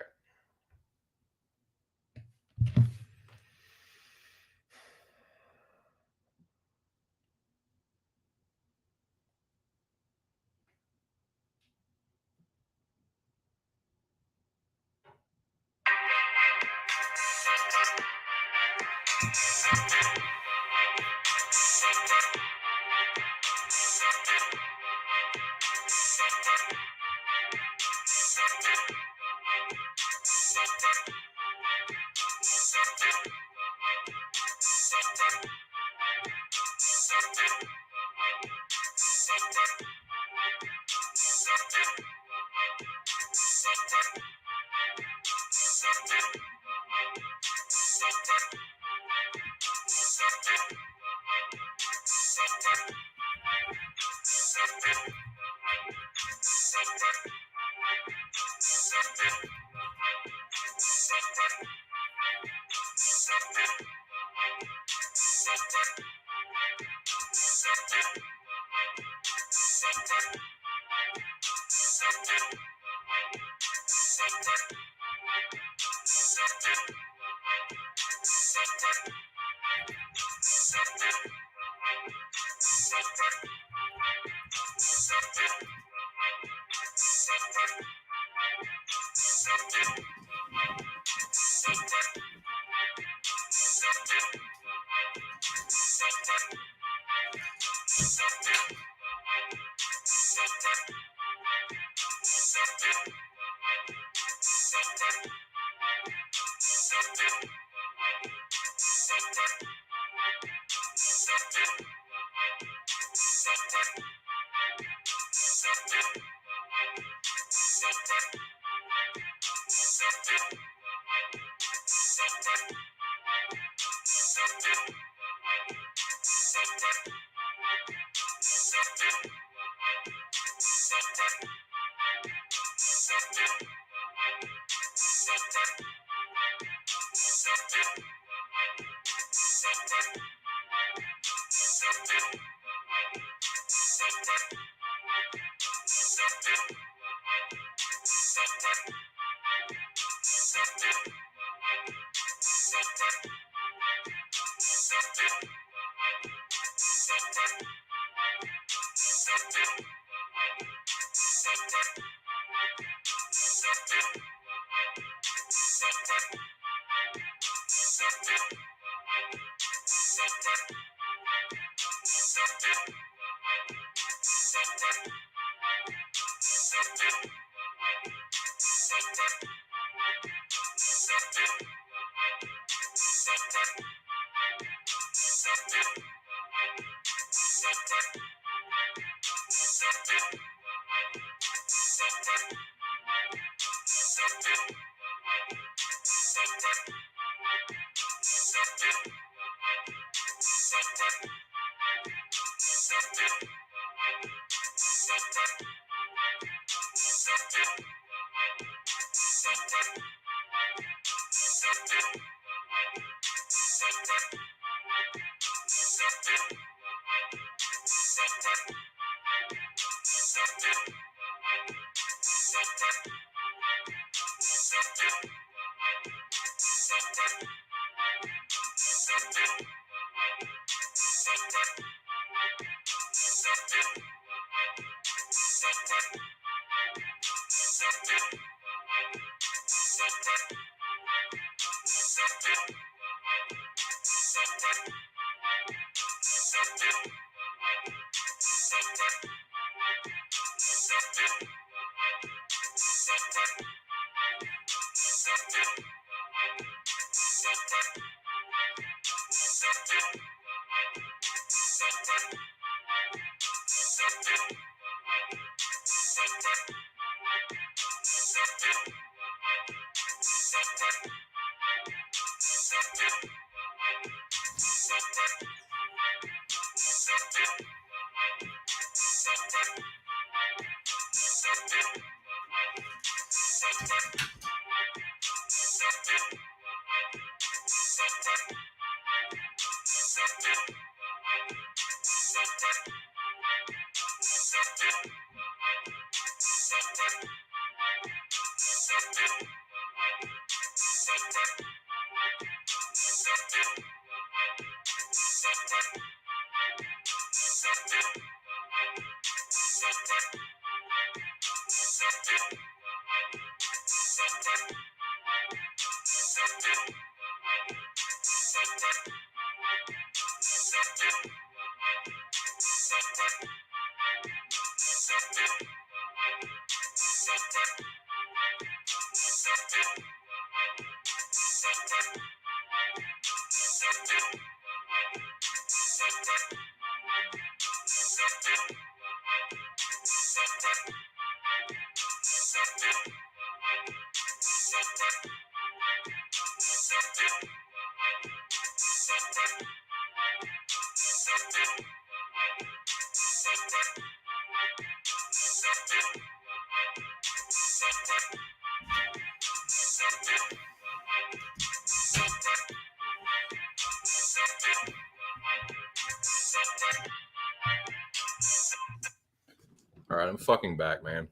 All right, I'm fucking back, man.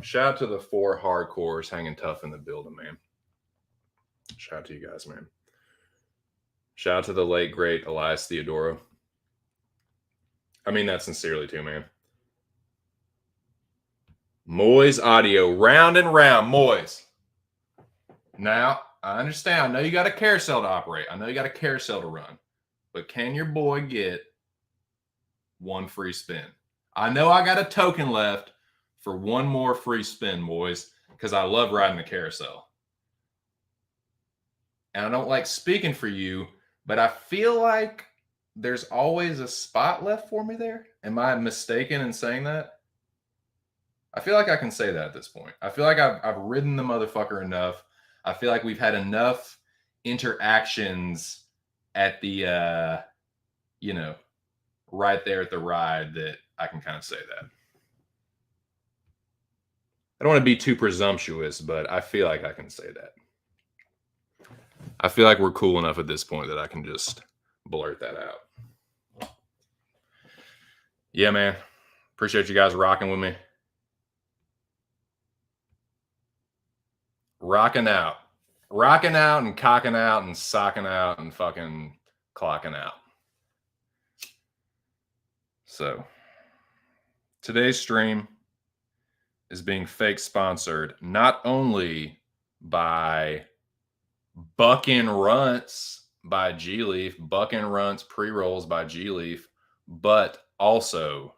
Shout out to the 4 hardcores hanging tough in the building, man. Shout out to you guys, man. Shout out to the late, great Elias Theodoro. I mean that sincerely, too, man. Moy's audio, round and round, Moy's. Now, I understand. I know you got a carousel to operate. I know you got a carousel to run. But can your boy get one free spin? I know I got a token left for one more free spin, boys, because I love riding the carousel. And I don't like speaking for you, but I feel like there's always a spot left for me there. Am I mistaken in saying that? I feel like I can say that at this point. I feel like I've ridden the motherfucker enough. I feel like we've had enough interactions at the, right there at the ride that I can kind of say that. I don't want to be too presumptuous, but I feel like I can say that. I feel like we're cool enough at this point that I can just blurt that out. Yeah, man. Appreciate you guys rocking with me. Rocking out and cocking out and socking out and fucking clocking out. So today's stream is being fake sponsored not only by Buckin' Runts by G-Leaf, Buckin' Runts pre-rolls by G-Leaf, but also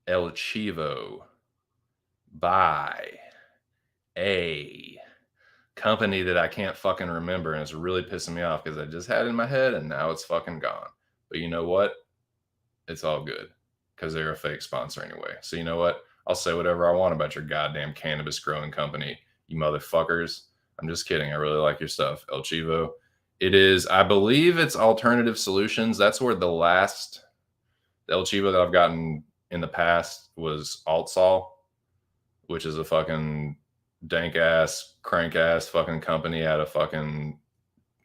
El Chivo by a company that I can't fucking remember, and it's really pissing me off because I just had it in my head and now it's fucking gone. But you know what? It's all good because they're a fake sponsor anyway. So you know what? I'll say whatever I want about your goddamn cannabis growing company, you motherfuckers. I'm just kidding. I really like your stuff, El Chivo. It is, I believe it's Alternative Solutions. That's where the last El Chivo that I've gotten in the past was Altsol, which is a fucking dank ass, crank ass fucking company out of fucking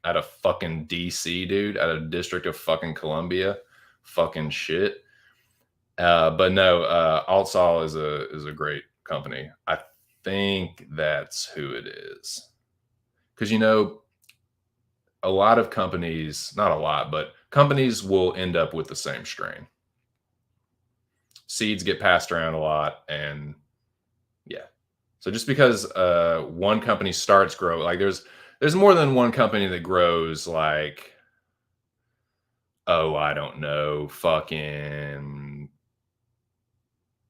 DC, dude, out of District of fucking Columbia. Fucking shit. But no, Altsol is a great company. I think that's who it is. Because a lot of companies, not a lot, but companies will end up with the same strain. Seeds get passed around a lot, and yeah. So just because one company starts grow, like there's more than one company that grows like, oh, I don't know, fucking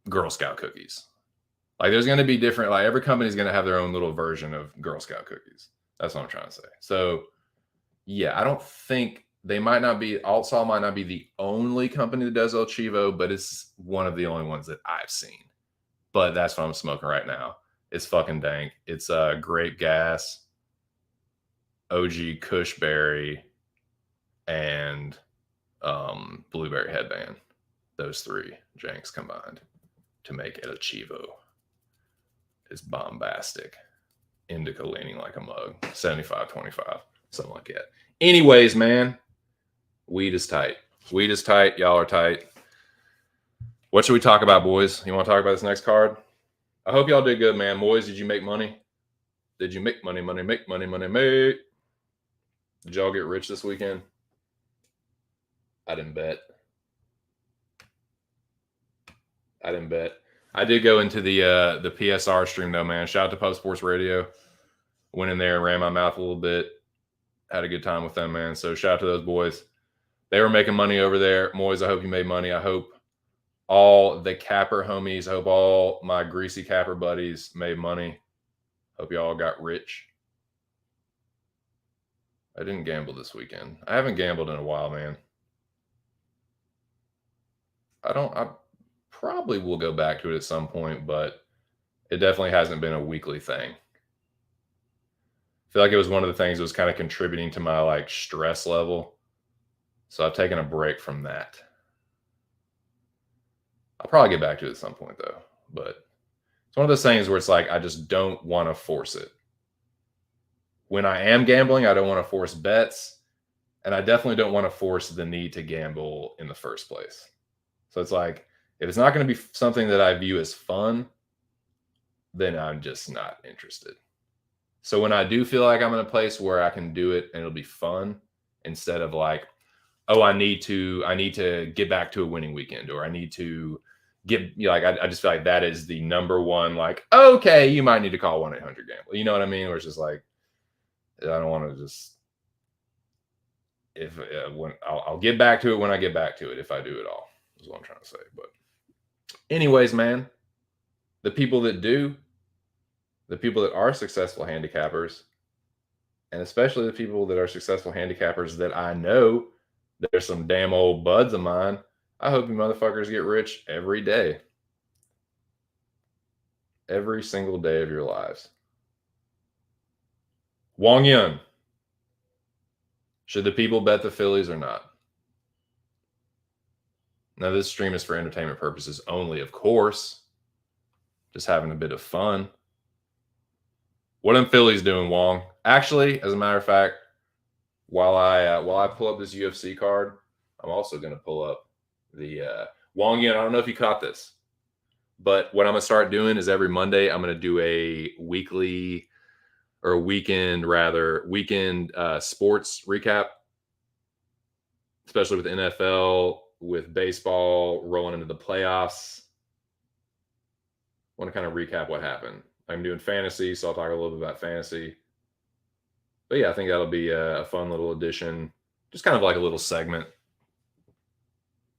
Girl Scout cookies. Like there's going to be different, like every company's going to have their own little version of Girl Scout cookies. That's what I'm trying to say. So yeah, I don't think Altsol might not be the only company that does El Chivo, but it's one of the only ones that I've seen. But that's what I'm smoking right now. It's fucking dank. It's grape gas, OG Kushberry, and blueberry headband. Those three janks combined to make El Chivo. It's bombastic. Indica leaning like a mug. 75-25. Something like that. Anyways, man, weed is tight. Weed is tight. Y'all are tight. What should we talk about, boys? You want to talk about this next card? I hope y'all did good, man. Boys, did you make money? Did you make money, make money, make? Did y'all get rich this weekend? I didn't bet. I did go into the PSR stream, though, man. Shout out to Pub Sports Radio. Went in there and ran my mouth a little bit. Had a good time with them, man. So shout out to those boys. They were making money over there. Moys, I hope you made money. I hope all the capper homies, I hope all my greasy capper buddies made money. Hope y'all got rich. I didn't gamble this weekend. I haven't gambled in a while, man. I probably will go back to it at some point, but it definitely hasn't been a weekly thing. I feel like it was one of the things that was kind of contributing to my like stress level. So I've taken a break from that. I'll probably get back to it at some point though, but it's one of those things where it's like, I just don't want to force it. When I am gambling, I don't want to force bets, and I definitely don't want to force the need to gamble in the first place. So it's like, if it's not going to be something that I view as fun, then I'm just not interested. So when I do feel like I'm in a place where I can do it and it'll be fun, instead of like, oh, I need to get back to a winning weekend, or I need to get, I just feel like that is the number one, like, okay, you might need to call 1-800-GAMBLE. You know what I mean? Where it's just like, I don't want to just, when I'll get back to it when I get back to it, if I do it all, is what I'm trying to say. But anyways, man, the people that are successful handicappers, and especially the people that are successful handicappers that I know, there's some damn old buds of mine. I hope you motherfuckers get rich every day. Every single day of your lives. Wong Yun. Should the people bet the Phillies or not? Now, this stream is for entertainment purposes only, of course. Just having a bit of fun. What them Phillies doing, Wong? Actually, as a matter of fact, while I pull up this UFC card, I'm also going to pull up the Wong Yin. I don't know if you caught this, but what I'm going to start doing is every Monday, I'm going to do a weekend sports recap, especially with NFL, with baseball rolling into the playoffs. I want to kind of recap what happened. I'm doing fantasy, so I'll talk a little bit about fantasy. But yeah, I think that'll be a fun little addition, just kind of like a little segment.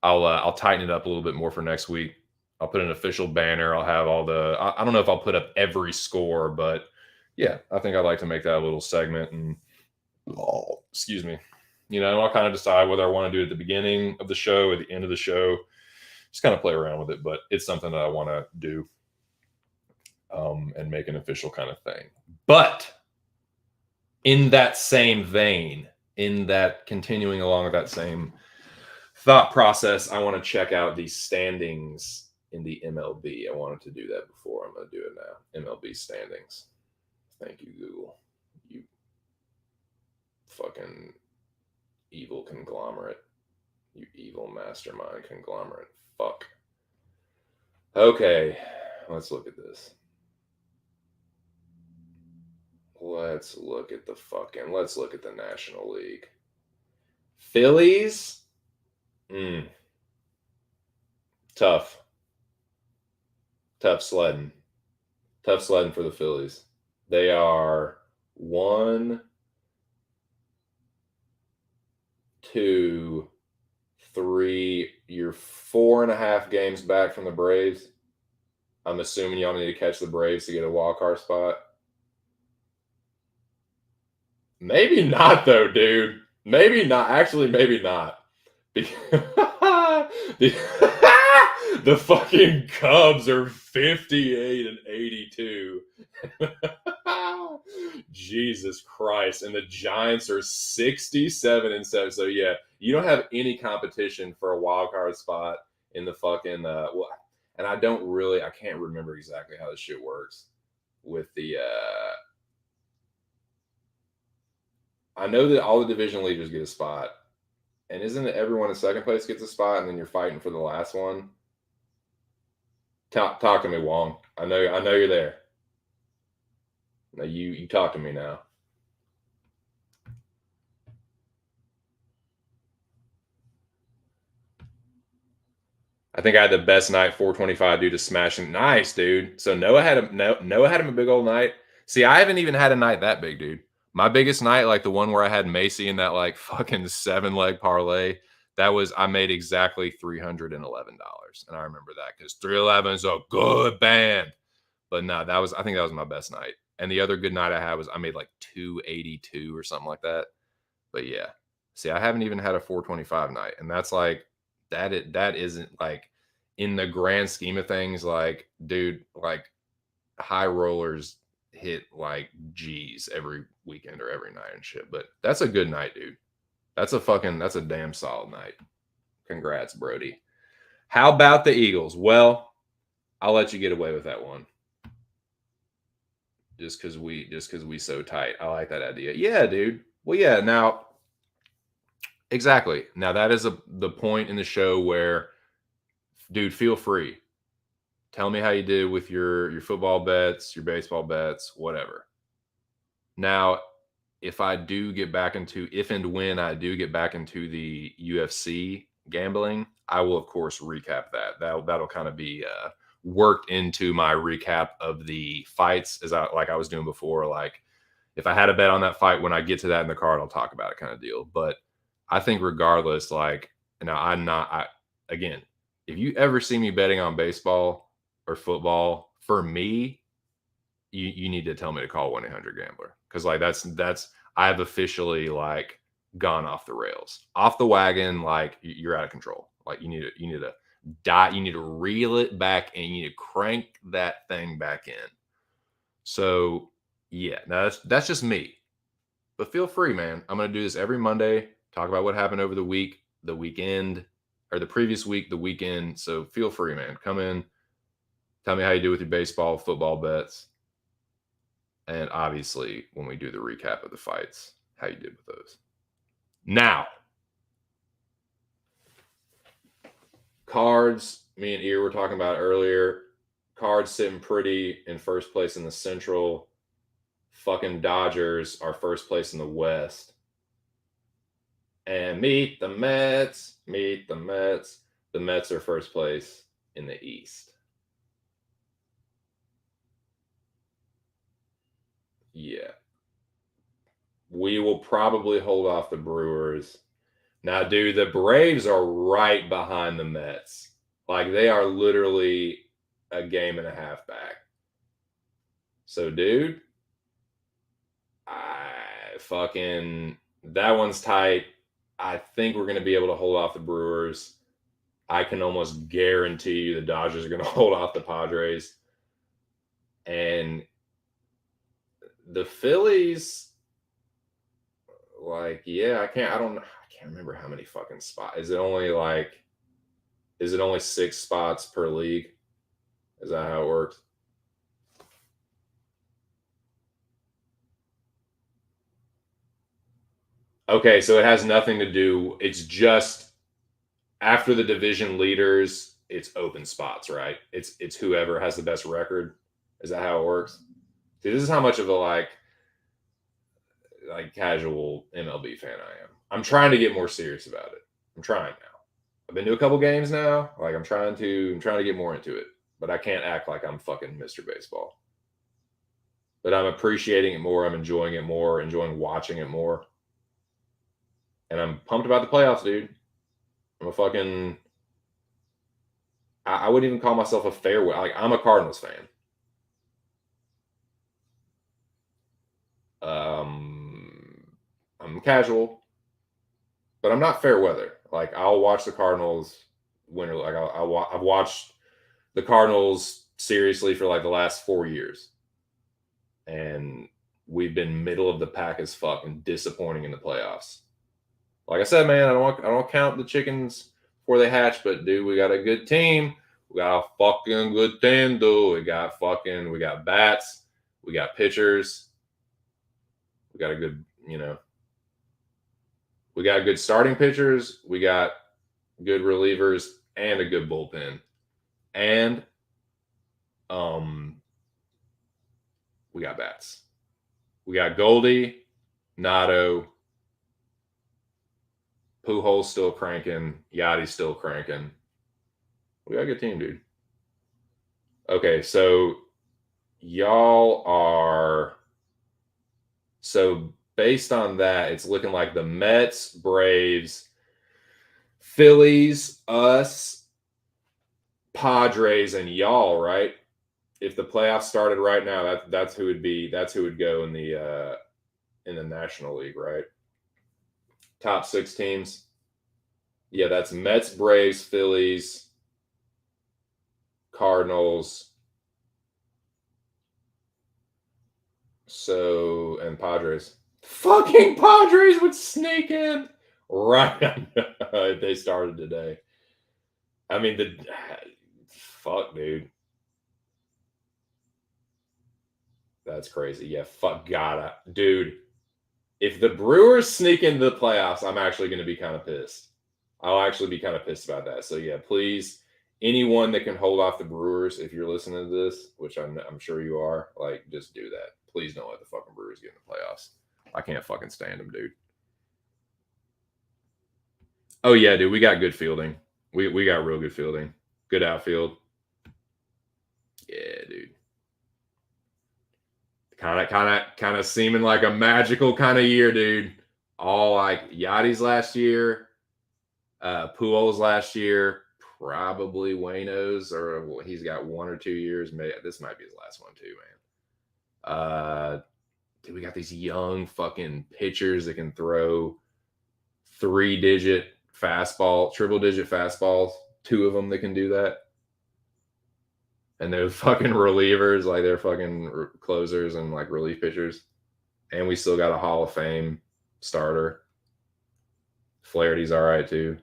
I'll tighten it up a little bit more for next week. I'll put an official banner. I'll have all I don't know if I'll put up every score, but yeah, I think I'd like to make that a little segment. And excuse me, I'll kind of decide whether I want to do it at the beginning of the show or the end of the show. Just kind of play around with it, but it's something that I want to do and make an official kind of thing. But in that same vein, in that continuing along with that same thought process, I want to check out the standings in the MLB. I wanted to do that before. I'm going to do it now. MLB standings. Thank you, Google. You fucking evil conglomerate. You evil mastermind conglomerate. Fuck. Okay, let's look at this. Let's look at the National League. Phillies? Tough. Tough sledding. Tough sledding for the Phillies. They are 1, 2, 3. You're 4.5 games back from the Braves. I'm assuming y'all need to catch the Braves to get a wild card spot. Maybe not, though, dude. Maybe not. Actually, maybe not. the, the fucking Cubs are 58-82. Jesus Christ. And the Giants are 67-7. So yeah, you don't have any competition for a wild card spot in the fucking and I can't remember exactly how this shit works with the I know that all the division leaders get a spot. And isn't it everyone in second place gets a spot and then you're fighting for the last one? Talk to me, Wong. I know you're there. Now you talk to me now. I think I had the best night, 425 due to smashing. Nice, dude. So Noah had him a big old night. See, I haven't even had a night that big, dude. My biggest night, like the one where I had Macy in that like fucking 7-leg parlay, I made exactly $311. And I remember that because 311 is a good band. But no, I think that was my best night. And the other good night I had was I made like 282 or something like that. But yeah. See, I haven't even had a 425 night. And that's like that isn't like in the grand scheme of things, like, dude, like high rollers hit like G's every weekend or every night and shit. But that's a good night, dude. That's a damn solid night. Congrats, Brody. How about the Eagles? Well, I'll let you get away with that one. Just because we so tight. I like that idea. Yeah, dude. Well, yeah, now exactly. Now that is the point in the show where, dude, feel free. Tell me how you did with your football bets, your baseball bets, whatever. Now, if and when I do get back into the UFC gambling, I will of course recap that. That'll kind of be worked into my recap of the fights as I was doing before. Like if I had a bet on that fight, when I get to that in the card, I'll talk about it kind of deal. But I think regardless, like now again, if you ever see me betting on baseball or football, for me, you need to tell me to call 1-800-GAMBLER because like that's I've officially like gone off the rails, off the wagon. Like you're out of control. Like you need to die. You need to reel it back and you need to crank that thing back in. So yeah, now that's just me. But feel free, man. I'm gonna do this every Monday. Talk about what happened over the week, the weekend, or the previous week, the weekend. So feel free, man. Come in, tell me how you do with your baseball, football bets. And obviously, when we do the recap of the fights, how you did with those. Now, cards, me and Ear were talking about earlier. Cards sitting pretty in first place in the Central. Fucking Dodgers are first place in the West. And meet the Mets. The Mets are first place in the East. Yeah. We will probably hold off the Brewers. Now, dude, the Braves are right behind the Mets. Like, they are literally a game and a half back. So, dude, that one's tight. I think we're going to be able to hold off the Brewers. I can almost guarantee you the Dodgers are going to hold off the Padres. And the Phillies, Like, yeah, I can't remember how many fucking spots. Is it only 6 spots per league? Is that how it works? Okay, so it has nothing to do. It's just after the division leaders, it's open spots, right? It's whoever has the best record. Is that how it works? See, this is how much of a like casual MLB fan I am. I'm trying to get more serious about it. I'm trying now. I've been to a couple games now. Like I'm trying to get more into it. But I can't act like I'm fucking Mr. Baseball. But I'm appreciating it more. I'm enjoying it more, enjoying watching it more. And I'm pumped about the playoffs, dude. I'm a fucking I wouldn't even call myself a fair weather. Like I'm a Cardinals fan. I'm casual, but I'm not fair weather. Like I'll watch the Cardinals winter. Like I've watched the Cardinals seriously for like the last 4 years, and we've been middle of the pack as fuck and disappointing in the playoffs. Like I said, man, I don't count the chickens before they hatch, but dude, we got a good team. We got a fucking good team, dude. We got bats, we got pitchers, we got a good, we got good starting pitchers, we got good relievers, and a good bullpen, and we got bats. We got Goldie, Nato, Pujols still cranking, Yachty's still cranking. We got a good team, dude. Okay, so y'all are so based on that, it's looking like the Mets, Braves, Phillies, us, Padres, and y'all, right? If the playoffs started right now, that's who would be. That's who would go in the National League, right? Top 6 teams. Yeah, that's Mets, Braves, Phillies, Cardinals. So and Padres. Fucking Padres would sneak in right if they started today. I mean the fuck, dude. That's crazy. Yeah, fuck gotta. Dude, if the Brewers sneak into the playoffs, I'm actually going to be kind of pissed. I'll actually be kind of pissed about that. So yeah, please, anyone that can hold off the Brewers, if you're listening to this, which I'm sure you are, like just do that. Please don't let the fucking Brewers get in the playoffs. I can't fucking stand them, dude. Oh yeah, dude, we got good fielding. We got real good fielding. Good outfield. Yeah, dude. Kind of seeming like a magical kind of year, dude. All like Yachty's last year, Pujols last year, probably Wayno's, or he's got 1 or 2 years. Maybe this might be his last one too, man. Dude, we got these young fucking pitchers that can throw 3-digit fastball, triple-digit fastballs. 2 of them that can do that, and they're fucking relievers, like they're fucking closers and like relief pitchers. And we still got a Hall of Fame starter. Flaherty's all right too.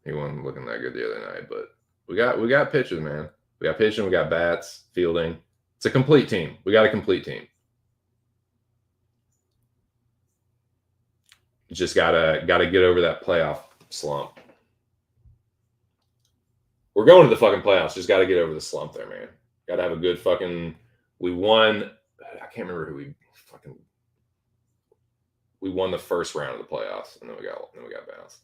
He wasn't looking that good the other night, but we got pitchers, man. We got pitching, we got bats, fielding. It's a complete team. We got a complete team. Just gotta get over that playoff slump. We're going to the fucking playoffs. Just got to get over the slump there, man. Got to have a good fucking. We won. I can't remember who we won the first round of the playoffs, and then we got bounced.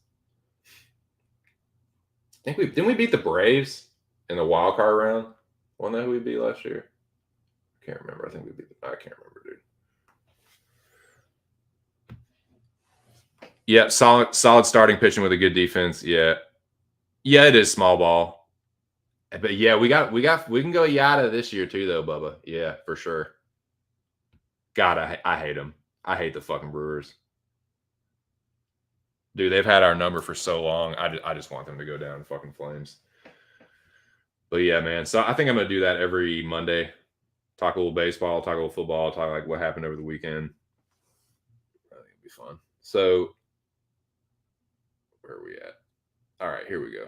I think didn't we beat the Braves in the wild card round? Wasn't that who we beat last year? I can't remember. I think we beat. I can't remember, dude. Yeah, solid starting pitching with a good defense. Yeah, it is small ball. But yeah, we can go Yada this year too, though, Bubba. Yeah, for sure. God, I hate them. I hate the fucking Brewers. Dude, they've had our number for so long. I just want them to go down in fucking flames. But yeah, man. So I think I'm gonna do that every Monday. Talk a little baseball, talk a little football, talk like what happened over the weekend. I think it'll be fun. So where are we at? All right, here we go.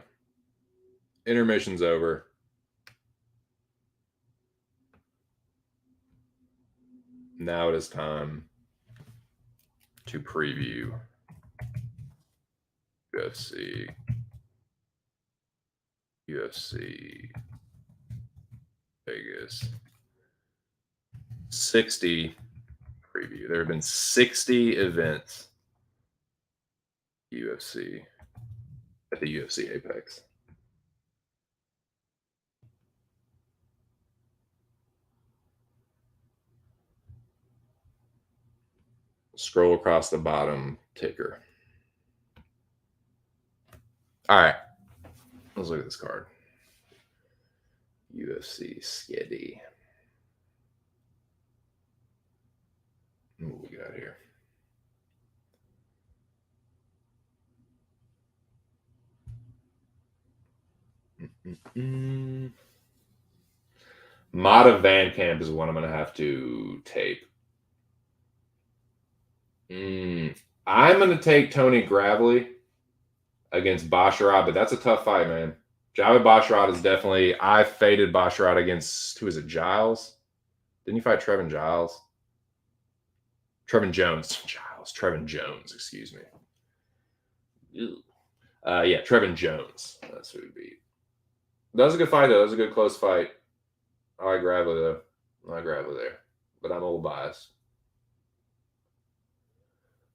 Intermission's over. Now it is time to preview UFC, UFC Vegas 60 preview. There have been 60 events UFC at the UFC Apex. Scroll across the bottom ticker. All right, let's look at this card. UFC Skiddy. What we got here? Mata Van Camp is one I'm going to have to tape. I'm going to take Tony Gravely against Basharat, but that's a tough fight, man. Javid Basharat is definitely. I faded Basharat against, who is it, Giles? Didn't he fight Trevin Giles? Trevin Jones. Giles. Trevin Jones, excuse me. Yeah, Trevin Jones. That's who he beat. That was a good fight, though. That was a good close fight. I like Gravely, though. I like Gravely there. But I'm a little biased.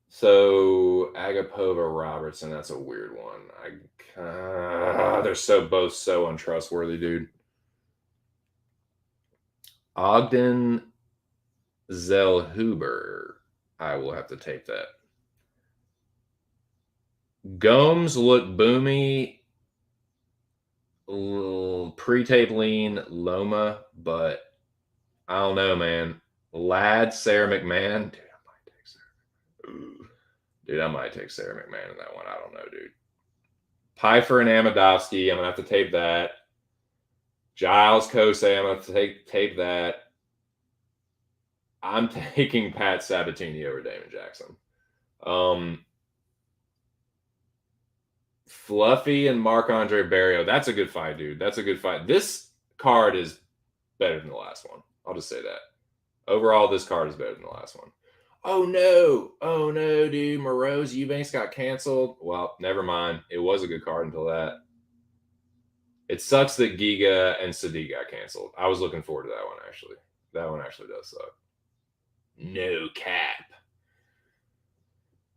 So Agapova Robertson, that's a weird one. They're both so untrustworthy, dude. Ogden Zellhuber. I will have to tape that. Gomes looked boomy. Pre-tape lean Loma, but I don't know, man. Lad Sarah McMahon. Dude, I might take Sarah McMahon in that one. I don't know, dude. Pfeiffer and Amadovsky, I'm going to have to tape that. Giles Kosei, I'm going to have to tape that. I'm taking Pat Sabatini over Damon Jackson. Fluffy and Marc-Andre Barrio. That's a good fight, dude. That's a good fight. This card is better than the last one. I'll just say that. Overall, this card is better than the last one. Oh no, dude. Moroz Eubanks got canceled. Well, never mind. It was a good card until that. It sucks that Giga and Sadiq got canceled. I was looking forward to that one, actually. That one actually does suck. No cap.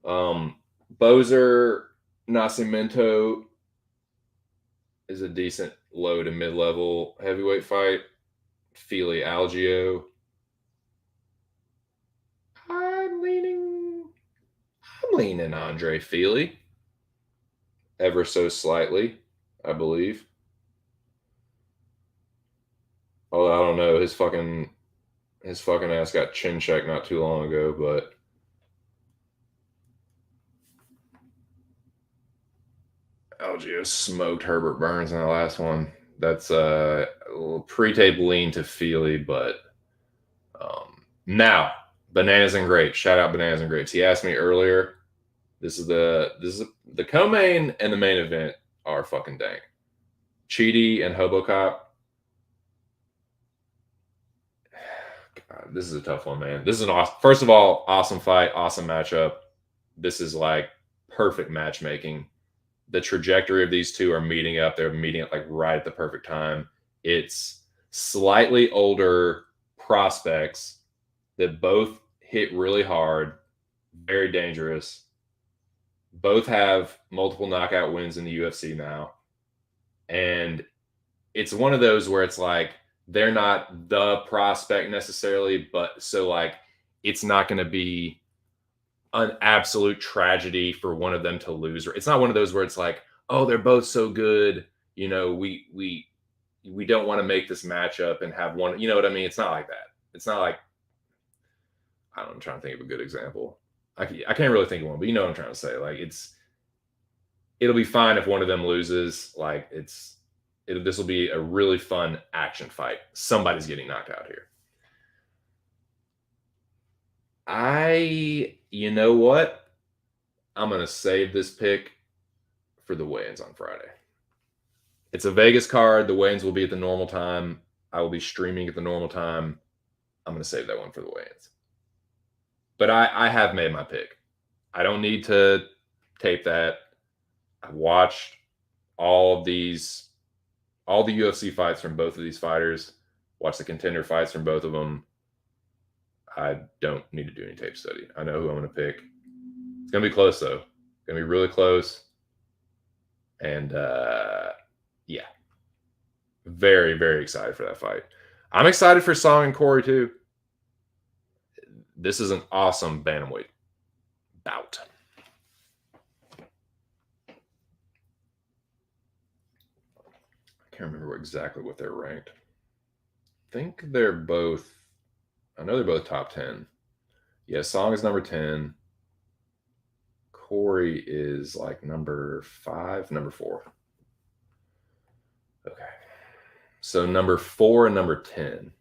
Bozer Nascimento is a decent low to mid-level heavyweight fight. Feely Algio. I'm leaning Andre Feely. Ever so slightly, I believe. Oh, I don't know. His fucking ass got chin checked not too long ago, but Algio smoked Herbert Burns in the last one. That's a little pre-tape lean to Feely, but now Bananas and Grapes. Shout out Bananas and Grapes. He asked me earlier. This is the co-main and the main event are fucking dank. Cheaty and Hobocop. God, this is a tough one, man. This is an awesome. First of all, awesome fight, awesome matchup. This is like perfect matchmaking. The trajectory of these two are meeting up. They're meeting up like right at the perfect time. It's slightly older prospects that both hit really hard, very dangerous. Both have multiple knockout wins in the UFC now. And it's one of those where it's like they're not the prospect necessarily, but so like it's not going to be an absolute tragedy for one of them to lose. It's not one of those where it's like, oh, they're both so good, you know, we don't want to make this matchup and have one, you know what I mean? It's not like that. It's not like, I don't know, I'm trying to think of a good example. I can't really think of one, but you know what I'm trying to say. Like it'll be fine if one of them loses. Like this will be a really fun action fight. Somebody's getting knocked out here. You know what? I'm going to save this pick for the weigh-ins on Friday. It's a Vegas card. The weigh-ins will be at the normal time. I will be streaming at the normal time. I'm going to save that one for the weigh-ins. But I have made my pick. I don't need to tape that. I watched all the UFC fights from both of these fighters. Watched the contender fights from both of them. I don't need to do any tape study. I know who I'm going to pick. It's going to be close, though. It's going to be really close. And yeah, very, very excited for that fight. I'm excited for Song and Corey, too. This is an awesome bantamweight bout. I can't remember exactly what they're ranked. I think they're both, I know they're both top 10. Yeah, Song is number 10. Corey is like number 5, number 4. Okay. So number 4 and number 10.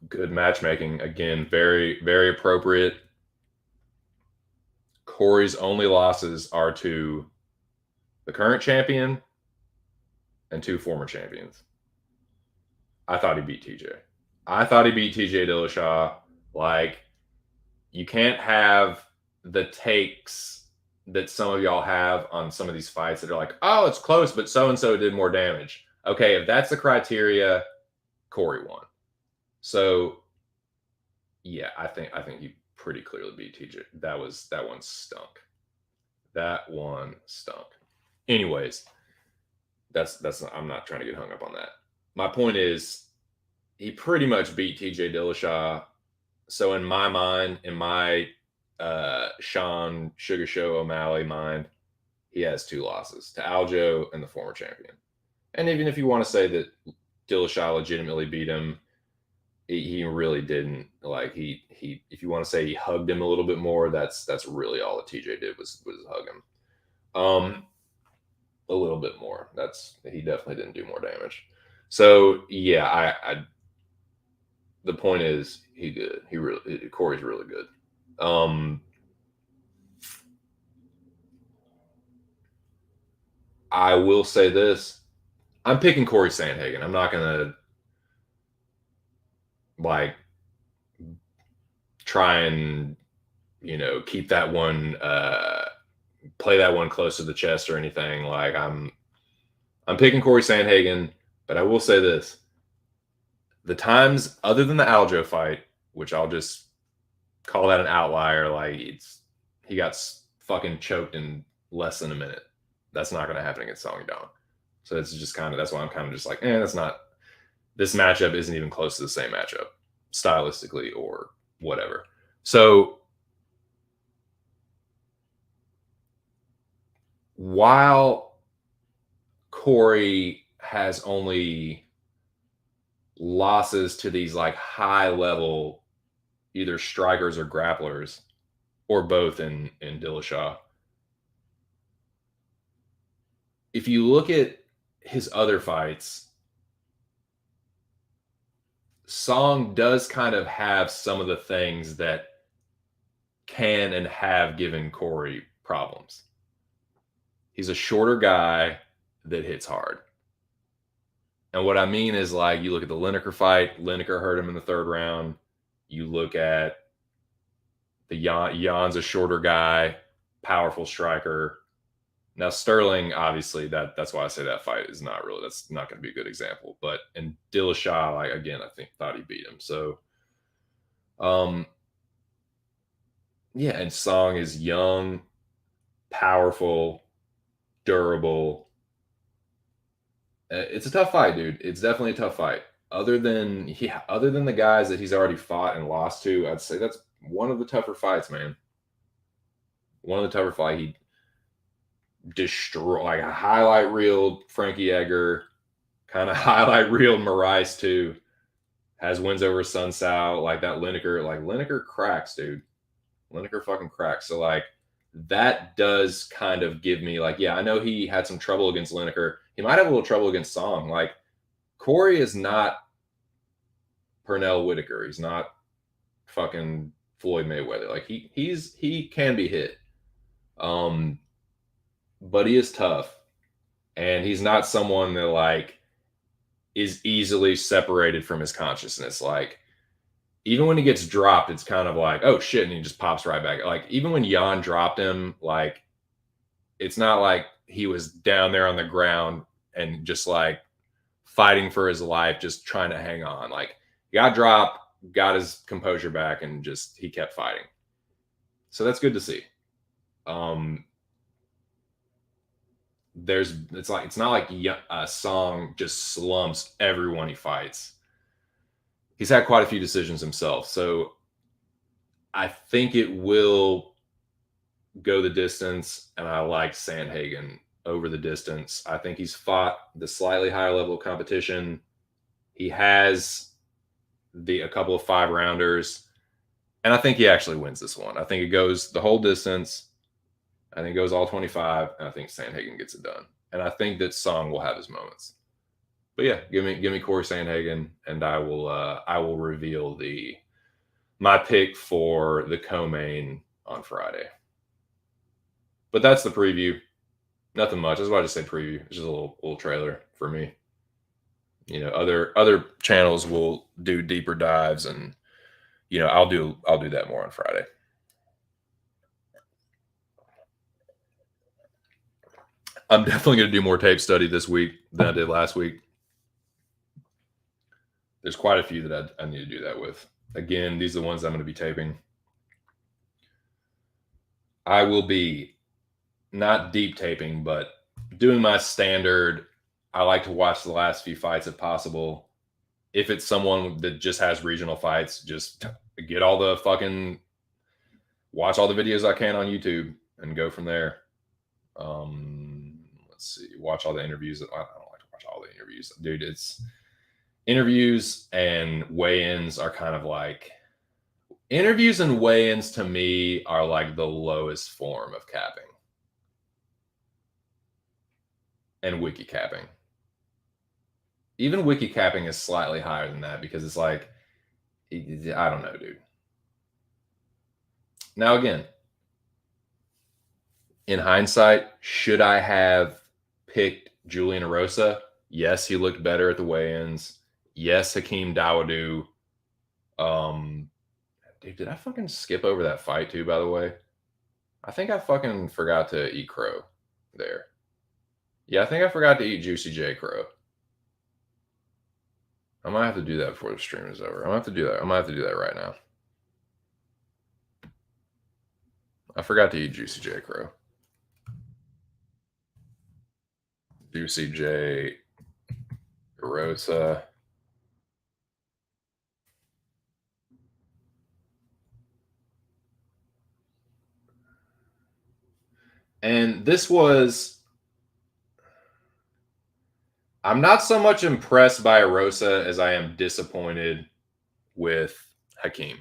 Good matchmaking. Again, very, very appropriate. Corey's only losses are to the current champion and 2 former champions. I thought he beat TJ. I thought he beat TJ Dillashaw. Like, you can't have the takes that some of y'all have on some of these fights that are like, oh, it's close, but so-and-so did more damage. Okay, if that's the criteria, Corey won. So, yeah, I think he pretty clearly beat TJ. That one stunk. That one stunk. Anyways, that's not, I'm not trying to get hung up on that. My point is, he pretty much beat TJ Dillashaw. So in my mind, in my Sean Sugar Show O'Malley mind, he has 2 losses to Aljo and the former champion. And even if you want to say that Dillashaw legitimately beat him, he really didn't. Like he if you want to say he hugged him a little bit more, that's really all that TJ did was hug him. A little bit more. He definitely didn't do more damage. So yeah, I the point is he good. Corey's really good. I will say this. I'm picking Corey Sandhagen. I'm not gonna like try and keep that one play that one close to the chest or anything. Like I'm picking Corey Sandhagen, but I will say this. The times other than the Aljo fight, which I'll just call that an outlier, like he got fucking choked in less than a minute. That's not going to happen against Song Yadong. So it's just that's why I'm kind of just like, that's not, this matchup isn't even close to the same matchup stylistically or whatever. So while Corey has only losses to these like high level either strikers or grapplers or both in Dillashaw, if you look at his other fights, Song does kind of have some of the things that can and have given Corey problems. He's a shorter guy that hits hard. And what I mean is, like, you look at the Lineker fight, Lineker hurt him in the 3rd round. You look at the Jan's a shorter guy, powerful striker. Now, Sterling, obviously, that's why I say that fight is not really, that's not going to be a good example. But in Dillashaw, again, I thought he beat him. So, yeah, and Song is young, powerful, durable. It's a tough fight, dude. It's definitely a tough fight. Other than the guys that he's already fought and lost to, I'd say that's one of the tougher fights, man. One of the tougher fights. He destroyed, like, a highlight reel Frankie Edgar, kind of highlight reel Moraes too. Has wins over Sun Sao, like that Lineker cracks, dude. Lineker fucking cracks. So like that does kind of give me like, yeah, I know he had some trouble against Lineker. He might have a little trouble against Song. Like Corey is not Pernell Whitaker. He's not fucking Floyd Mayweather. Like he can be hit. Um, but he is tough, and he's not someone that like is easily separated from his consciousness. Like even when he gets dropped, it's kind of like, oh shit, and he just pops right back. Like even when Jan dropped him, like it's not like he was down there on the ground and just like fighting for his life, just trying to hang on. Like he got dropped, got his composure back, and just he kept fighting. So that's good to see. Um, it's not like a Song just slumps everyone he fights. He's had quite a few decisions himself, so I think it will go the distance, and I like Sandhagen over the distance. I think he's fought the slightly higher level of competition. He has a couple of 5 rounders, and I think he actually wins this one. I think it goes the whole distance. I think it goes all 25, and I think Sandhagen gets it done. And I think that Song will have his moments. But yeah, give me Corey Sandhagen, and I will reveal my pick for the co-main on Friday. But that's the preview. Nothing much. That's why I just said preview. It's just a little trailer for me. You know, other channels will do deeper dives, and you know, I'll do that more on Friday. I'm definitely going to do more tape study this week than I did last week. There's quite a few that I need to do that with. Again, these are the ones I'm going to be taping. I will be not deep taping, but doing my standard. I like to watch the last few fights if possible. If it's someone that just has regional fights, just get all the fucking watch all the videos I can on YouTube and go from there. Let's see, watch all the interviews. I don't like to watch all the interviews, dude. It's interviews and weigh-ins are kind of like interviews and weigh-ins to me are like the lowest form of capping and wiki capping. Even wiki capping is slightly higher than that because it's like, I don't know, dude. Now, again, in hindsight, should I have picked Julian Erosa? Yes, he looked better at the weigh-ins. Yes, Hakeem Dawodu. Dude, did I fucking skip over that fight too, by the way? I think I fucking forgot to eat crow there. Yeah, I think I forgot to eat Juicy J Crow. I might have to do that before the stream is over. I'm gonna have to do that. I might have to do that right now. I forgot to eat Juicy J Crow. Juicy J Rosa. And this was, I'm not so much impressed by Erosa as I am disappointed with Hakeem.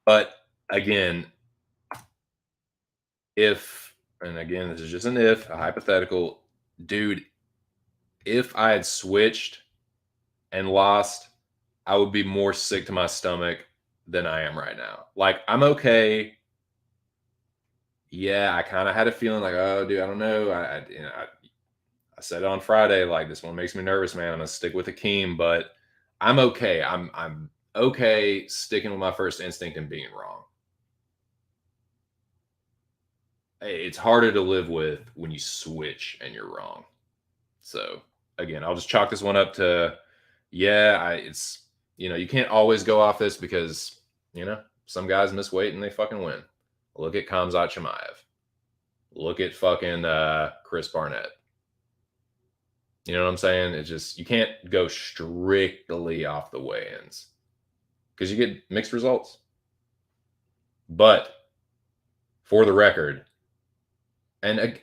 But again, and again, this is just an if, a hypothetical, dude, if I had switched and lost, I would be more sick to my stomach than I am right now. Like, I'm okay. Yeah, I kind of had a feeling like, oh, dude, I don't know. I said it on Friday, like, this one makes me nervous, man. I'm gonna stick with Hakeem, but I'm okay. I'm okay sticking with my first instinct and being wrong. It's harder to live with when you switch and you're wrong. So again, I'll just chalk this one up to, yeah, it's, you know, you can't always go off this because, you know, some guys miss weight and they fucking win. Look at Khamzat Chimaev. Look at fucking Chris Barnett. You know what I'm saying? It's just, you can't go strictly off the weigh-ins because you get mixed results. But for the record, and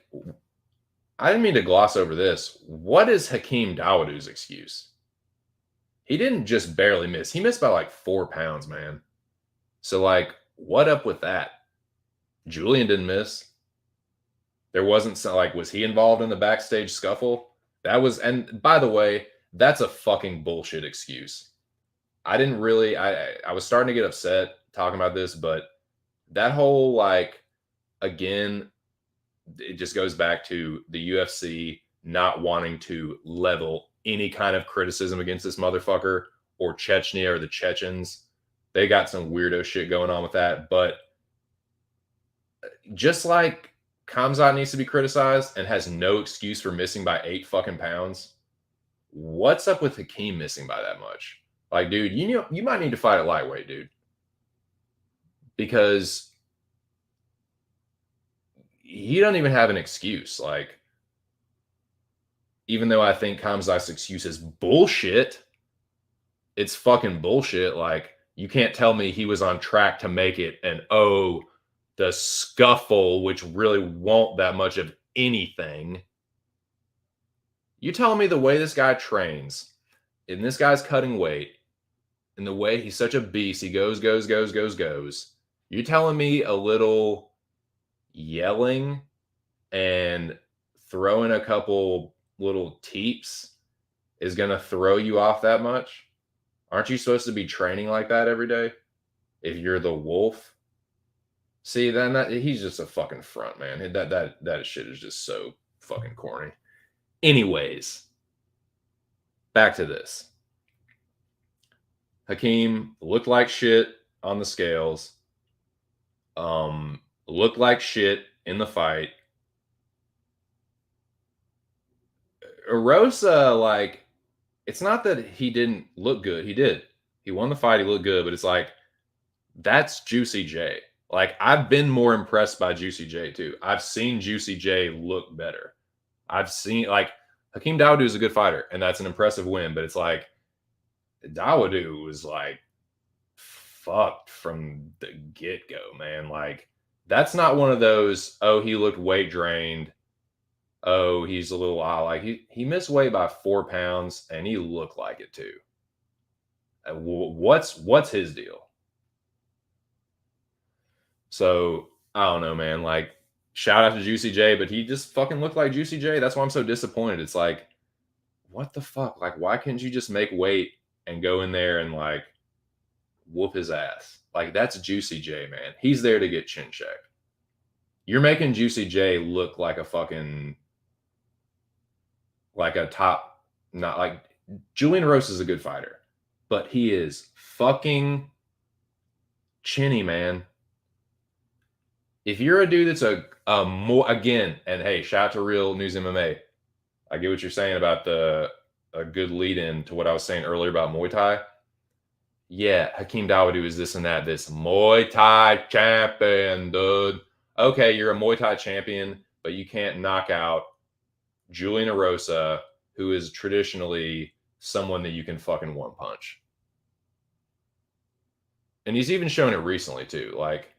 I didn't mean to gloss over this. What is Hakeem Dawodu's excuse? He didn't just barely miss. He missed by like 4 pounds, man. So, like, what up with that? Julian didn't miss. There wasn't so, like, was he involved in the backstage scuffle? That was, and by the way, that's a fucking bullshit excuse. I didn't really, I was starting to get upset talking about this, but that whole like, again, it just goes back to the UFC not wanting to level any kind of criticism against this motherfucker or Chechnya or the Chechens. They got some weirdo shit going on with that. But just like Kamzat needs to be criticized and has no excuse for missing by 8 fucking pounds, what's up with Hakeem missing by that much? Like, dude, you know, you might need to fight at lightweight, dude, because he doesn't even have an excuse. Like, even though I think Kamzat's excuse is bullshit, it's fucking bullshit. Like, you can't tell me he was on track to make it, and oh, the scuffle, which really won't that much of anything. You telling me the way this guy trains, and this guy's cutting weight, and the way he's such a beast, he goes. You telling me a little yelling and throwing a couple little teeps is going to throw you off that much? Aren't you supposed to be training like that every day if you're the wolf? See, then he's just a fucking front, man. That shit is just so fucking corny. Anyways, back to this. Hakeem looked like shit on the scales. Looked like shit in the fight. Erosa, like, it's not that he didn't look good. He did. He won the fight. He looked good, but it's like, that's Juicy J. Like, I've been more impressed by Juicy J too. I've seen Juicy J look better. I've seen, like, Hakeem Dawodu is a good fighter, and that's an impressive win, but it's like, Dawodu was like fucked from the get-go, man. Like, that's not one of those, oh, he looked weight drained. Oh, he's a little odd. Like, he missed weight by 4 pounds, and he looked like it too. What's his deal? So I don't know, man. Like, shout out to Juicy J, but he just fucking looked like Juicy J. That's why I'm so disappointed. It's like, what the fuck? Like, why couldn't you just make weight and go in there and like whoop his ass? Like, that's Juicy J, man. He's there to get chin checked. You're making Juicy J look like a fucking, like a top, not like, Julian Rose is a good fighter, but he is fucking chinny, man. If you're a dude that's a more, again, and hey, shout out to Real News MMA. I get what you're saying about a good lead in to what I was saying earlier about Muay Thai. Yeah, Hakeem Dawodu is this and that, this Muay Thai champion, dude. Okay, you're a Muay Thai champion, but you can't knock out Julian Erosa, who is traditionally someone that you can fucking one punch. And he's even shown it recently too. Like,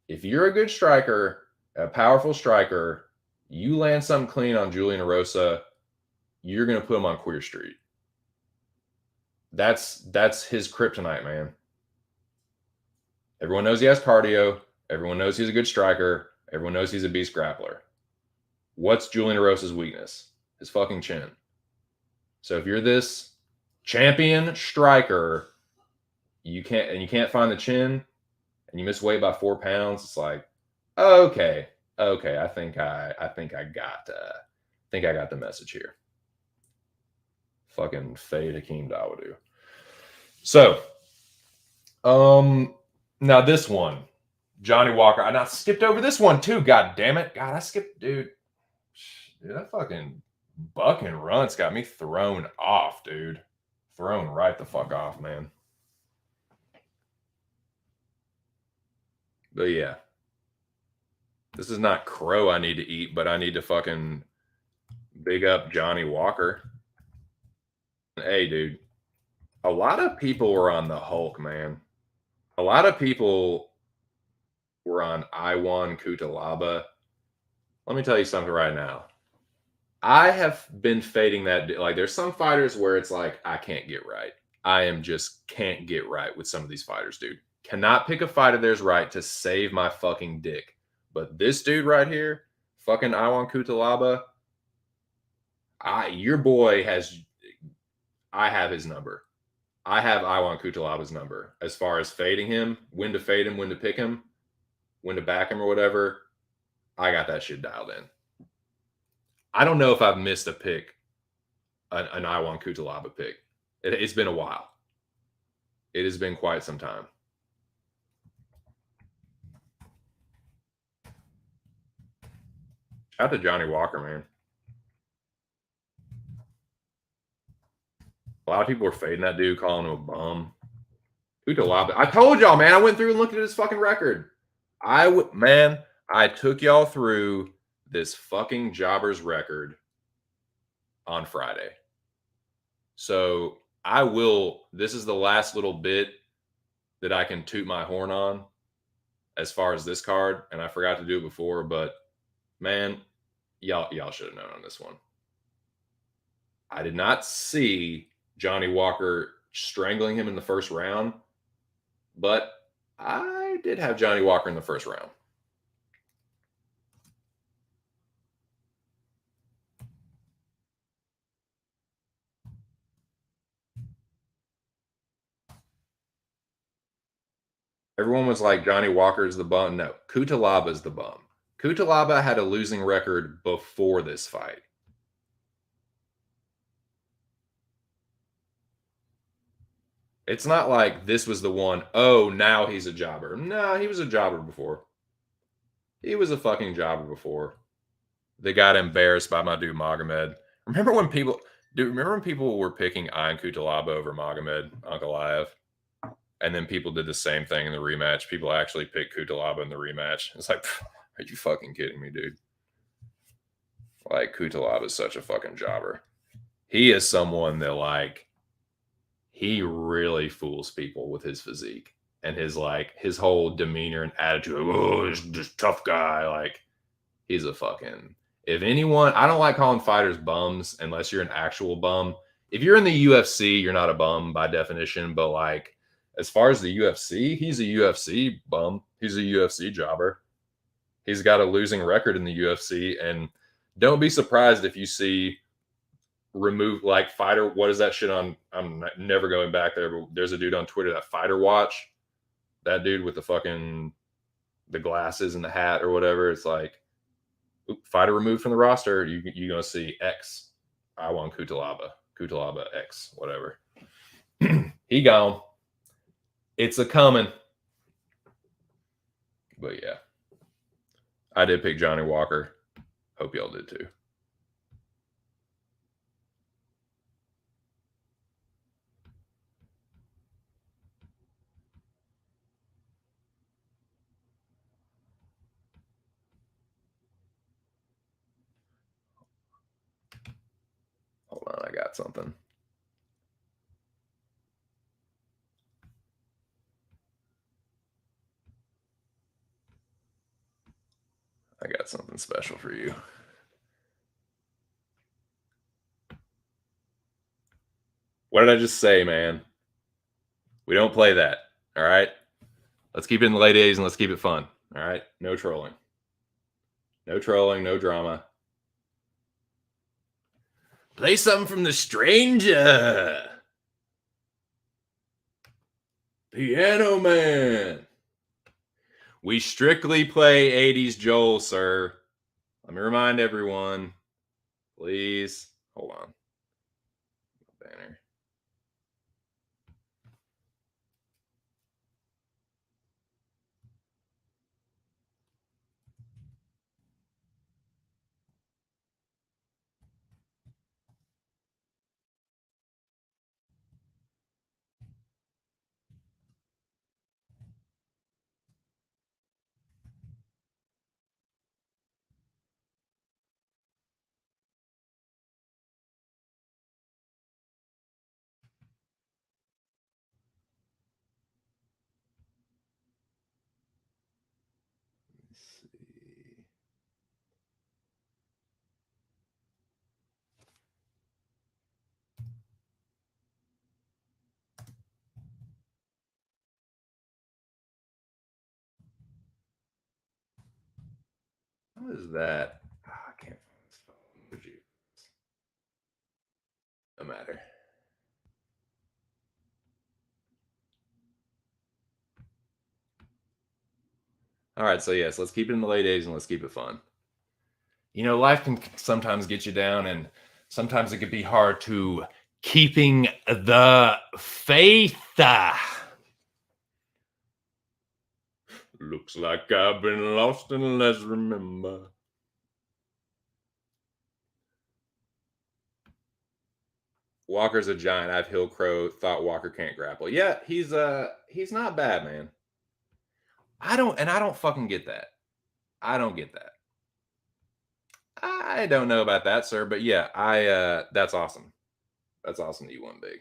if you're a good striker, a powerful striker, you land something clean on Julian Erosa, you're going to put him on Queer Street. That's his kryptonite, man. Everyone knows he has cardio. Everyone knows he's a good striker. Everyone knows he's a beast grappler. What's Julian Erosa's weakness? His fucking chin. So if you're this champion striker, you can't find the chin, and you miss weight by 4 pounds, it's like, okay, I think I got the message here. Fucking fade Hakeem Dawodu. So, now this one, Johnny Walker. I skipped over this one too. God damn it! God, I skipped, dude. That fucking buck and runts got me thrown off, dude. Thrown right the fuck off, man. But yeah, this is not crow I need to eat, but I need to fucking big up Johnny Walker. Hey, dude, a lot of people were on the Hulk, man. A lot of people were on Iwan Kutalaba. Let me tell you something right now. I have been fading that. Like, there's some fighters where it's like, I can't get right. I am just can't get right with some of these fighters, dude. Cannot pick a fight of theirs right to save my fucking dick. But this dude right here, fucking Iwan Kutalaba, your boy has. I have his number. I have Iwan Kutalaba's number as far as fading him, when to fade him, when to pick him, when to back him or whatever. I got that shit dialed in. I don't know if I've missed a pick, an Iwan Kutalaba pick. It's been a while. It has been quite some time. Shout out to Johnny Walker, man. A lot of people were fading that dude, calling him a bum. Kutalaba. I told y'all, man. I went through and looked at his fucking record. I took y'all through this fucking jobber's record on Friday. So I will. This is the last little bit that I can toot my horn on as far as this card, and I forgot to do it before, but man, y'all should have known on this one. I did not see Johnny Walker strangling him in the first round, but I did have Johnny Walker in the first round. Everyone was like, Johnny Walker's the bum. No, Kutalaba's the bum. Kutalaba had a losing record before this fight. It's not like this was the one, oh, now he's a jobber. No, he was a jobber before. He was a fucking jobber before. They got embarrassed by my dude Magomed. Remember when people were picking Ian Kutalaba over Magomed Ankalaev? And then people did the same thing in the rematch. People actually picked Kutalaba in the rematch. It's like, are you fucking kidding me, dude? Like, Kutalaba is such a fucking jobber. He is someone that, like, he really fools people with his physique and his whole demeanor and attitude. Oh, this tough guy. Like, he's a fucking. If anyone, I don't like calling fighters bums unless you're an actual bum. If you're in the UFC, you're not a bum by definition. But like, as far as the UFC, he's a UFC bum. He's a UFC jobber. He's got a losing record in the UFC, and don't be surprised if you see remove like fighter. What is that shit on? I'm never going back there. But there's a dude on Twitter that Fighter Watch. That dude with the fucking the glasses and the hat or whatever. It's like fighter removed from the roster. You're gonna see X. I want Kutalaba X whatever. He gone. It's a coming. But yeah, I did pick Johnny Walker. Hope y'all did too. Hold on, I got something. I got something special for you. What did I just say, man? We don't play that. All right. Let's keep it in the late 80s and let's keep it fun. All right. No trolling. No trolling, no drama. Play something from The Stranger. Piano Man. We strictly play 80s Joel, sir. Let me remind everyone. Please. Hold on. Banner. Let's see. What is that? matter. All right, so yes, let's keep it in the late 80s and let's keep it fun. You know, life can sometimes get you down, and sometimes it can be hard to keeping the faith. Looks like I've been lost, and let's remember. Walker's a giant. I've Hill Crow thought Walker can't grapple. Yeah, he's not bad, man. I don't fucking get that. I don't get that. I don't know about that, sir, but yeah, I that's awesome. That's awesome that you won big.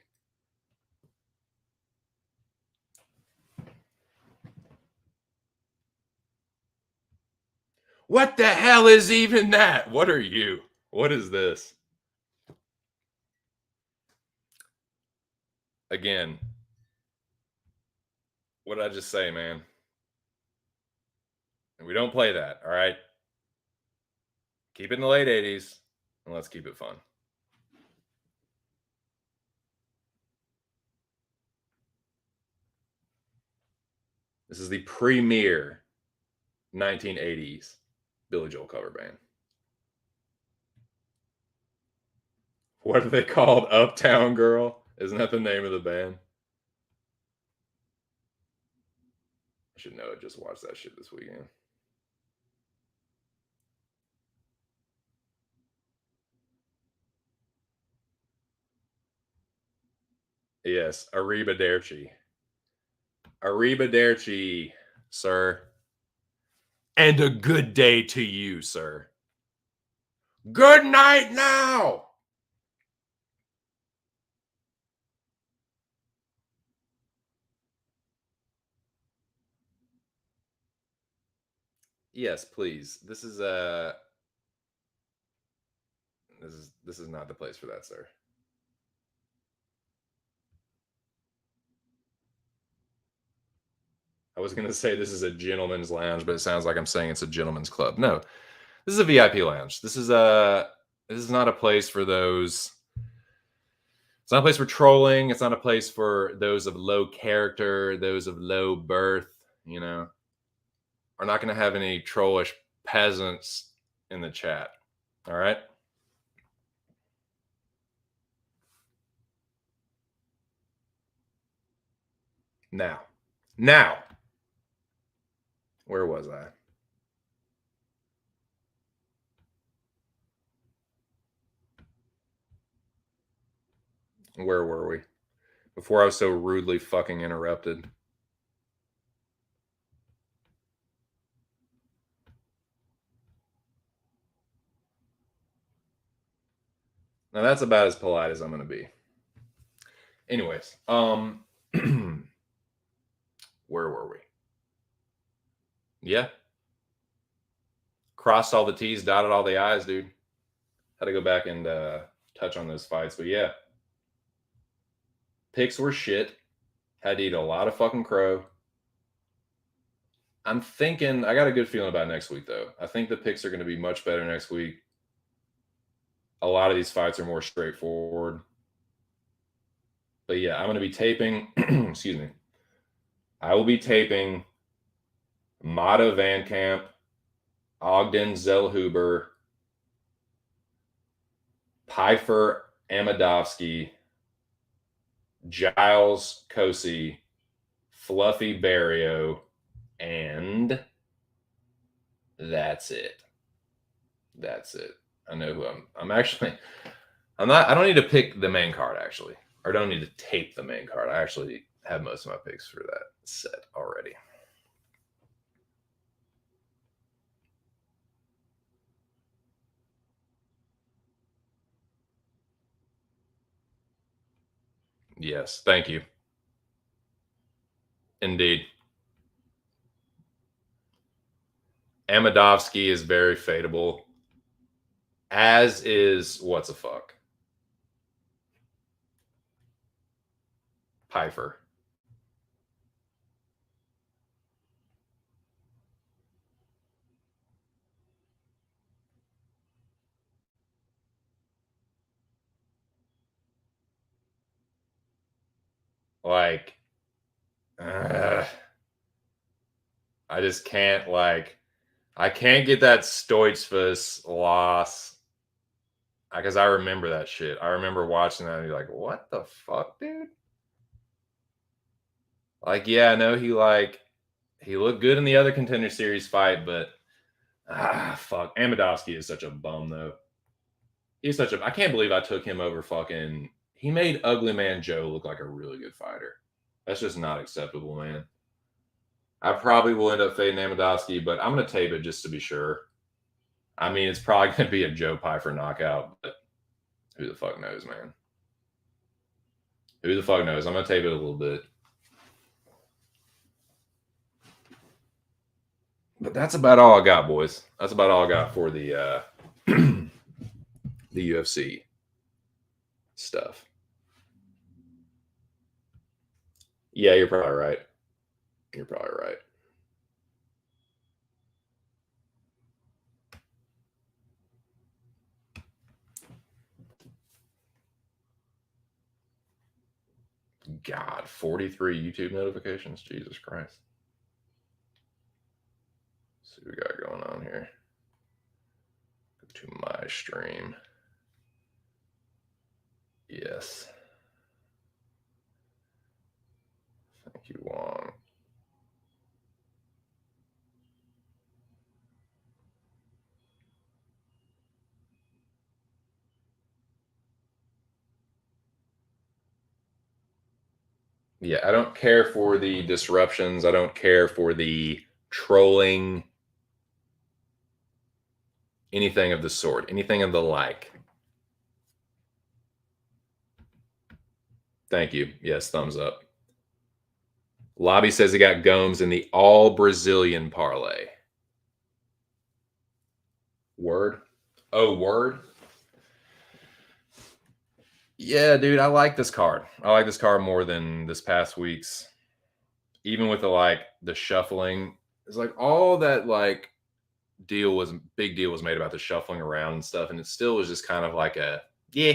What the hell is even that? What are you? What is this? Again, what did I just say, man? And we don't play that, all right? Keep it in the late 80s and let's keep it fun. This is the premier 1980s Billy Joel cover band. What are they called? Uptown Girl? Isn't that the name of the band? I should know it. Just watched that shit this weekend. Yes, Arrivederci. Arrivederci, sir. And a good day to you, sir. Good night now. Yes, please. This is not the place for that, sir. I was gonna say this is a gentleman's lounge, but it sounds like I'm saying it's a gentleman's club. No, this is a VIP lounge. This is not a place for those. It's not a place for trolling. It's not a place for those of low character, those of low birth. You know, we're not going to have any trollish peasants in the chat. All right. Now, where was I? Where were we? Before I was so rudely fucking interrupted. Now that's about as polite as I'm going to be. Anyways, where were we? Yeah. Crossed all the T's, dotted all the I's, dude. Had to go back and touch on those fights, but yeah. Picks were shit. Had to eat a lot of fucking crow. I'm thinking I got a good feeling about next week though. I think the picks are going to be much better next week. A lot of these fights are more straightforward. But yeah, I'm going to be taping. Excuse me. I will be taping Mata Van Camp, Ogden Zellhuber, Pfeiffer Amadovsky, Giles Kosi, Fluffy Barrio, and that's it. That's it. I know who I'm actually I'm not I don't need to pick the main card actually. Or don't need to tape the main card. I actually have most of my picks for that set already. Yes, thank you. Indeed. Amadovsky is very fadeable. As is what's a fuck. Pfeiffer. Like, uh, I just can't like. I can't get that Stoichfus loss because I remember that shit. I remember watching that and be like, "What the fuck, dude?" Like, yeah, I know he looked good in the other Contender Series fight, but fuck, Amidowski is such a bum though. He's such a. I can't believe I took him over fucking. He made Ugly Man Joe look like a really good fighter. That's just not acceptable, man. I probably will end up fading Amidowski, but I'm gonna tape it just to be sure. I mean, it's probably gonna be a Joe Pfeiffer knockout, but who the fuck knows, man? Who the fuck knows? I'm gonna tape it a little bit. But that's about all I got, boys. That's about all I got for the the UFC stuff. Yeah, you're probably right. You're probably right. God, 43 YouTube notifications. Jesus Christ. Let's see what we got going on here. Go to my stream. Yes. Thank you, Wong. Yeah, I don't care for the disruptions. I don't care for the trolling, anything of the sort, anything of the like. Thank you. Yes, thumbs up. Lobby says he got Gomes in the all Brazilian parlay. Word? Oh, word? Yeah, dude, I like this card. I like this card more than this past week's. Even with the shuffling, it's like all that big deal was made about the shuffling around and stuff, and it still was just kind of like a yeah.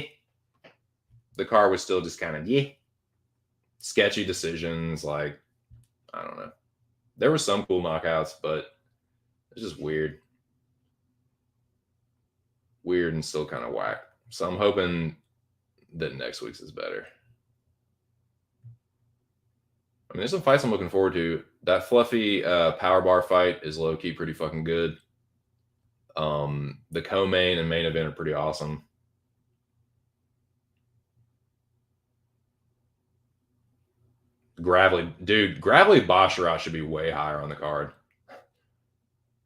The card was still just kind of yeah. Sketchy decisions, like I don't know. There were some cool knockouts, but it's just weird. Weird and still kind of whack. So I'm hoping that next week's is better. I mean, there's some fights I'm looking forward to. That fluffy power bar fight is low key pretty fucking good. The co-main and main event are pretty awesome. Gravely, dude, Gravely Basharat should be way higher on the card.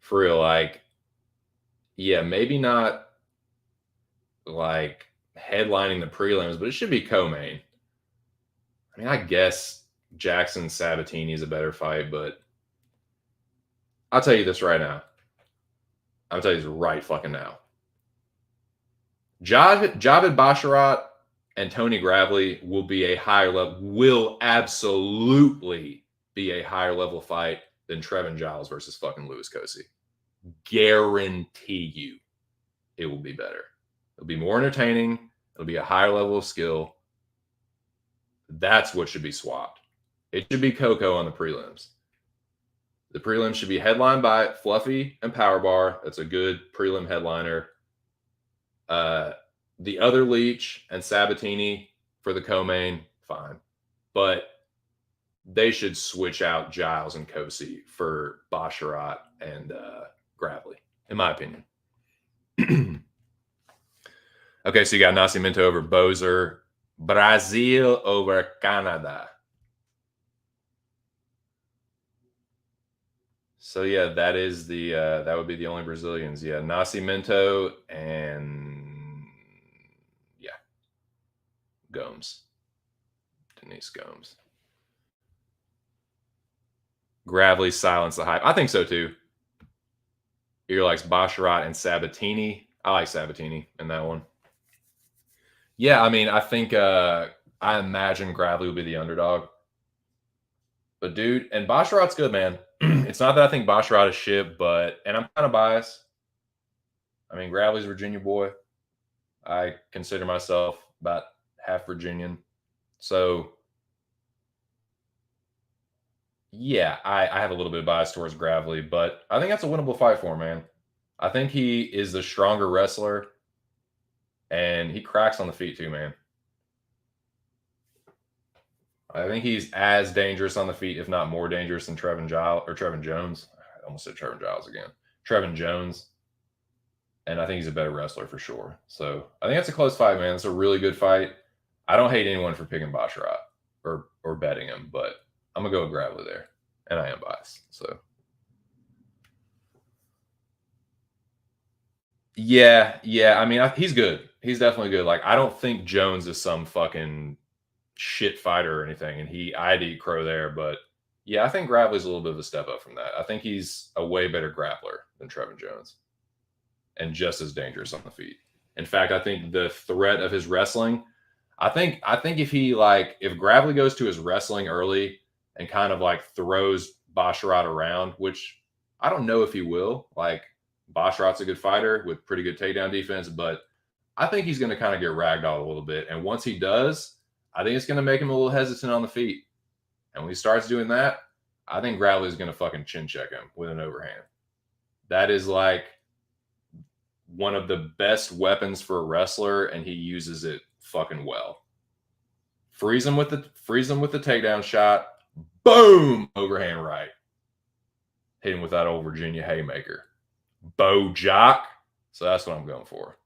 For real, like, yeah, maybe not like headlining the prelims, but it should be co-main. I mean, I guess Jackson Sabatini is a better fight, but I'll tell you this right now. I'll tell you this right fucking now. Javid Basharat and Tony Gravely will be a higher level, will absolutely be a higher level fight than Trevin Giles versus fucking Louis Cosi. Guarantee you it will be better. It'll be more entertaining. It'll be a higher level of skill. That's what should be swapped. It should be Coco on the prelims. The prelims should be headlined by Fluffy and Powerbar. That's a good prelim headliner. The other Leech and Sabatini for the co-main, fine. But they should switch out Giles and Kosi for Basharat and Gravely, in my opinion. Okay, so you got Nascimento over Bozer, Brazil over Canada. So yeah, that is the that would be the only Brazilians. Yeah, Nascimento and yeah, Gomes, Denise Gomes. Gravely silence the hype. I think so too. You're like Basharat and Sabatini. I like Sabatini in that one. Yeah, I mean, I think I imagine Gravely will be the underdog. But dude, and Basharat's good, man. It's not that I think Basharat is shit, but and I'm kind of biased. I mean, Gravely's Virginia boy. I consider myself about half Virginian. So Yeah, I have a little bit of bias towards Gravely, but I think that's a winnable fight for him, man. I think he is the stronger wrestler, and he cracks on the feet too, man. I think he's as dangerous on the feet, if not more dangerous than Trevin Jones. I almost said Trevin Giles again. Trevin Jones. And I think he's a better wrestler for sure. So I think that's a close fight, man. It's a really good fight. I don't hate anyone for picking Basharat or betting him, but I'm gonna go with Gravely there. And I am biased. So yeah. I mean, he's good. He's definitely good. Like, I don't think Jones is some fucking shit fighter or anything, and I'd eat crow there. But yeah, I think Gravely's a little bit of a step up from that. I think he's a way better grappler than Trevin Jones, and just as dangerous on the feet. In fact, I think the threat of his wrestling. I think if Gravely goes to his wrestling early and kind of like throws Basharat around, which I don't know if he will. Like, Basharat's a good fighter with pretty good takedown defense, but I think he's going to kind of get ragdolled a little bit. And once he does, I think it's going to make him a little hesitant on the feet. And when he starts doing that, I think Gravely is going to fucking chin check him with an overhand. That is like one of the best weapons for a wrestler, and he uses it fucking well. Freeze him with the takedown shot. Boom! Overhand right. Hit him with that old Virginia haymaker. Bo Jock. So that's what I'm going for.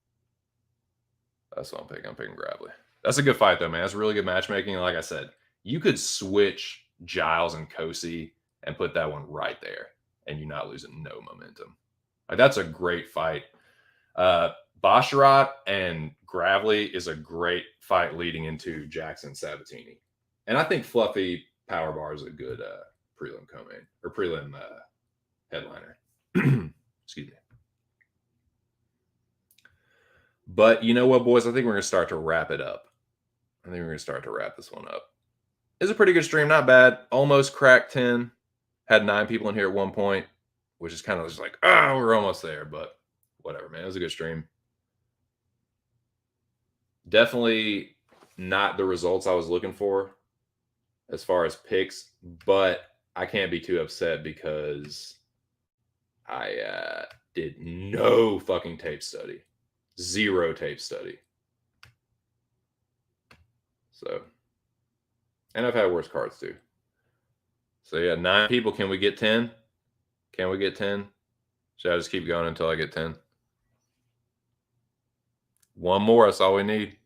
That's what I'm picking. I'm picking Gravely. That's a good fight, though, man. That's really good matchmaking. Like I said, you could switch Giles and Kosi and put that one right there, and you're not losing no momentum. Like, that's a great fight. Basharat and Gravely is a great fight leading into Jackson Sabatini. And I think Fluffy Powerbar is a good prelim co-main or prelim headliner. Excuse me. But you know what, boys? I think we're going to start to wrap it up. I think we're going to start to wrap this one up. It's a pretty good stream. Not bad. Almost cracked 10. Had 9 people in here at one point, which is kind of just like, we're almost there. But whatever, man. It was a good stream. Definitely not the results I was looking for as far as picks, but I can't be too upset because I did no fucking tape study. 0 tape study. So, and I've had worse cards too. So yeah, 9 people. Can we get 10? Can we get 10? Should I just keep going until I get 10? One more. That's all we need.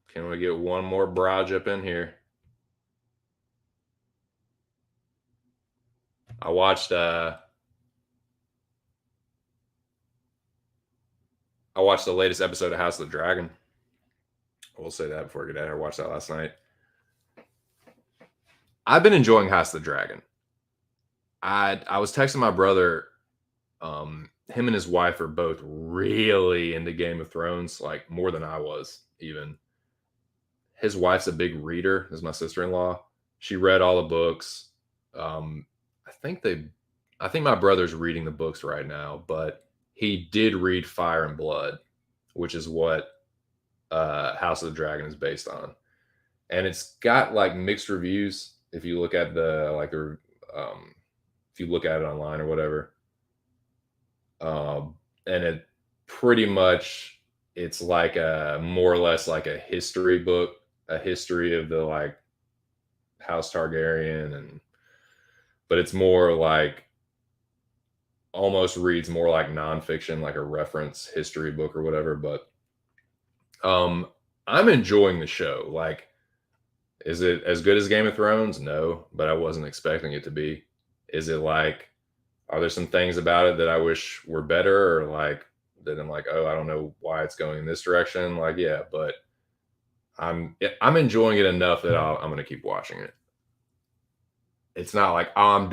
Can we get one more barrage up in here? I watched the latest episode of House of the Dragon. I will say that before I get out here. I watched that last night. I've been enjoying House of the Dragon. I was texting my brother. Him and his wife are both really into Game of Thrones, like more than I was even. His wife's a big reader, is my sister-in-law. She read all the books. I think my brother's reading the books right now, but he did read Fire and Blood, which is what House of the Dragon is based on. And it's got like mixed reviews if you look at if you look at it online or whatever. And it pretty much, it's like more or less like a history book, a history of the like House Targaryen, but it's more like, almost reads more like nonfiction, like a reference history book or whatever. But I'm enjoying the show. Like, is it as good as Game of Thrones? No, but I wasn't expecting it to be. Is it like, are there some things about it that I wish were better, or like that I'm like, oh, I don't know why it's going in this direction? Like, yeah, but I'm enjoying it enough that I'm going to keep watching it. It's not like, oh, I'm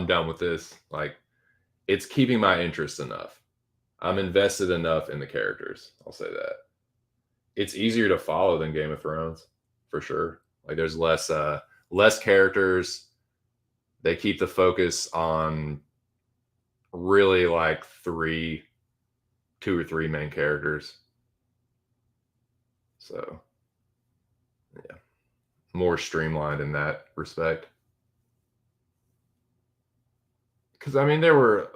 done with this. Like, it's keeping my interest enough. I'm invested enough in the characters. I'll say that. It's easier to follow than Game of Thrones, for sure. Like, there's less characters. They keep the focus on really like 2 2 or 3 main characters. So, yeah, more streamlined in that respect. Because, I mean, there were,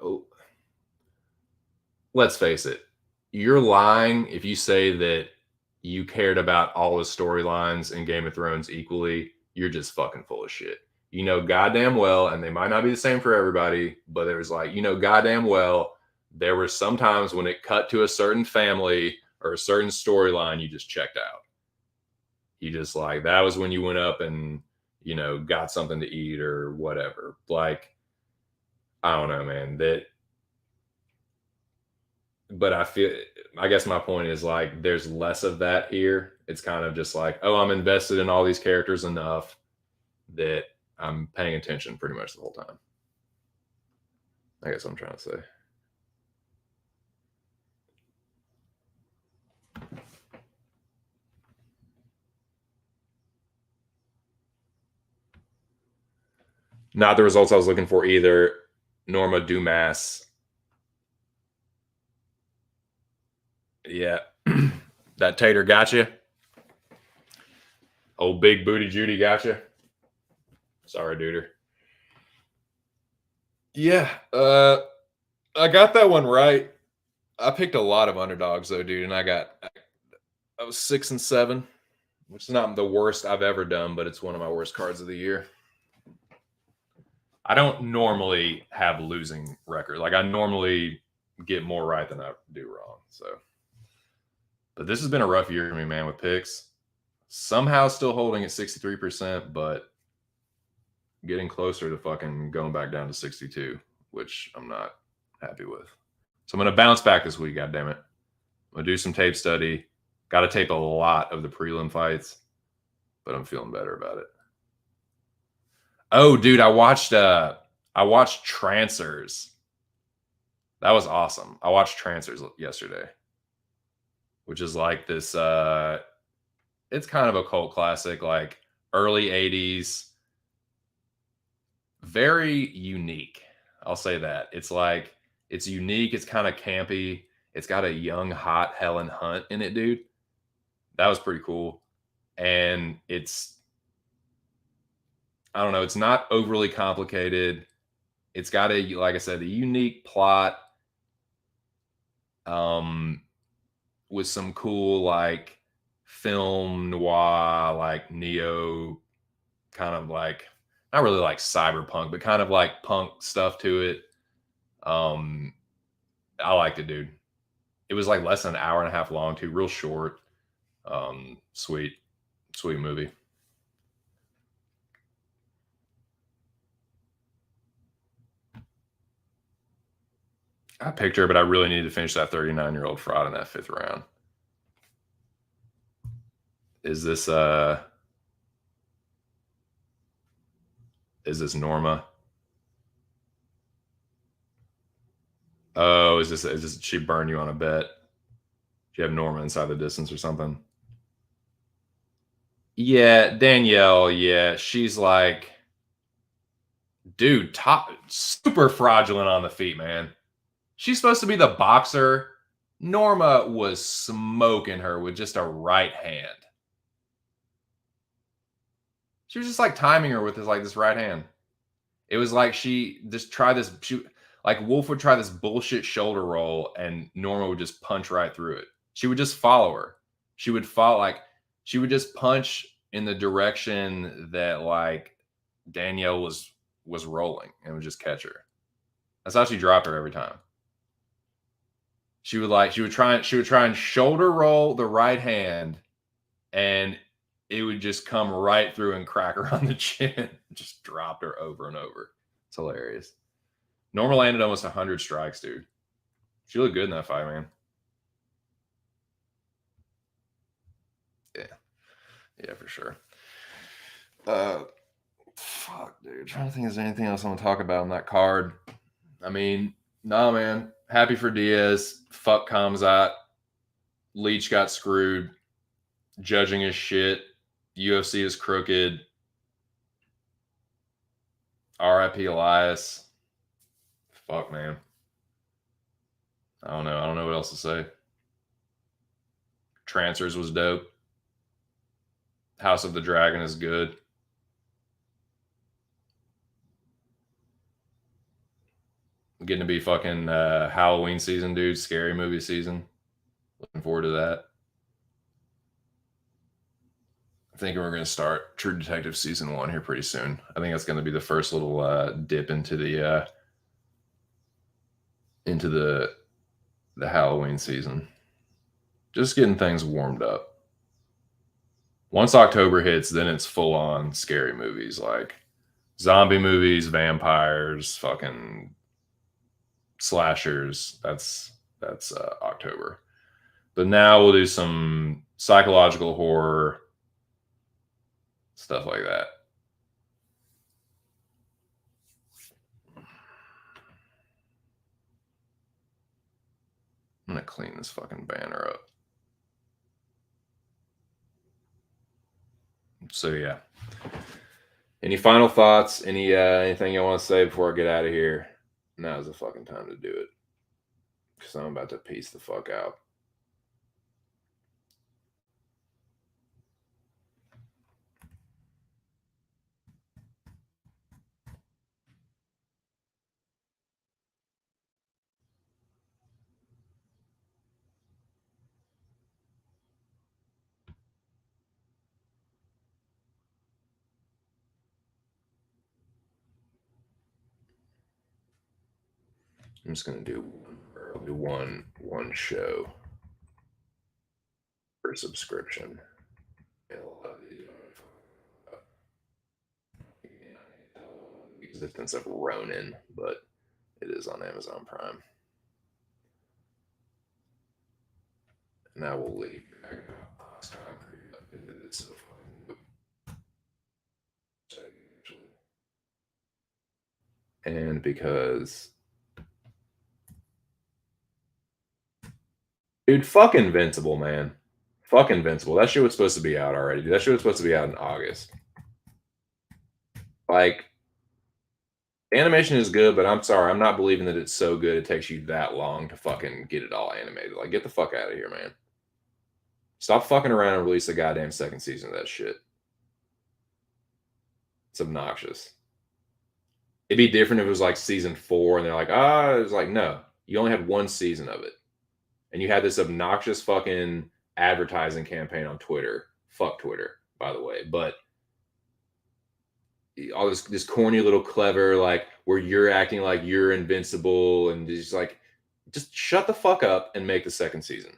let's face it, you're lying if you say that you cared about all the storylines in Game of Thrones equally. You're just fucking full of shit. You know goddamn well, and they might not be the same for everybody, but there was like, you know goddamn well, there were some times when it cut to a certain family or a certain storyline, you just checked out. You just like, that was when you went up and, you know, got something to eat or whatever. Like, I don't know, man. But I guess my point is like, there's less of that here. It's kind of just like, oh, I'm invested in all these characters enough that I'm paying attention pretty much the whole time. I guess what I'm trying to say. Not the results I was looking for either. Norma Dumas. Yeah. That tater gotcha. Old big booty Judy gotcha. Sorry, duder. Yeah. I got that one right. I picked a lot of underdogs though, dude, and I was 6-7, which is not the worst I've ever done, but it's one of my worst cards of the year. I don't normally have losing record. Like I normally get more right than I do wrong. So, but this has been a rough year for me, man, with picks. Somehow still holding at 63%, but getting closer to fucking going back down to 62, which I'm not happy with. So I'm gonna bounce back this week, god damn it. I'm gonna do some tape study. Got to tape a lot of the prelim fights, but I'm feeling better about it. Oh, dude, I watched Trancers. That was awesome. I watched Trancers yesterday, which is like this it's kind of a cult classic, like early 80s. Very unique. I'll say that. It's like it's unique, it's kind of campy. It's got a young hot Helen Hunt in it, dude. That was pretty cool. And I don't know, it's not overly complicated. It's got a, like I said, a unique plot, with some cool like film noir, like neo, kind of like not really like cyberpunk, but kind of like punk stuff to it. I liked it, dude. It was like less than an hour and a half long, too, real short. Sweet movie. I picked her, but I really needed to finish that 39-year-old fraud in that 5th round. Is this Norma? Oh, is this she burn you on a bet? Do you have Norma inside the distance or something? Yeah, Danielle, yeah. She's like, dude, top super fraudulent on the feet, man. She's supposed to be the boxer. Norma was smoking her with just a right hand. She was just like timing her with this right hand. It was like she just tried this. Like Wolf would try this bullshit shoulder roll, and Norma would just punch right through it. She would just follow her. She would follow, like she would just punch in the direction that like Danielle was rolling, and would just catch her. That's how she dropped her every time. She would try and shoulder roll the right hand, and it would just come right through and crack her on the chin. Just dropped her over and over. It's hilarious. Norma landed almost 100 strikes, dude. She looked good in that fight, man. Yeah, for sure. Fuck, dude. Trying to think, is there anything else I want to talk about on that card? I mean, nah, man. Happy for Diaz. Fuck Kamzat. Leach got screwed. Judging is shit. UFC is crooked. RIP Elias. Fuck, man. I don't know. I don't know what else to say. Transfers was dope. House of the Dragon is good. Getting to be fucking Halloween season, dude. Scary movie season. Looking forward to that. I think we're going to start True Detective season 1 here pretty soon. I think that's going to be the first little dip into the Halloween season. Just getting things warmed up. Once October hits, then it's full on scary movies like zombie movies, vampires, fucking slashers. That's October. But now we'll do some psychological horror, stuff like that. I'm gonna clean this fucking banner up. So yeah. Any final thoughts? Anything you want to say before I get out of here? Now's the fucking time to do it. Because I'm about to piece the fuck out. I'm just gonna do one show for subscription. Existence of Ronin, but it is on Amazon Prime. And I will leave. And because, dude, fuck Invincible, man. Fuck Invincible. That shit was supposed to be out already. Dude. That shit was supposed to be out in August. Like, animation is good, but I'm sorry, I'm not believing that it's so good it takes you that long to fucking get it all animated. Like, get the fuck out of here, man. Stop fucking around and release a goddamn second season of that shit. It's obnoxious. It'd be different if it was like season 4 and they're like, it's like, no, you only had one season of it. And you had this obnoxious fucking advertising campaign on Twitter. Fuck Twitter, by the way. But all this corny little clever, like where you're acting like you're invincible and just like, just shut the fuck up and make the second season.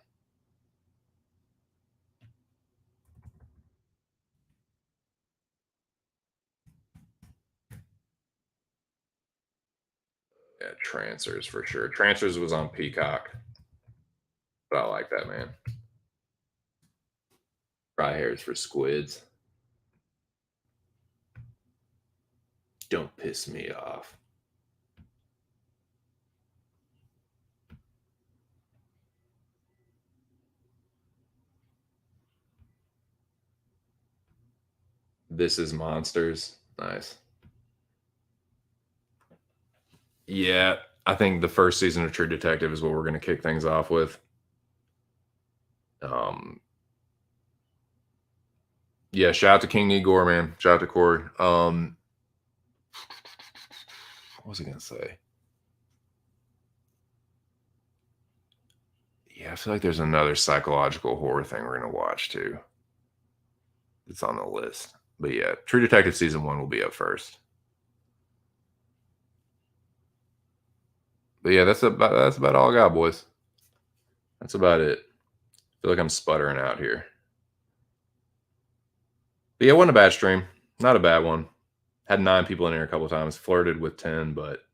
Yeah, Transfers for sure. Transfers was on Peacock. But I like that, man. Fry hairs for squids. Don't piss me off. This is Monsters. Nice. Yeah, I think the first season of True Detective is what we're going to kick things off with. Yeah, shout out to King Igor, man. Shout out to Corey. What was I going to say? Yeah, I feel like there's another psychological horror thing we're going to watch too. It's on the list. But yeah, True Detective season 1 will be up first. But yeah, that's about all I got, boys. That's about it. I feel like I'm sputtering out here. But yeah, it wasn't a bad stream. Not a bad one. Had 9 people in here a couple of times. Flirted with 10, but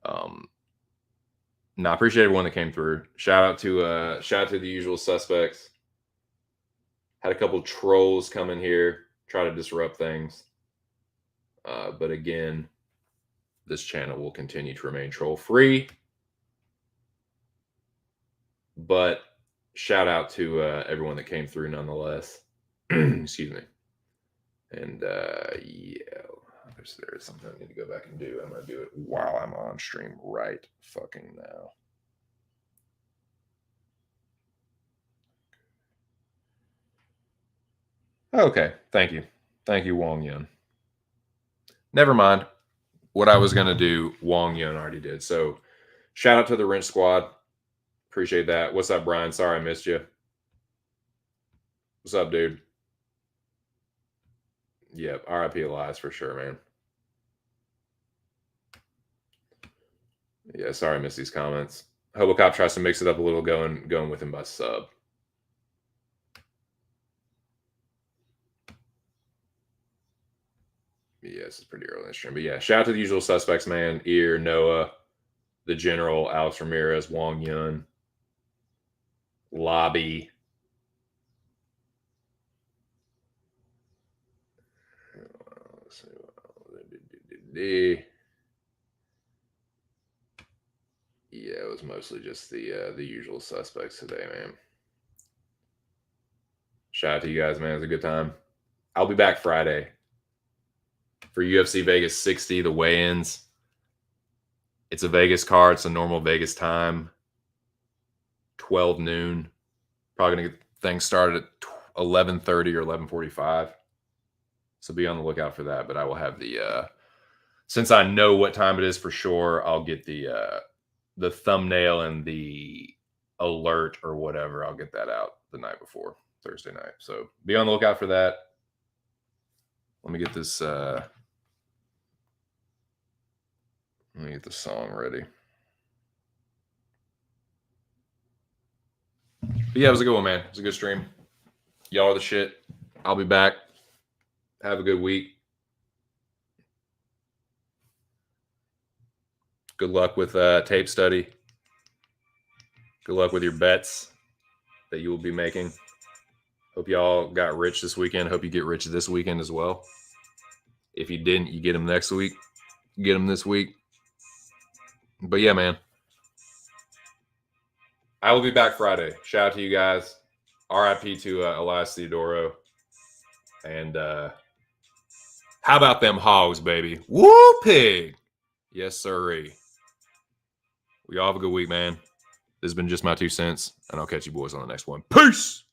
no, I appreciate everyone that came through. Shout out to the usual suspects. Had a couple trolls come in here, try to disrupt things. But again, this channel will continue to remain troll free. But shout out to everyone that came through nonetheless. Excuse me. And yeah, there's something I need to go back and do. I'm gonna do it while I'm on stream right fucking now. Okay, thank you. Thank you, Wong Yun. Never mind. What I was gonna do, Wong Yun already did. So shout out to the Wrench Squad. Appreciate that. What's up, Brian? Sorry I missed you. What's up, dude? Yep, RIP Elias for sure, man. Yeah, sorry I missed these comments. Hobocop tries to mix it up a little, going with him by sub. Yeah, it's pretty early in the stream. But yeah, shout out to the usual suspects, man. Ear, Noah, the General, Alex Ramirez, Wong Yun, Lobby. Yeah, it was mostly just the usual suspects today, man. Shout out to you guys, man. It was a good time. I'll be back Friday for UFC Vegas 60, the weigh-ins. It's a Vegas card. It's a normal Vegas time, 12 noon. Probably gonna get things started at 11:30 or 11:45. So be on the lookout for that. But I will have the since I know what time it is for sure, I'll get the thumbnail and the alert or whatever. I'll get that out the night before, Thursday night. So be on the lookout for that. Let me get this let me get the song ready. But yeah, it was a good one, man. It was a good stream. Y'all are the shit. I'll be back. Have a good week. Good luck with tape study. Good luck with your bets that you will be making. Hope y'all got rich this weekend. Hope you get rich this weekend as well. If you didn't, you get them next week. Get them this week. But yeah, man. I will be back Friday. Shout out to you guys. RIP to Elias Theodoro. And how about them hogs, baby? Woo pig. Yes, sirree. We all have a good week, man. This has been just my 2 cents, and I'll catch you boys on the next one. Peace.